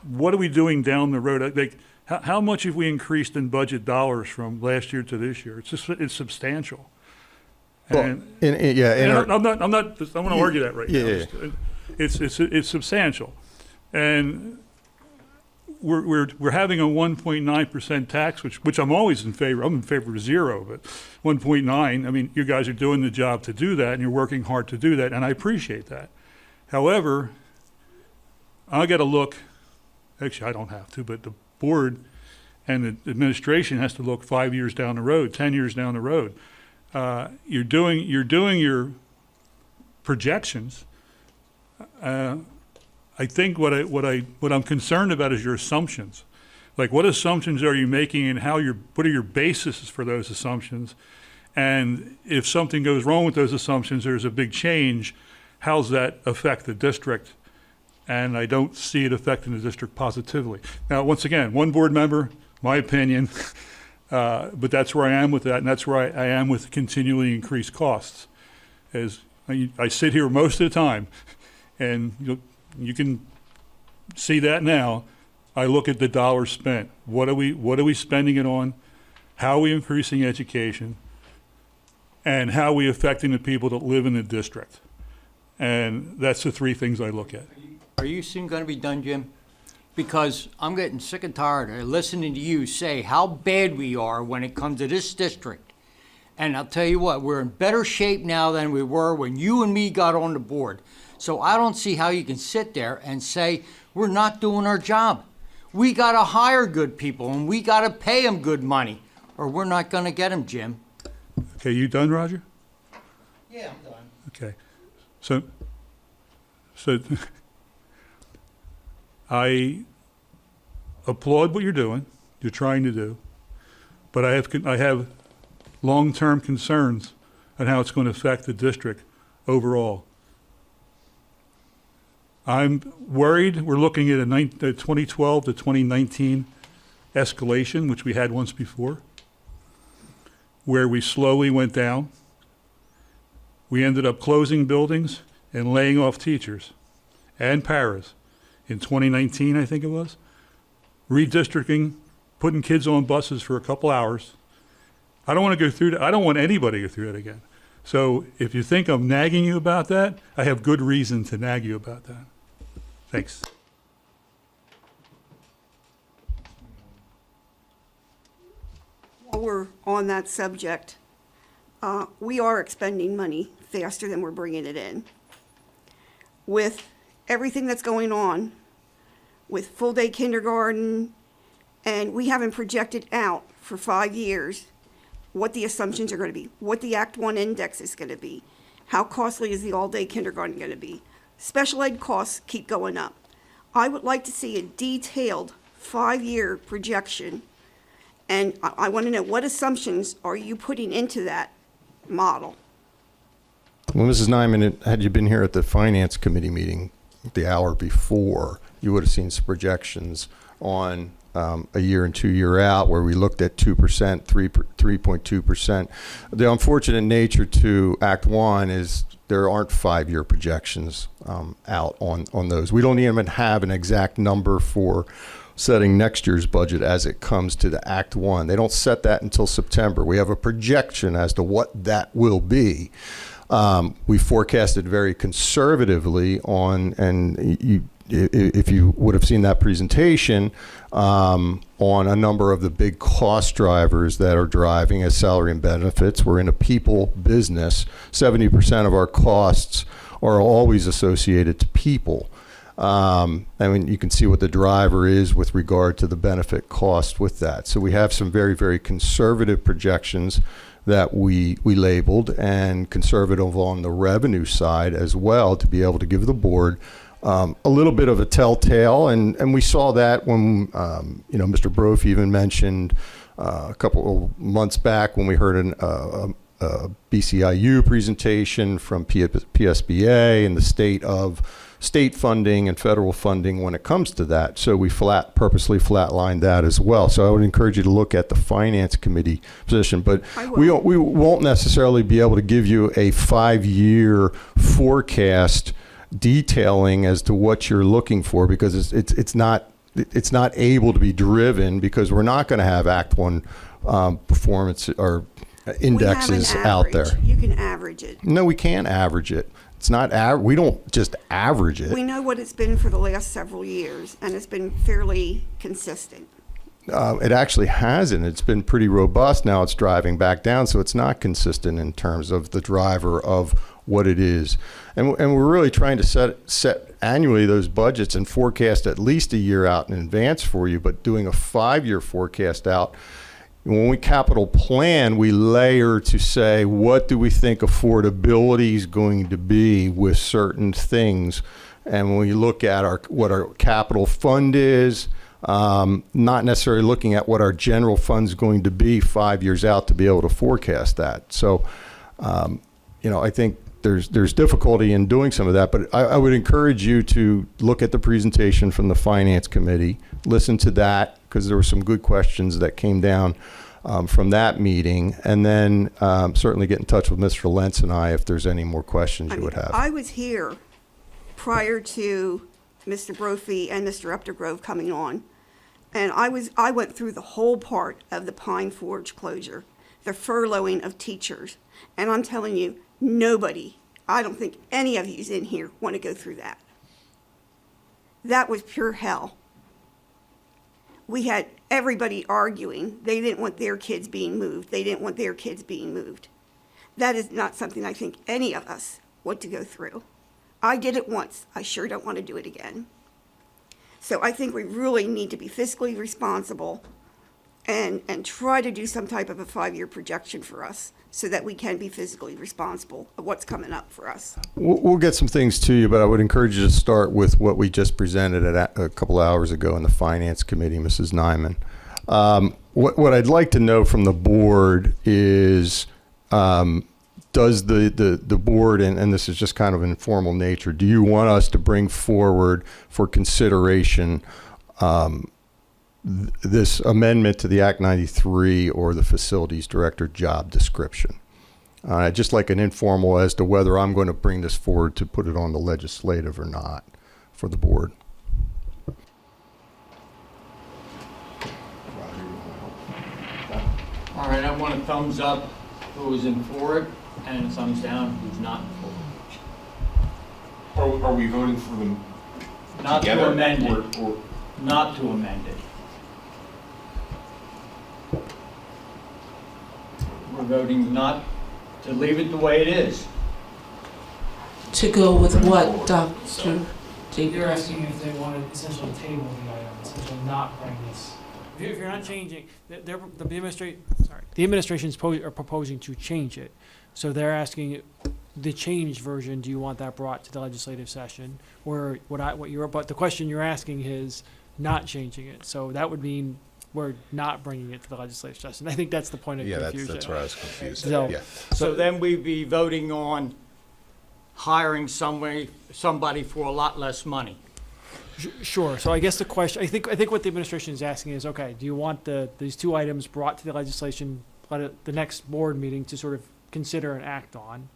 what are we doing down the road? How much have we increased in budget dollars from last year to this year? It's substantial. And, I want to argue that right now. Yeah. It's substantial, and we're having a 1.9% tax, which I'm always in favor. I'm in favor of zero, but 1.9. I mean, you guys are doing the job to do that, and you're working hard to do that, and I appreciate that. However, I got to look. Actually, I don't have to, but the board and the administration has to look 5 years down the road, 10 years down the road. You're doing your projections. I think what I'm concerned about is your assumptions. Like, what assumptions are you making, and what are your bases for those assumptions? And if something goes wrong with those assumptions, there's a big change. How's that affect the district? And I don't see it affecting the district positively. Now, once again, one board member, my opinion, but that's where I am with that, and that's where I am with continually increased costs. As I sit here most of the time, and you can see that now. I look at the dollars spent. What are we spending it on? How are we increasing education? And how are we affecting the people that live in the district? And that's the three things I look at. Are you soon going to be done, Jim? Because I'm getting sick and tired of listening to you say how bad we are when it comes to this district. And I'll tell you what, we're in better shape now than we were when you and me got on the board. So I don't see how you can sit there and say we're not doing our job. We got to hire good people, and we got to pay them good money, or we're not going to get them, Jim. Okay, you done, Roger? Yeah, I'm done. Okay. So I applaud what you're trying to do, but I have long-term concerns on how it's going to affect the district overall. I'm worried we're looking at a 2012 to 2019 escalation, which we had once before, where we slowly went down. We ended up closing buildings and laying off teachers and paras in 2019, I think it was, redistricting, putting kids on buses for a couple hours. I don't want to go through that. I don't want anybody to go through that again. So if you think I'm nagging you about that, I have good reason to nag you about that. Thanks. While we're on that subject, we are expending money faster than we're bringing it in. With everything that's going on, with full-day kindergarten, and we haven't projected out for 5 years what the assumptions are going to be, what the Act 1 index is going to be, how costly is the all-day kindergarten going to be. Special ed costs keep going up. I would like to see a detailed 5-year projection, and I want to know what assumptions are you putting into that model? Well, Mrs. Nyman, had you been here at the Finance Committee meeting the hour before, you would have seen some projections on a year and 2 year out where we looked at 2%, 3.2%. The unfortunate nature to Act 1 is there aren't 5-year projections out on those. We don't even have an exact number for setting next year's budget as it comes to the Act 1. They don't set that until September. We have a projection as to what that will be. We forecasted very conservatively on, and if you would have seen that presentation, on a number of the big cost drivers that are driving as salary and benefits. We're in a people business. 70% of our costs are always associated to people. I mean, you can see what the driver is with regard to the benefit cost with that. So we have some very, very conservative projections that we labeled, and conservative on the revenue side as well, to be able to give the board a little bit of a telltale, and we saw that when Mr. Brophy even mentioned a couple of months back when we heard a BCIU presentation from PSBA and the state of state funding and federal funding when it comes to that. So we purposely flatlined that as well. So I would encourage you to look at the Finance Committee position, but we won't necessarily be able to give you a 5-year forecast detailing as to what you're looking for, because it's not able to be driven, because we're not going to have Act 1 performance or indexes out there. You can average it. No, we can't average it. It's not we don't just average it. We know what it's been for the last several years, and it's been fairly consistent. It actually hasn't. It's been pretty robust. Now it's driving back down, so it's not consistent in terms of the driver of what it is. And we're really trying to set annually those budgets and forecast at least a year out in advance for you, but doing a 5-year forecast out. When we capital plan, we layer to say, what do we think affordability is going to be with certain things? And when we look at what our capital fund is, not necessarily looking at what our general fund is going to be 5 years out to be able to forecast that. So, I think there's difficulty in doing some of that, but I would encourage you to look at the presentation from the Finance Committee, listen to that, because there were some good questions that came down from that meeting, and then certainly get in touch with Mr. Lentz and I if there's any more questions you would have. I was here prior to Mr. Brophy and Mr. Updegrove coming on, and I went through the whole part of the Pine Forge closure, the furloughing of teachers, and I'm telling you, nobody, I don't think any of yous in here want to go through that. That was pure hell. We had everybody arguing. They didn't want their kids being moved. They didn't want their kids being moved. That is not something I think any of us want to go through. I did it once. I sure don't want to do it again. So I think we really need to be fiscally responsible and try to do some type of a 5-year projection for us so that we can be fiscally responsible of what's coming up for us. We'll get some things to you, but I would encourage you to start with what we just presented a couple hours ago in the Finance Committee, Mrs. Nyman. What I'd like to know from the board is does the board, and this is just kind of informal nature, do you want us to bring forward for consideration this amendment to the Act 93 or the facilities director job description? Just like an informal as to whether I'm going to bring this forward to put it on the legislative or not for the board. All right, I want a thumbs up who's in for it, and a thumbs down who's not in for it. Are we voting for them Not together? to amend it. Or Not to amend it. We're voting not to leave it the way it is. To go with what, Dr. You're asking if they want to essentially table the item, essentially not bring this. If you're not changing, the administration's are proposing to change it. So they're asking the changed version, do you want that brought to the legislative session? Or but the question you're asking is not changing it. So that would mean we're not bringing it to the legislative session. I think that's the point of confusion. that's where I was confused. So then we'd be voting on hiring somebody for a lot less money. Sure. So I guess the question, I think what the administration is asking is, okay, do you want these two items brought to the legislation, the next board meeting to sort of consider and act on,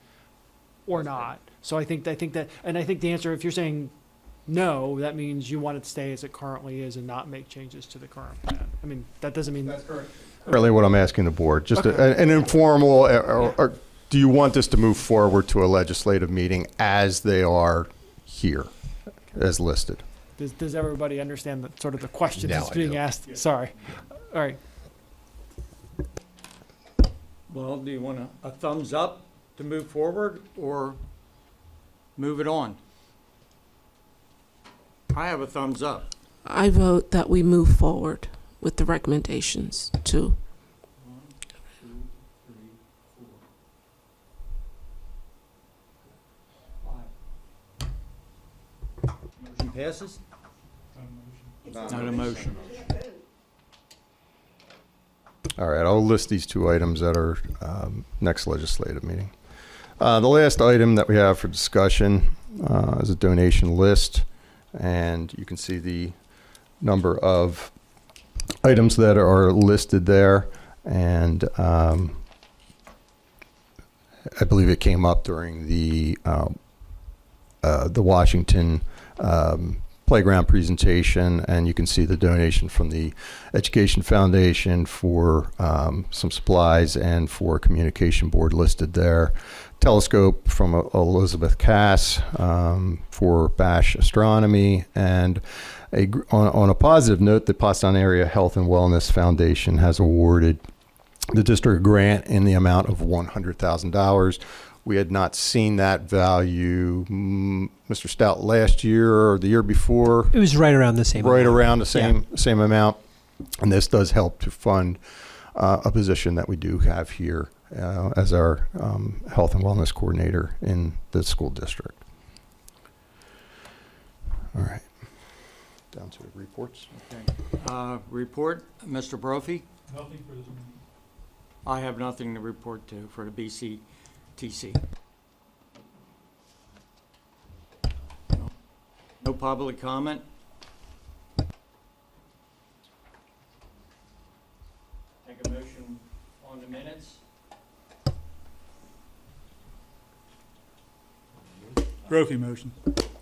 or not? So I think the answer, if you're saying no, that means you want it to stay as it currently is and not make changes to the current plan. I mean, that doesn't mean that's correct. Really what I'm asking the board, just Okay. an informal, or do you want this to move forward to a legislative meeting as they are here, as listed? Does everybody understand the sort of the question Now that's I being do. asked? Sorry. All right. Well, do you want a thumbs up to move forward or move it on? I have a thumbs up. I vote that we move forward with the recommendations to. 1, 2, 3, 4, 5. Motion passes? Not a motion. All right, I'll list these two items at our next legislative meeting. The last item that we have for discussion is a donation list, and you can see the number of items that are listed there, and I believe it came up during the Washington playground presentation, and you can see the donation from the Education Foundation for some supplies and for a communication board listed there. Telescope from Elizabeth Cass for Bash Astronomy, and on a positive note, the Pottstown Area Health and Wellness Foundation has awarded the district a grant in the amount of $100,000. We had not seen that value, Mr. Stout, last year or the year before. It was right around the same. Right amount. around the same amount, and this does help to fund a position that we do have here as our health and wellness coordinator in the school district. All right, down to the reports. Okay. Report, Mr. Brophy? Nothing for this meeting. I have nothing to report to for the BCTC. No public comment? Take a motion on the minutes? Brophy motion.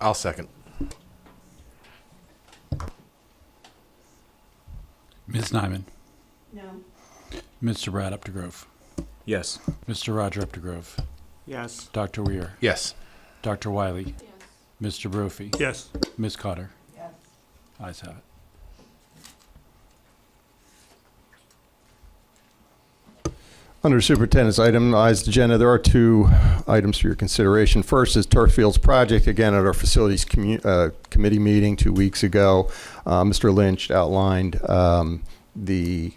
I'll second. Ms. Nyman, No. Mr. Brad Updegrove, Yes. Mr. Roger Updegrove, Yes. Dr. Weir, Yes. Dr. Wiley, Mr. Brophy, Yes. Ms. Cotter. Yes. Ayes have it. Under superintendent's itemized agenda, there are two items for your consideration. First is Turf Fields project, again at our facilities committee meeting 2 weeks ago. Mr. Lynch outlined the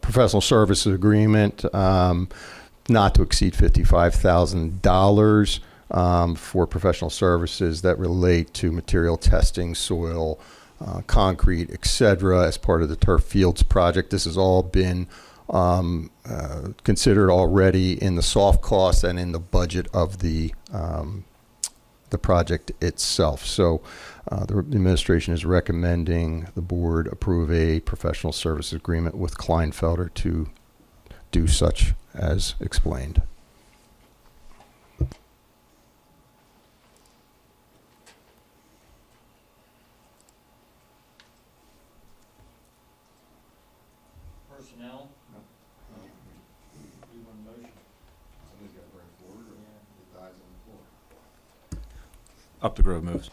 professional services agreement not to exceed $55,000 for professional services that relate to material testing, soil, concrete, etc., as part of the Turf Fields project. This has all been considered already in the soft cost and in the budget of the project itself. So the administration is recommending the board approve a professional services agreement with Kleinfelder to do such as explained. Personnel? You want a motion? Somebody's got to bring it forward, or it dies on the floor. Up the Grove moves.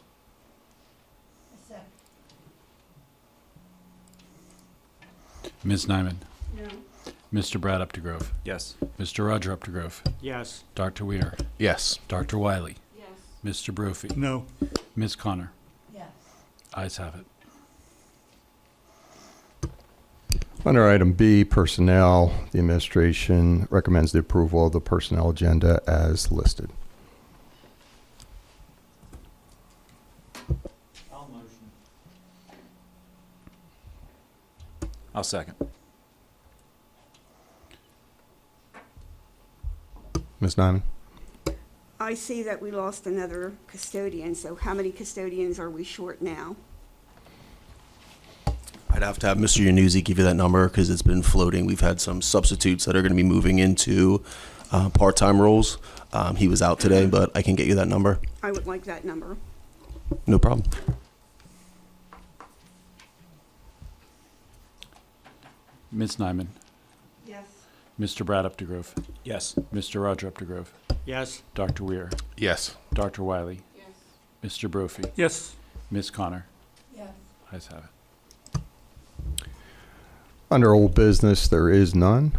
Ms. Nyman. No. Mr. Brad Updegrove. Yes. Mr. Roger Updegrove. Yes. Dr. Weir. Yes. Dr. Wiley. Yes. Mr. Brophy. No. Ms. Connor. Yes. Ayes have it. Under item B, personnel, the administration recommends the approval of the personnel agenda as listed. I'll motion. I'll second. Ms. Nyman? I see that we lost another custodian, so how many custodians are we short now? I'd have to have Mr. Yanuzzi give you that number because it's been floating. We've had some substitutes that are going to be moving into part-time roles. He was out today, but I can get you that number. I would like that number. No problem. Ms. Nyman. Yes. Mr. Brad Updegrove. Yes. Mr. Roger Updegrove. Yes. Dr. Weir. Yes. Dr. Wiley. Yes. Mr. Brophy. Yes. Ms. Connor. Yes. Ayes have it. Under old business, there is none.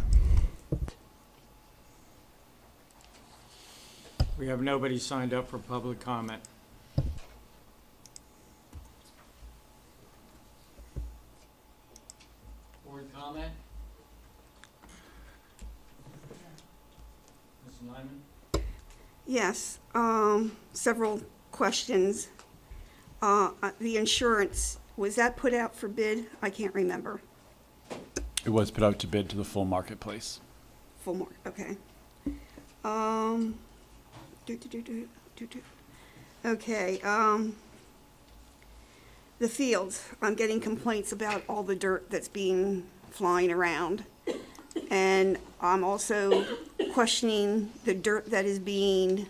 We have nobody signed up for public comment. Board comment? Ms. Lyman? Yes, several questions. The insurance, was that put out for bid? I can't remember. It was put out to bid to the full marketplace. Full mark, okay. Okay, the fields, I'm getting complaints about all the dirt that's being flying around. And I'm also questioning the dirt that is being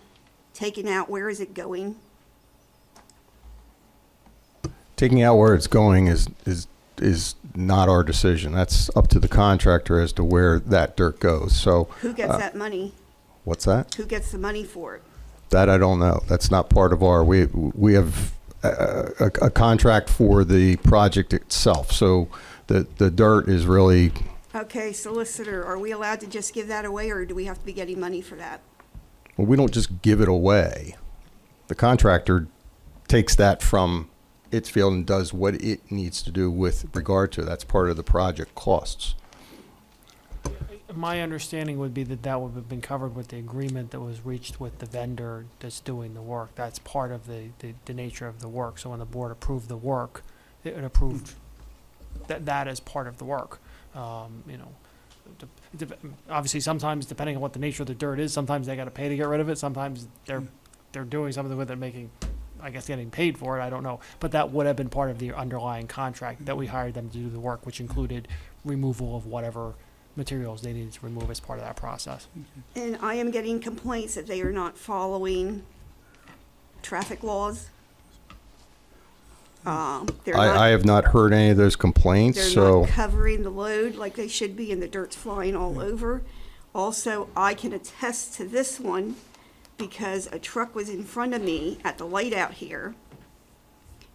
taken out. Where is it going? Taking out where it's going is not our decision. That's up to the contractor as to where that dirt goes. So Who gets that money? what's that? Who gets the money for it? That I don't know. That's not part of our. We have a contract for the project itself. So the dirt is really. Okay, solicitor, are we allowed to just give that away, or do we have to be getting money for that? Well, we don't just give it away. The contractor takes that from its field and does what it needs to do with regard to. That's part of the project costs. My understanding would be that that would have been covered with the agreement that was reached with the vendor that's doing the work. That's part of the nature of the work. So when the board approved the work, it approved that as part of the work. You know, obviously sometimes depending on what the nature of the dirt is, sometimes they got to pay to get rid of it. Sometimes they're doing something with it, making, I guess, getting paid for it. I don't know, but that would have been part of the underlying contract that we hired them to do the work, which included removal of whatever materials they needed to remove as part of that process. And I am getting complaints that they are not following traffic laws. I have not heard any of those complaints. They're So not covering the load like they should be, and the dirt's flying all over. Also, I can attest to this one because a truck was in front of me at the light out here,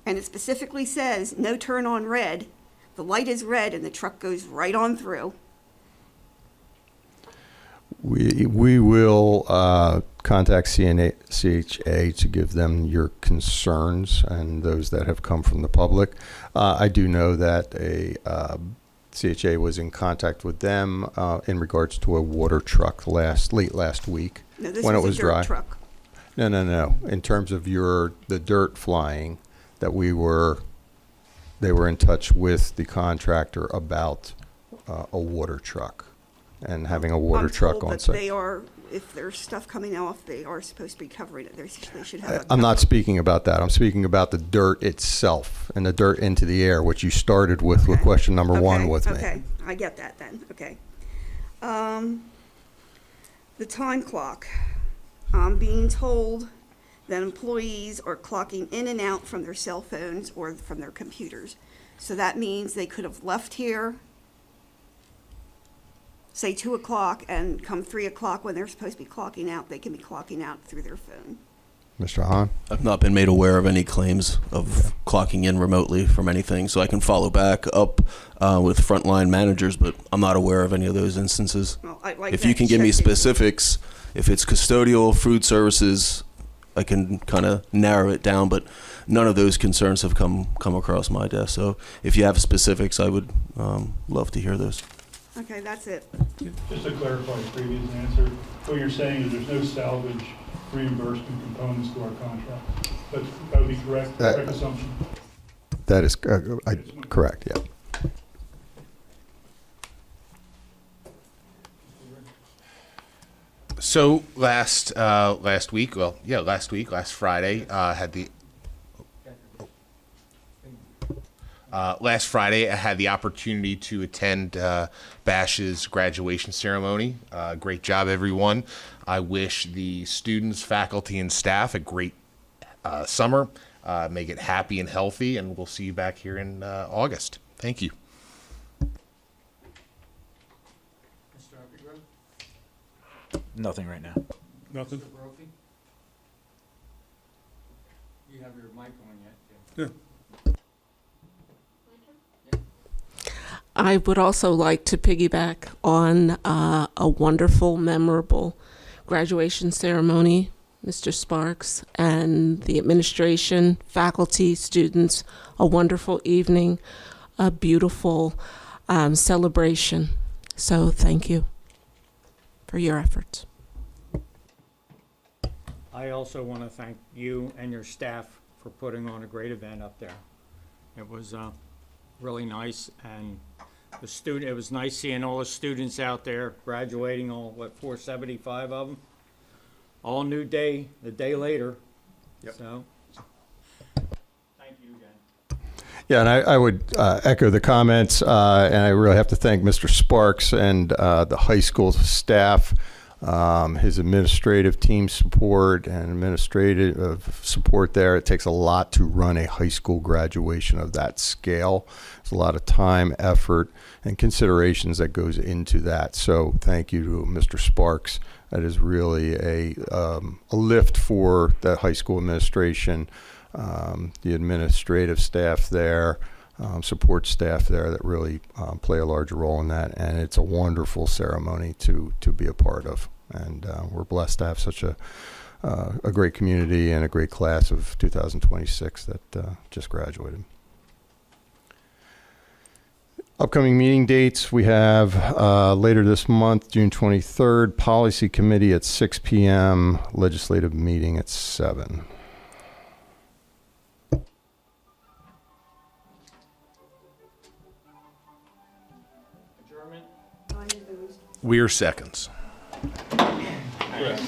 and it specifically says, no turn on red. The light is red, and the truck goes right on through. we will contact CHA to give them your concerns and those that have come from the public. I do know that CHA was in contact with them in regards to a water truck late last week No, this when it was was a dirt dry. truck. No. In terms of the dirt flying, that they were in touch with the contractor about a water truck. and having a water truck told on that site. they are, if there's stuff coming off, they are supposed to be covering it. They should have. I'm not speaking about that. I'm speaking about the dirt itself and the dirt into the air, which you started with question number one with me. Okay, I get that then, okay. The time clock. I'm being told that employees are clocking in and out from their cell phones or from their computers. So that means they could have left here, say 2 o'clock, and come 3 o'clock when they're supposed to be clocking out, they can be clocking out through their phone. Mr. Hahn? I've not been made aware of any claims of clocking in remotely from anything, so I can follow back up with frontline managers, but I'm not aware of any of those instances. Well, I'd like If that you can give me checked into. specifics, if it's custodial, food services, I can kind of narrow it down, but none of those concerns have come across my desk. So if you have specifics, I would love to hear those. Okay, that's it. Just to clarify the previous answer, what you're saying is there's no salvage reimbursement components to our contract. That would be correct, correct assumption? That is correct, yeah. So last Friday, last Friday, I had the opportunity to attend Bash's graduation ceremony. Great job, everyone. I wish the students, faculty, and staff a great summer. Make it happy and healthy, and we'll see you back here in August. Thank you. Nothing right now. Nothing? Mr. Brophy? You have your mic on yet? Yeah. I would also like to piggyback on a wonderful, memorable graduation ceremony, Mr. Sparks, and the administration, faculty, students, a wonderful evening, a beautiful celebration. So thank you for your efforts. I also want to thank you and your staff for putting on a great event up there. It was really nice, and it was nice seeing all the students out there graduating, 475 of them. All new day, the day later. Yep. So, thank you again. Yeah, and I would echo the comments, and I really have to thank Mr. Sparks and the high school staff, his administrative team support and administrative support there. It takes a lot to run a high school graduation of that scale. There's a lot of time, effort, and considerations that goes into that. So thank you to Mr. Sparks. That is really a lift for the high school administration, the administrative staff there, support staff there that really play a large role in that. And it's a wonderful ceremony to be a part of. And we're blessed to have such a great community and a great class of 2026 that just graduated. Upcoming meeting dates, we have later this month, June 23rd, Policy Committee at 6 p.m., Legislative Meeting at 7. Adjournment? We're seconds. Correct.